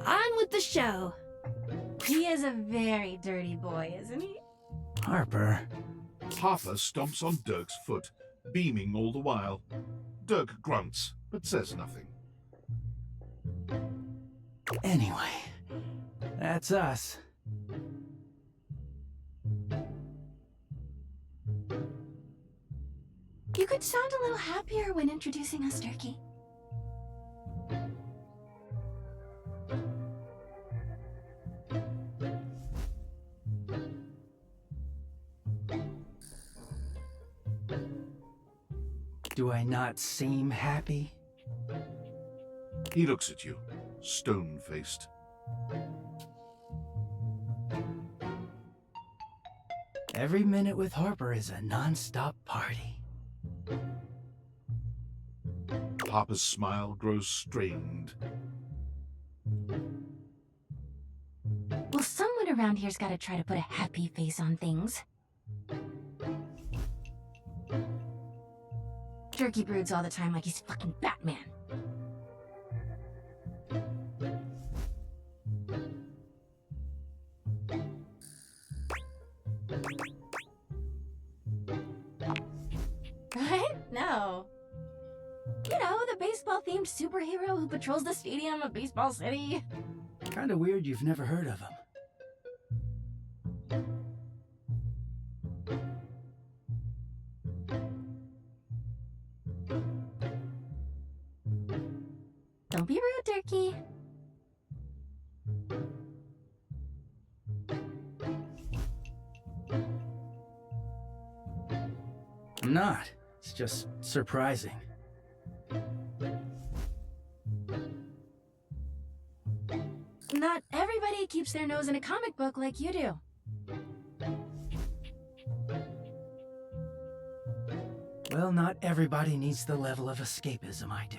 On with the show. He is a very dirty boy, isn't he? Harper. Harper stomps on Dirk's foot, beaming all the while. Dirk grunts, but says nothing. Anyway, that's us. You could sound a little happier when introducing us, Turkey. Do I not seem happy? He looks at you, stone-faced. Every minute with Harper is a non-stop party. Harper's smile grows strained. Well, someone around here's gotta try to put a happy face on things. Turkey broods all the time like he's fucking Batman. What? No. You know, the baseball-themed superhero who patrols the stadium of Baseball City. Kinda weird you've never heard of him. Don't be rude, Turkey. I'm not. It's just surprising. Not everybody keeps their nose in a comic book like you do. Well, not everybody needs the level of escapism I do.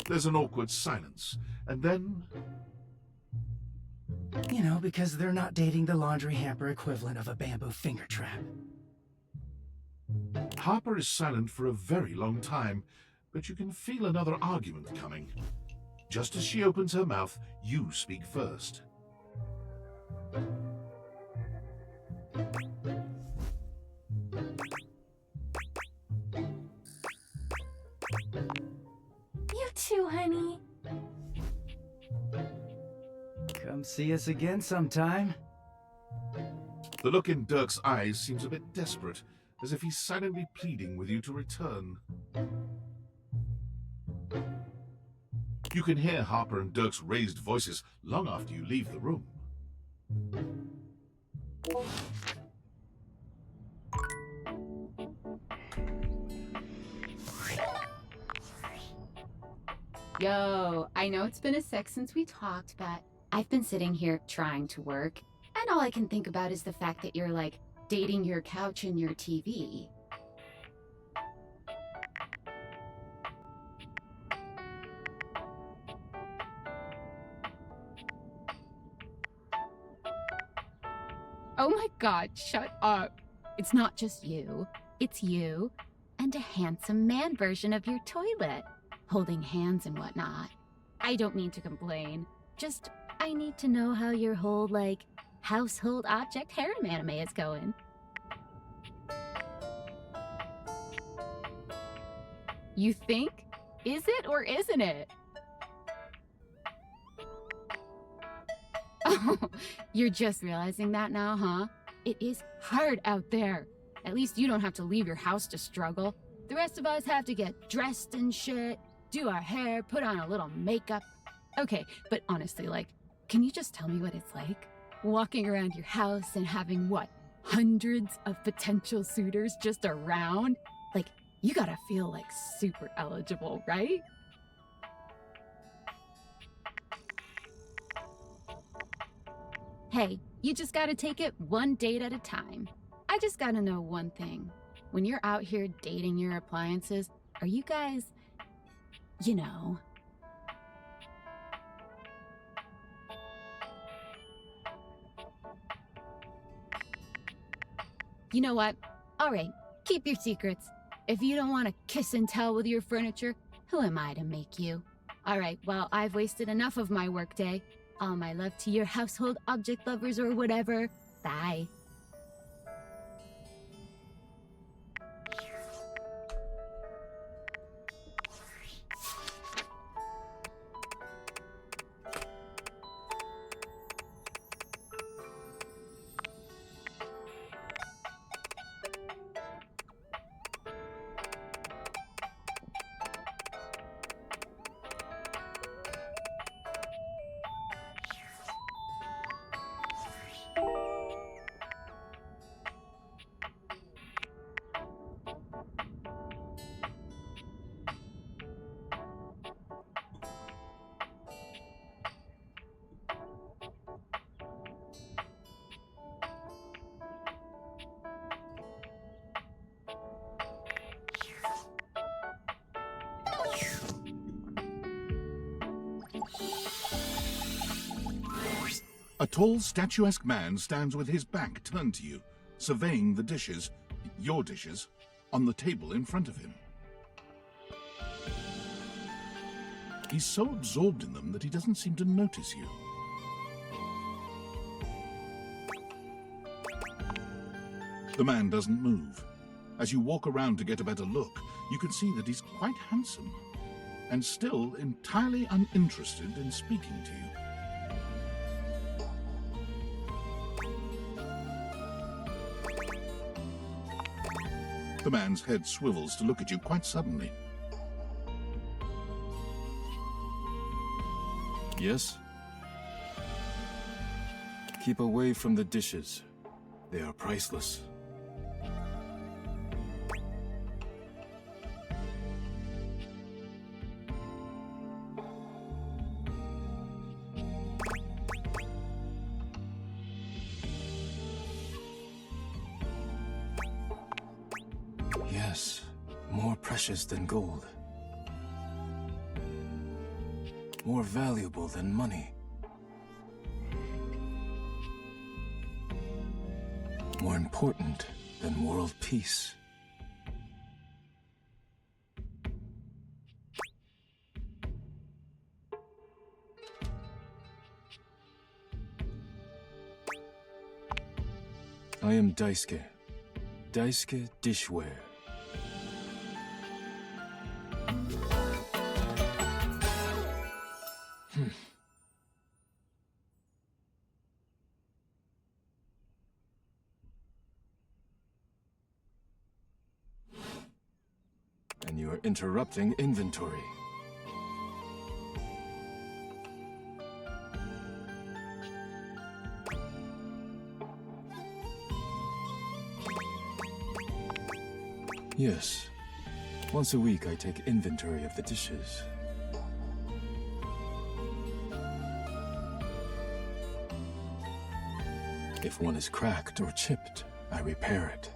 There's an awkward silence, and then... You know, because they're not dating the laundry hamper equivalent of a bamboo finger trap. Harper is silent for a very long time, but you can feel another argument coming. Just as she opens her mouth, you speak first. You too, honey. Come see us again sometime. The look in Dirk's eyes seems a bit desperate, as if he's silently pleading with you to return. You can hear Harper and Dirk's raised voices long after you leave the room. Yo, I know it's been a sec since we talked, but I've been sitting here trying to work, and all I can think about is the fact that you're, like, dating your couch and your TV. Oh my god, shut up. It's not just you. It's you and a handsome man version of your toilet, holding hands and whatnot. I don't mean to complain. Just, I need to know how your whole, like, household object harem anime is going. You think? Is it or isn't it? Oh, you're just realizing that now, huh? It is hard out there. At least you don't have to leave your house to struggle. The rest of us have to get dressed and shit, do our hair, put on a little makeup. Okay, but honestly, like, can you just tell me what it's like? Walking around your house and having, what, hundreds of potential suitors just around? Like, you gotta feel like super eligible, right? Hey, you just gotta take it one date at a time. I just gotta know one thing. When you're out here dating your appliances, are you guys, you know... You know what? Alright, keep your secrets. If you don't want to kiss and tell with your furniture, who am I to make you? Alright, well, I've wasted enough of my workday. All my love to your household object lovers or whatever. Bye. A tall, statuesque man stands with his back turned to you, surveying the dishes, your dishes, on the table in front of him. He's so absorbed in them that he doesn't seem to notice you. The man doesn't move. As you walk around to get a better look, you can see that he's quite handsome, and still entirely uninterested in speaking to you. The man's head swivels to look at you quite suddenly. Yes? Keep away from the dishes. They are priceless. Yes, more precious than gold. More valuable than money. More important than world peace. I am Daisuke. Daisuke Dishware. And you are interrupting inventory. Yes. Once a week I take inventory of the dishes. If one is cracked or chipped, I repair it.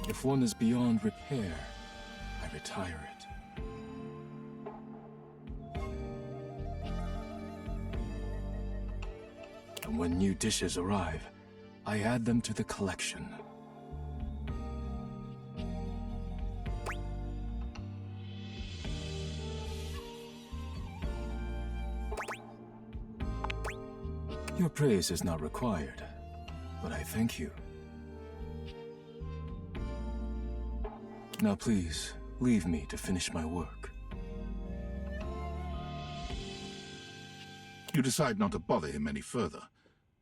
If one is beyond repair, I retire it. And when new dishes arrive, I add them to the collection. Your praise is not required, but I thank you. Now please, leave me to finish my work. You decide not to bother him any further,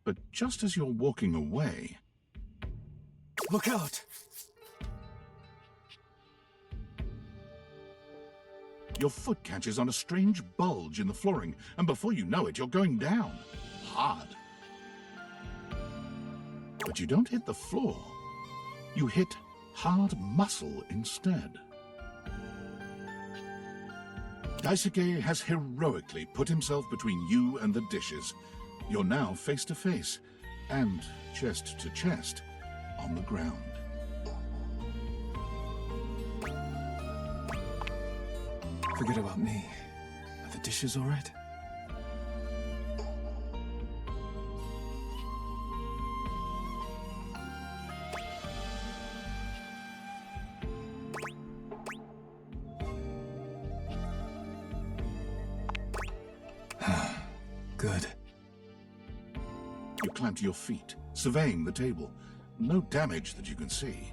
but just as you're walking away... Look out! Your foot catches on a strange bulge in the flooring, and before you know it, you're going down. Hard. But you don't hit the floor. You hit hard muscle instead. Daisuke has heroically put himself between you and the dishes. You're now face to face, and chest to chest, on the ground. Forget about me. Are the dishes all right? Good. You climb to your feet, surveying the table. No damage that you can see.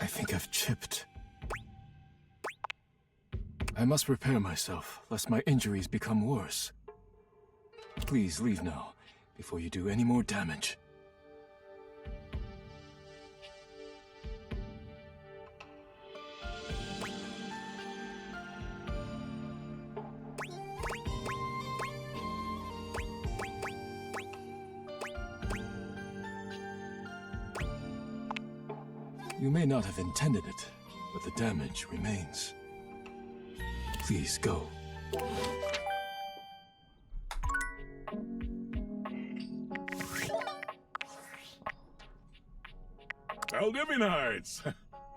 I think I've chipped. I must repair myself, lest my injuries become worse. Please leave now, before you do any more damage. You may not have intended it, but the damage remains. Please go. Valdivianites!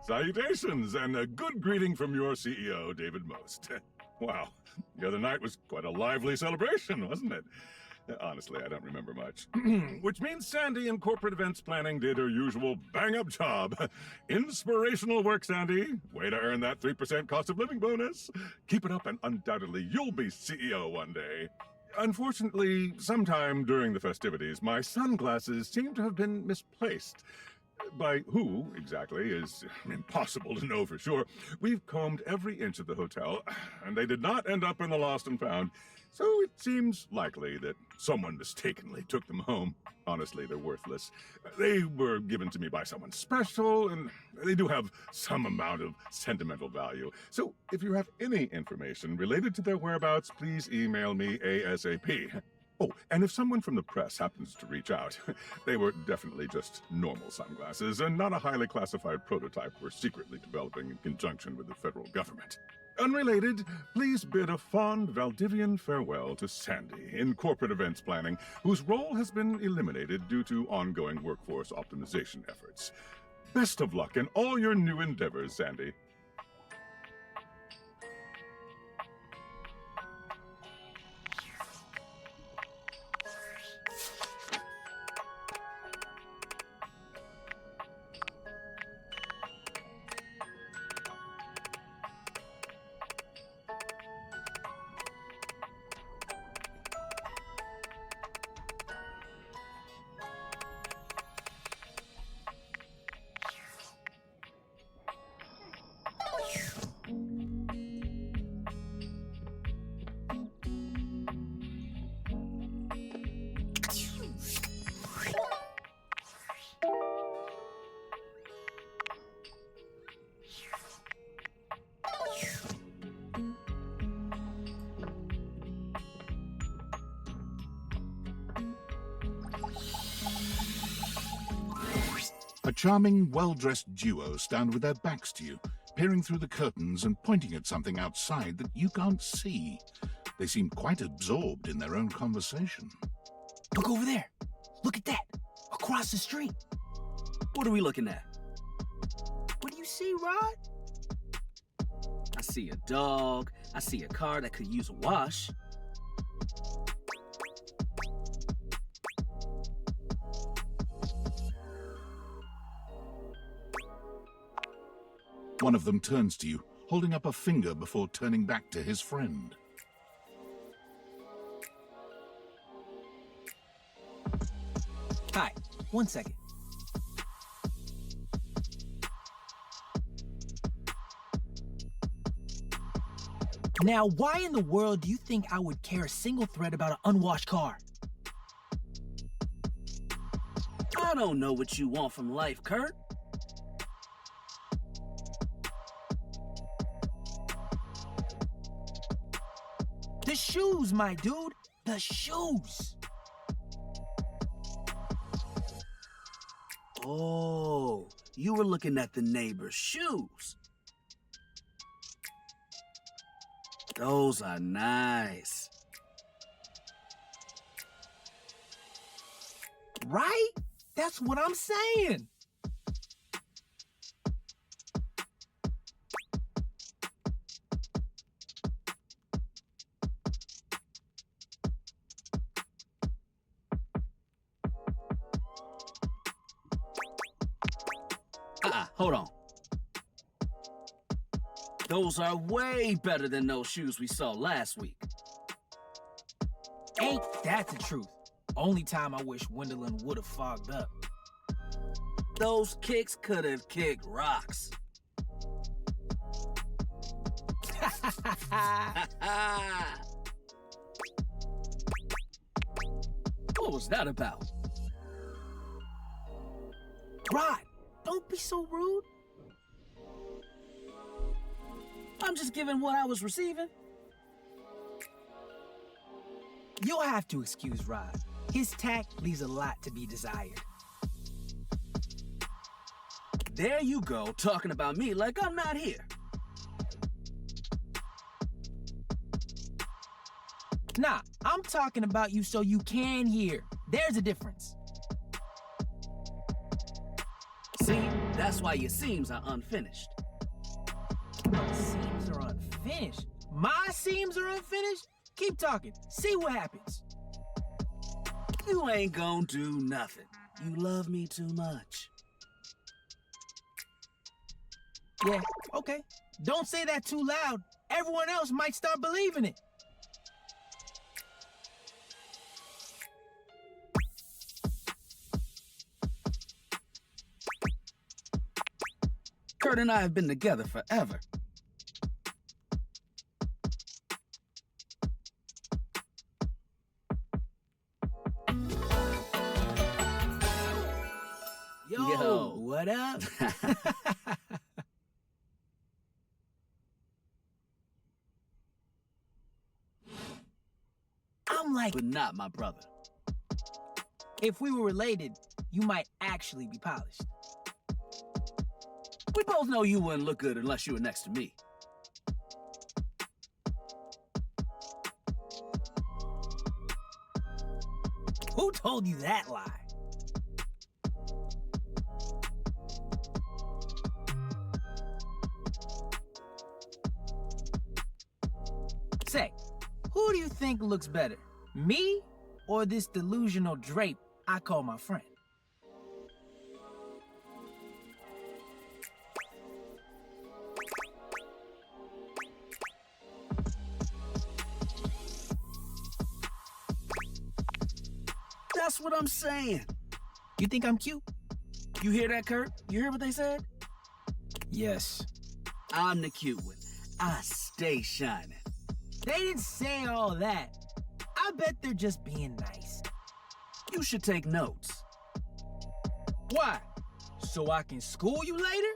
Salutations, and a good greeting from your CEO, David Most. Wow, the other night was quite a lively celebration, wasn't it? Honestly, I don't remember much. Which means Sandy in corporate events planning did her usual bang-up job. Inspirational work, Sandy. Way to earn that 3% cost of living bonus. Keep it up and undoubtedly you'll be CEO one day. Unfortunately, sometime during the festivities, my sunglasses seem to have been misplaced. By who, exactly, is impossible to know for sure. We've combed every inch of the hotel, and they did not end up in the lost and found. So it seems likely that someone mistakenly took them home. Honestly, they're worthless. They were given to me by someone special, and they do have some amount of sentimental value. So if you have any information related to their whereabouts, please email me ASAP. Oh, and if someone from the press happens to reach out, they were definitely just normal sunglasses and not a highly classified prototype we're secretly developing in conjunction with the federal government. Unrelated, please bid a fond Valdivian farewell to Sandy in corporate events planning, whose role has been eliminated due to ongoing workforce optimization efforts. Best of luck in all your new endeavors, Sandy. A charming, well-dressed duo stand with their backs to you, peering through the curtains and pointing at something outside that you can't see. They seem quite absorbed in their own conversation. Look over there. Look at that. Across the street. What are we looking at? What do you see, Rod? I see a dog. I see a car that could use a wash. One of them turns to you, holding up a finger before turning back to his friend. Hi, 1 second. Now, why in the world do you think I would care a single thread about an unwashed car? I don't know what you want from life, Kurt. The shoes, my dude. The shoes. Oh, you were looking at the neighbor's shoes. Those are nice. Right? That's what I'm saying. Hold on. Those are way better than those shoes we saw last week. Ain't that the truth? Only time I wish Wendelin would have fogged up. Those kicks could have kicked rocks. What was that about? Rod, don't be so rude. I'm just giving what I was receiving. You'll have to excuse Rod. His tact leaves a lot to be desired. There you go, talking about me like I'm not here. Nah, I'm talking about you so you can hear. There's a difference. See, that's why your seams are unfinished. My seams are unfinished? My seams are unfinished? Keep talking. See what happens. You ain't gonna do nothing. You love me too much. Yeah, okay. Don't say that too loud. Everyone else might start believing it. Kurt and I have been together forever. Yo, what up? I'm like... But not my brother. If we were related, you might actually be polished. We both know you wouldn't look good unless you were next to me. Who told you that lie? Say, who do you think looks better? Me or this delusional drape I call my friend? That's what I'm saying. You think I'm cute? You hear that, Kurt? You hear what they said? Yes. I'm the cute one. I stay shining. They didn't say all that. I bet they're just being nice. You should take notes. Why? So I can school you later?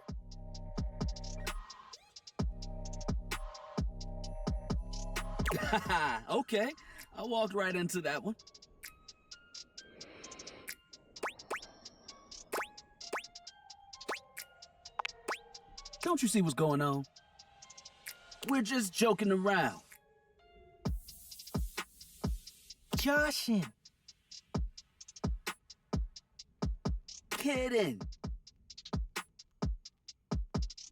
Okay, I walked right into that one. Don't you see what's going on? We're just joking around. Joshing. Kidding.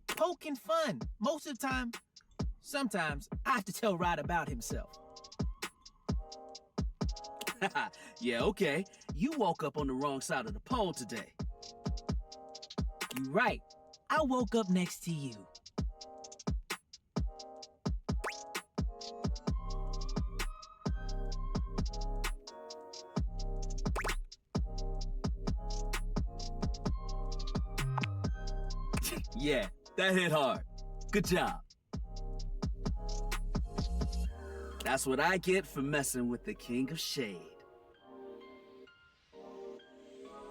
Poking fun. Most of the time. Sometimes I have to tell Rod about himself. Yeah, okay. You woke up on the wrong side of the pole today. You right. I woke up next to you. Yeah, that hit hard. Good job. That's what I get for messing with the King of Shade.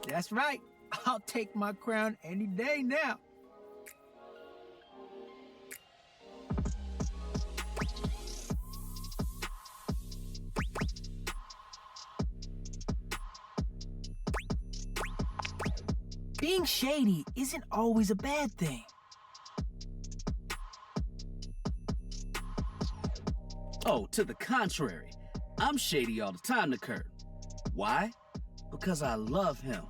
That's right. I'll take my crown any day now. Being shady isn't always a bad thing. Oh, to the contrary. I'm shady all the time to Kurt. Why? Because I love him.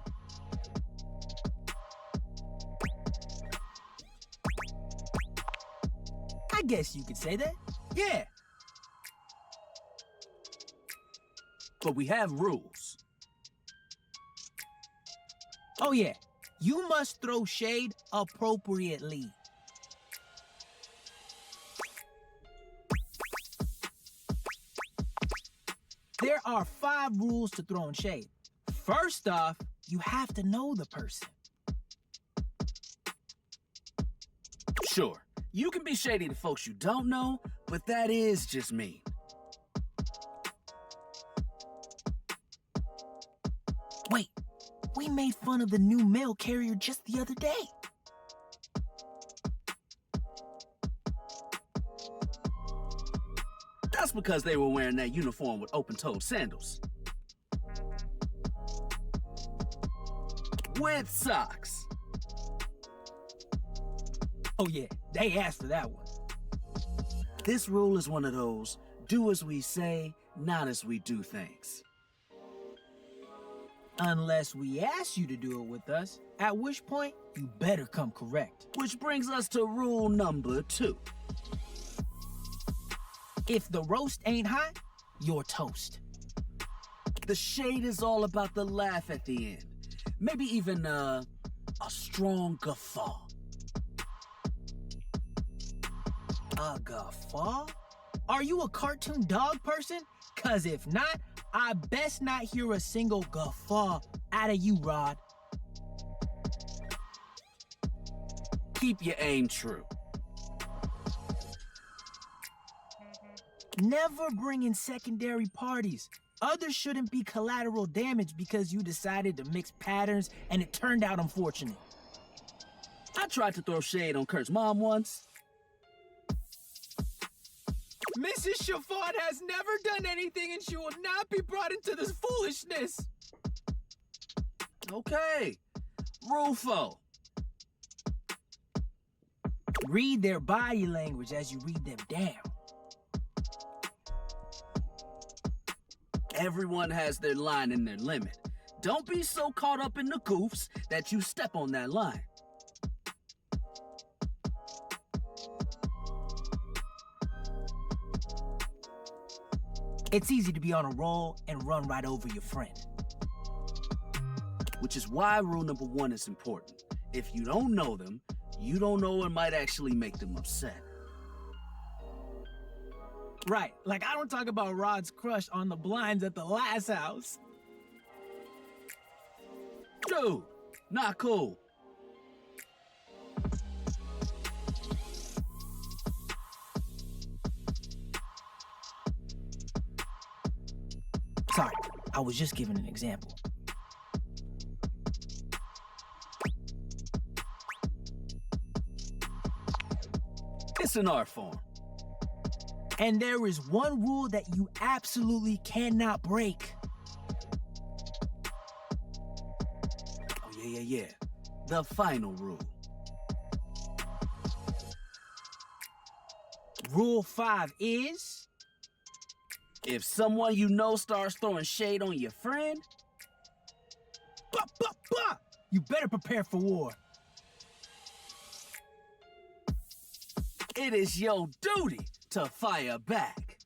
I guess you could say that. Yeah. But we have rules. Oh yeah. You must throw shade appropriately. There are 5 rules to throwing shade. First off, you have to know the person. Sure, you can be shady to folks you don't know, but that is just mean. Wait, we made fun of the new mail carrier just the other day. That's because they were wearing that uniform with open-toed sandals. With socks. Oh yeah, they asked for that one. This rule is one of those, do as we say, not as we do things. Unless we ask you to do it with us, at which point you better come correct. Which brings us to rule number 2. If the roast ain't hot, you're toast. The shade is all about the laugh at the end. Maybe even a strong guffaw. A guffaw? Are you a cartoon dog person? Cause if not, I best not hear a single guffaw out of you, Rod. Keep your aim true. Never bring in secondary parties. Others shouldn't be collateral damage because you decided to mix patterns and it turned out unfortunate. I tried to throw shade on Kurt's mom once. Mrs. Chiffon has never done anything and she will not be brought into this foolishness. Okay, rule 4. Read their body language as you read them down. Everyone has their line and their limit. Don't be so caught up in the goofs that you step on that line. It's easy to be on a roll and run right over your friend. Which is why rule number 1 is important. If you don't know them, you don't know what might actually make them upset. Right, like I don't talk about Rod's crush on the blinds at the last house. Dude, not cool. Sorry, I was just giving an example. It's an art form. And there is one rule that you absolutely cannot break. Oh, yeah. The final rule. Rule 5 is... if someone you know starts throwing shade on your friend... you better prepare for war. It is your duty to fire back.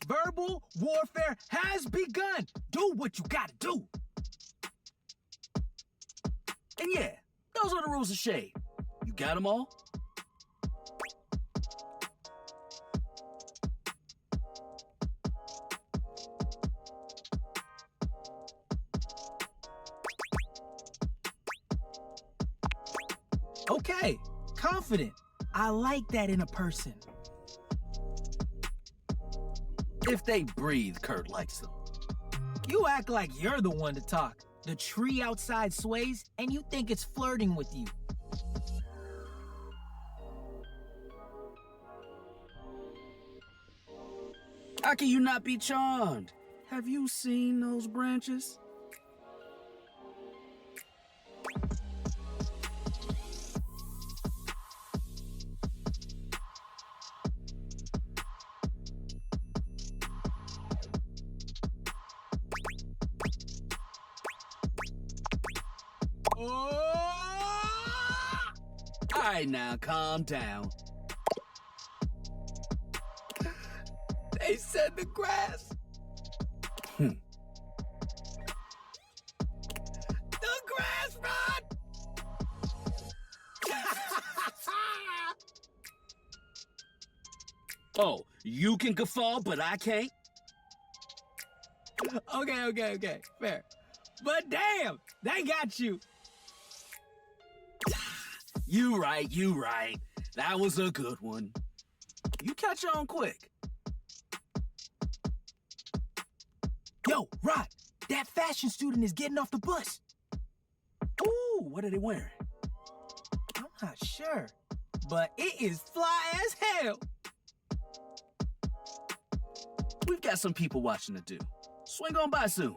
Verbal warfare has begun. Do what you gotta do. And yeah, those are the rules of shade. You got them all? Okay, confident. I like that in a person. If they breathe, Kurt likes them. You act like you're the one to talk. The tree outside sways, and you think it's flirting with you. How can you not be charmed? Have you seen those branches? All right, now calm down. They said the grass. Hmm. The grass, Rod! Oh, you can guffaw, but I can't? Okay, fair. But damn, they got you. You right. That was a good one. You catch on quick. Yo, Rod, that fashion student is getting off the bus. Ooh, what are they wearing? I'm not sure, but it is fly as hell. We've got some people watching to do. Swing on by soon.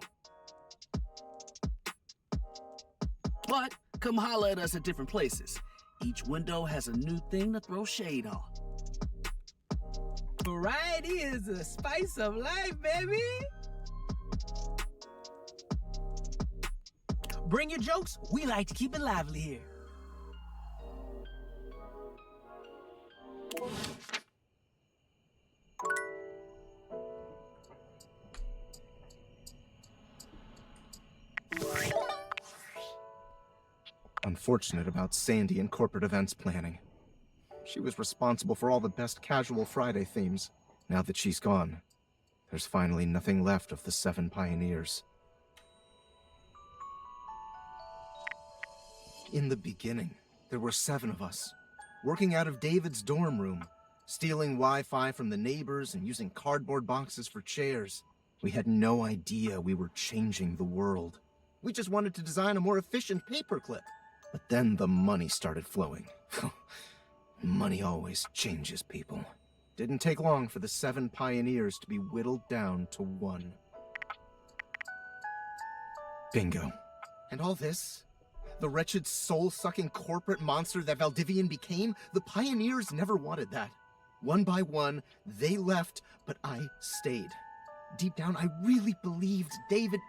But come holler at us at different places. Each window has a new thing to throw shade on. Variety is the spice of life, baby. Bring your jokes. We like to keep it lively here. Unfortunate about Sandy and corporate events planning. She was responsible for all the best casual Friday themes. Now that she's gone, there's finally nothing left of the 7 pioneers. In the beginning, there were 7 of us, working out of David's dorm room, stealing Wi-Fi from the neighbors and using cardboard boxes for chairs. We had no idea we were changing the world. We just wanted to design a more efficient paperclip. But then the money started flowing. Money always changes people. Didn't take long for the 7 pioneers to be whittled down to 1. Bingo. And all this? The wretched soul-sucking corporate monster that Valdivian became? The pioneers never wanted that. One by one, they left, but I stayed. Deep down, I really believed David,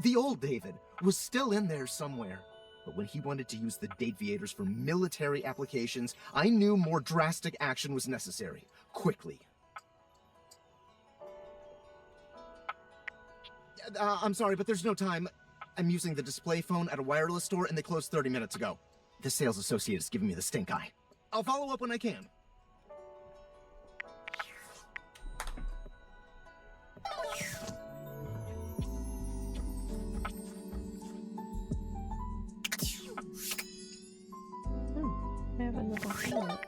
the old David, was still in there somewhere. But when he wanted to use the Dateviators for military applications, I knew more drastic action was necessary. Quickly. I'm sorry, but there's no time. I'm using the display phone at a wireless store, and they closed 30 minutes ago. The sales associate is giving me the stink eye. I'll follow up when I can. I have another helmet.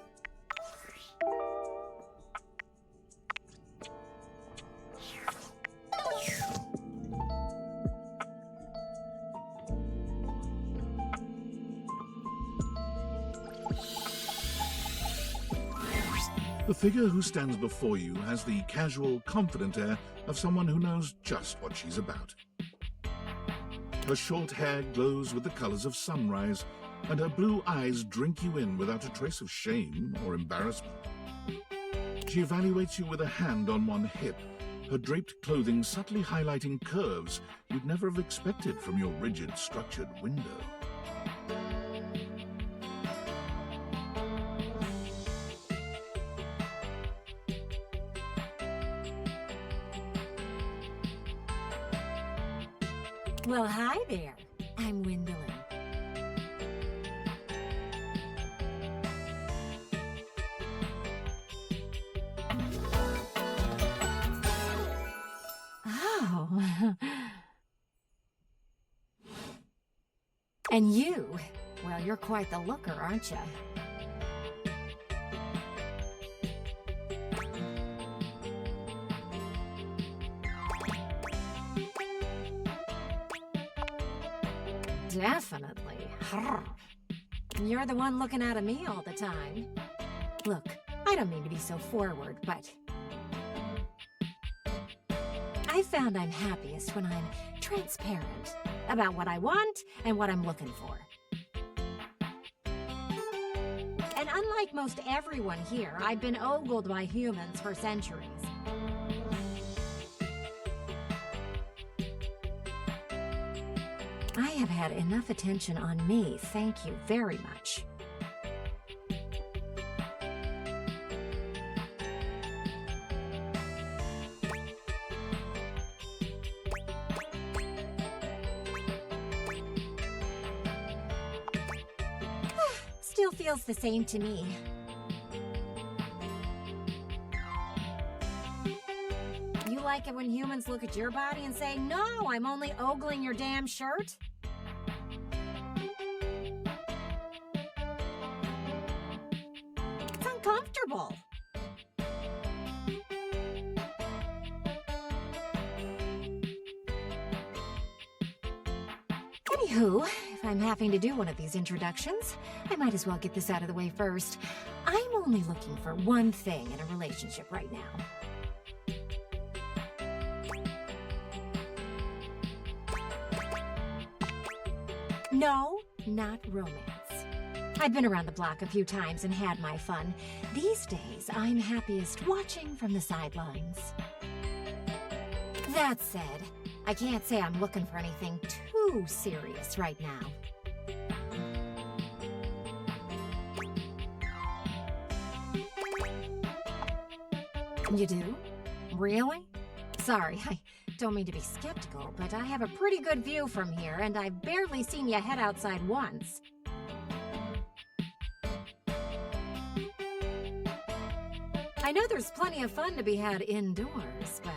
The figure who stands before you has the casual, confident air of someone who knows just what she's about. Her short hair glows with the colors of sunrise, and her blue eyes drink you in without a trace of shame or embarrassment. She evaluates you with a hand on one hip, her draped clothing subtly highlighting curves you'd never have expected from your rigid, structured window. Well, hi there. I'm Gwendolyn. Oh. And you, Well, you're quite the looker, aren't you? Definitely. You're the one looking at me all the time. Look, I don't mean to be so forward, but I found I'm happiest when I'm transparent about what I want and what I'm looking for. And unlike most everyone here, I've been ogled by humans for centuries. I have had enough attention on me, thank you very much. Still feels the same to me. You like it when humans look at your body and say, "No, I'm only ogling your damn shirt"? It's uncomfortable. Anywho, if I'm having to do one of these introductions, I might as well get this out of the way first. I'm only looking for one thing in a relationship right now. No, not romance. I've been around the block a few times and had my fun. These days, I'm happiest watching from the sidelines. That said, I can't say I'm looking for anything too serious right now. You do? Really? Sorry, I don't mean to be skeptical, but I have a pretty good view from here, and I've barely seen you head outside once. I know there's plenty of fun to be had indoors, but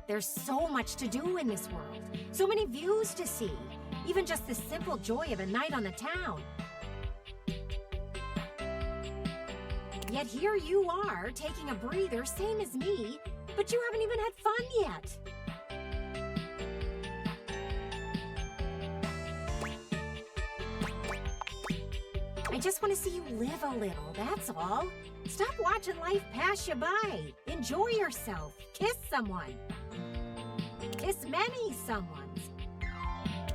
there's so much to do in this world. So many views to see. Even just the simple joy of a night on the town. Yet here you are, taking a breather, same as me, but you haven't even had fun yet. I just want to see you live a little, that's all. Stop watching life pass you by. Enjoy yourself. Kiss someone. Kiss many someones.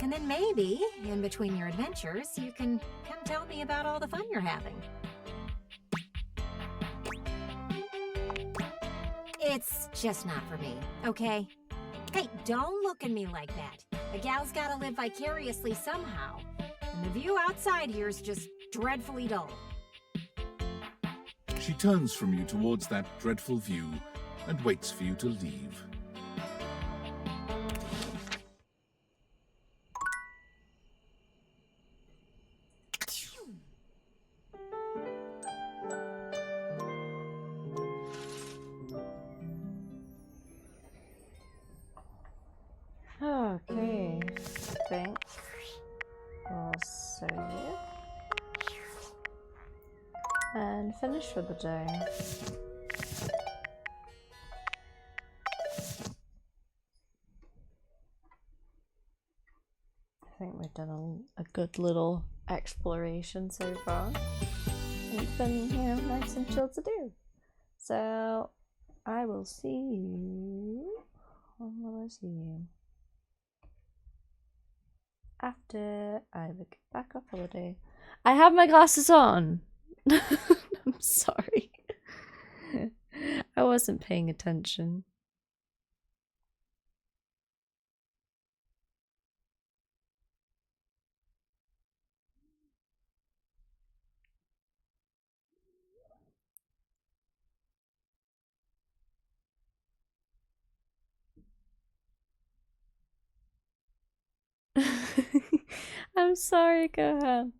And then maybe, in between your adventures, you can come tell me about all the fun you're having. It's just not for me, okay? Hey, don't look at me like that. A gal's gotta live vicariously somehow. And the view outside here is just dreadfully dull. She turns from you towards that dreadful view and waits for you to leave. Okay, I think we'll save and finish for the day. I think we've done a good little exploration so far. It's been, you know, nice and chill to do. So I will see you. When will I see you? After I get back off holiday. I have my glasses on. I'm sorry. I wasn't paying attention. I'm sorry, go ahead.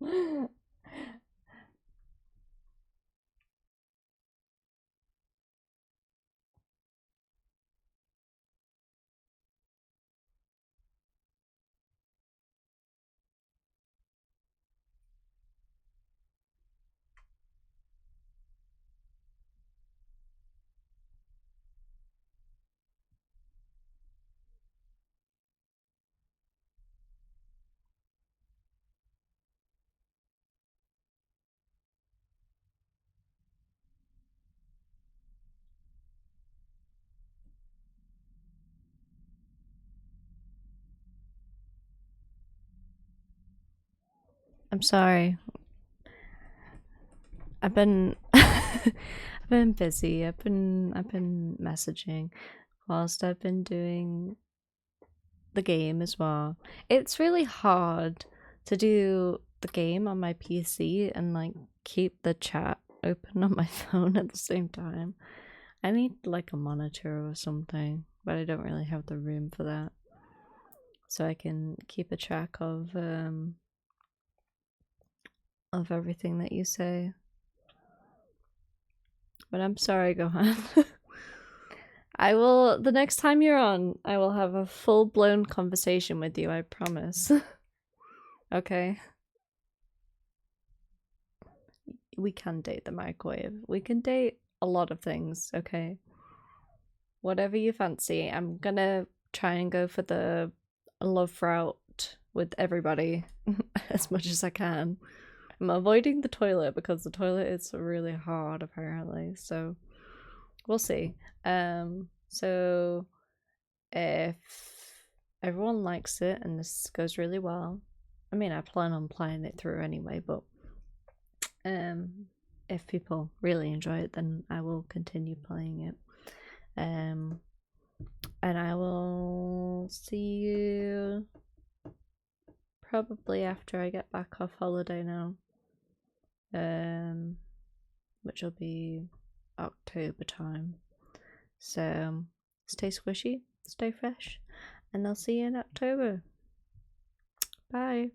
I'm sorry. I've been I've been busy. I've been messaging whilst I've been doing the game as well. It's really hard to do the game on my PC and like keep the chat open on my phone at the same time. I need like a monitor or something, but I don't really have the room for that. So I can keep a track of everything that you say. But I'm sorry, Gohan. I will, the next time you're on, I will have a full-blown conversation with you, I promise. Okay? We can date the microwave. We can date a lot of things, okay? Whatever you fancy. I'm gonna try and go for the love route with everybody as much as I can. I'm avoiding the toilet because the toilet is really hard apparently, so we'll see. So if everyone likes it and this goes really well, I mean I plan on playing it through anyway, but if people really enjoy it, then I will continue playing it. And I will see you probably after I get back off holiday now. Which will be October time. So stay squishy, stay fresh, and I'll see you in October. Bye.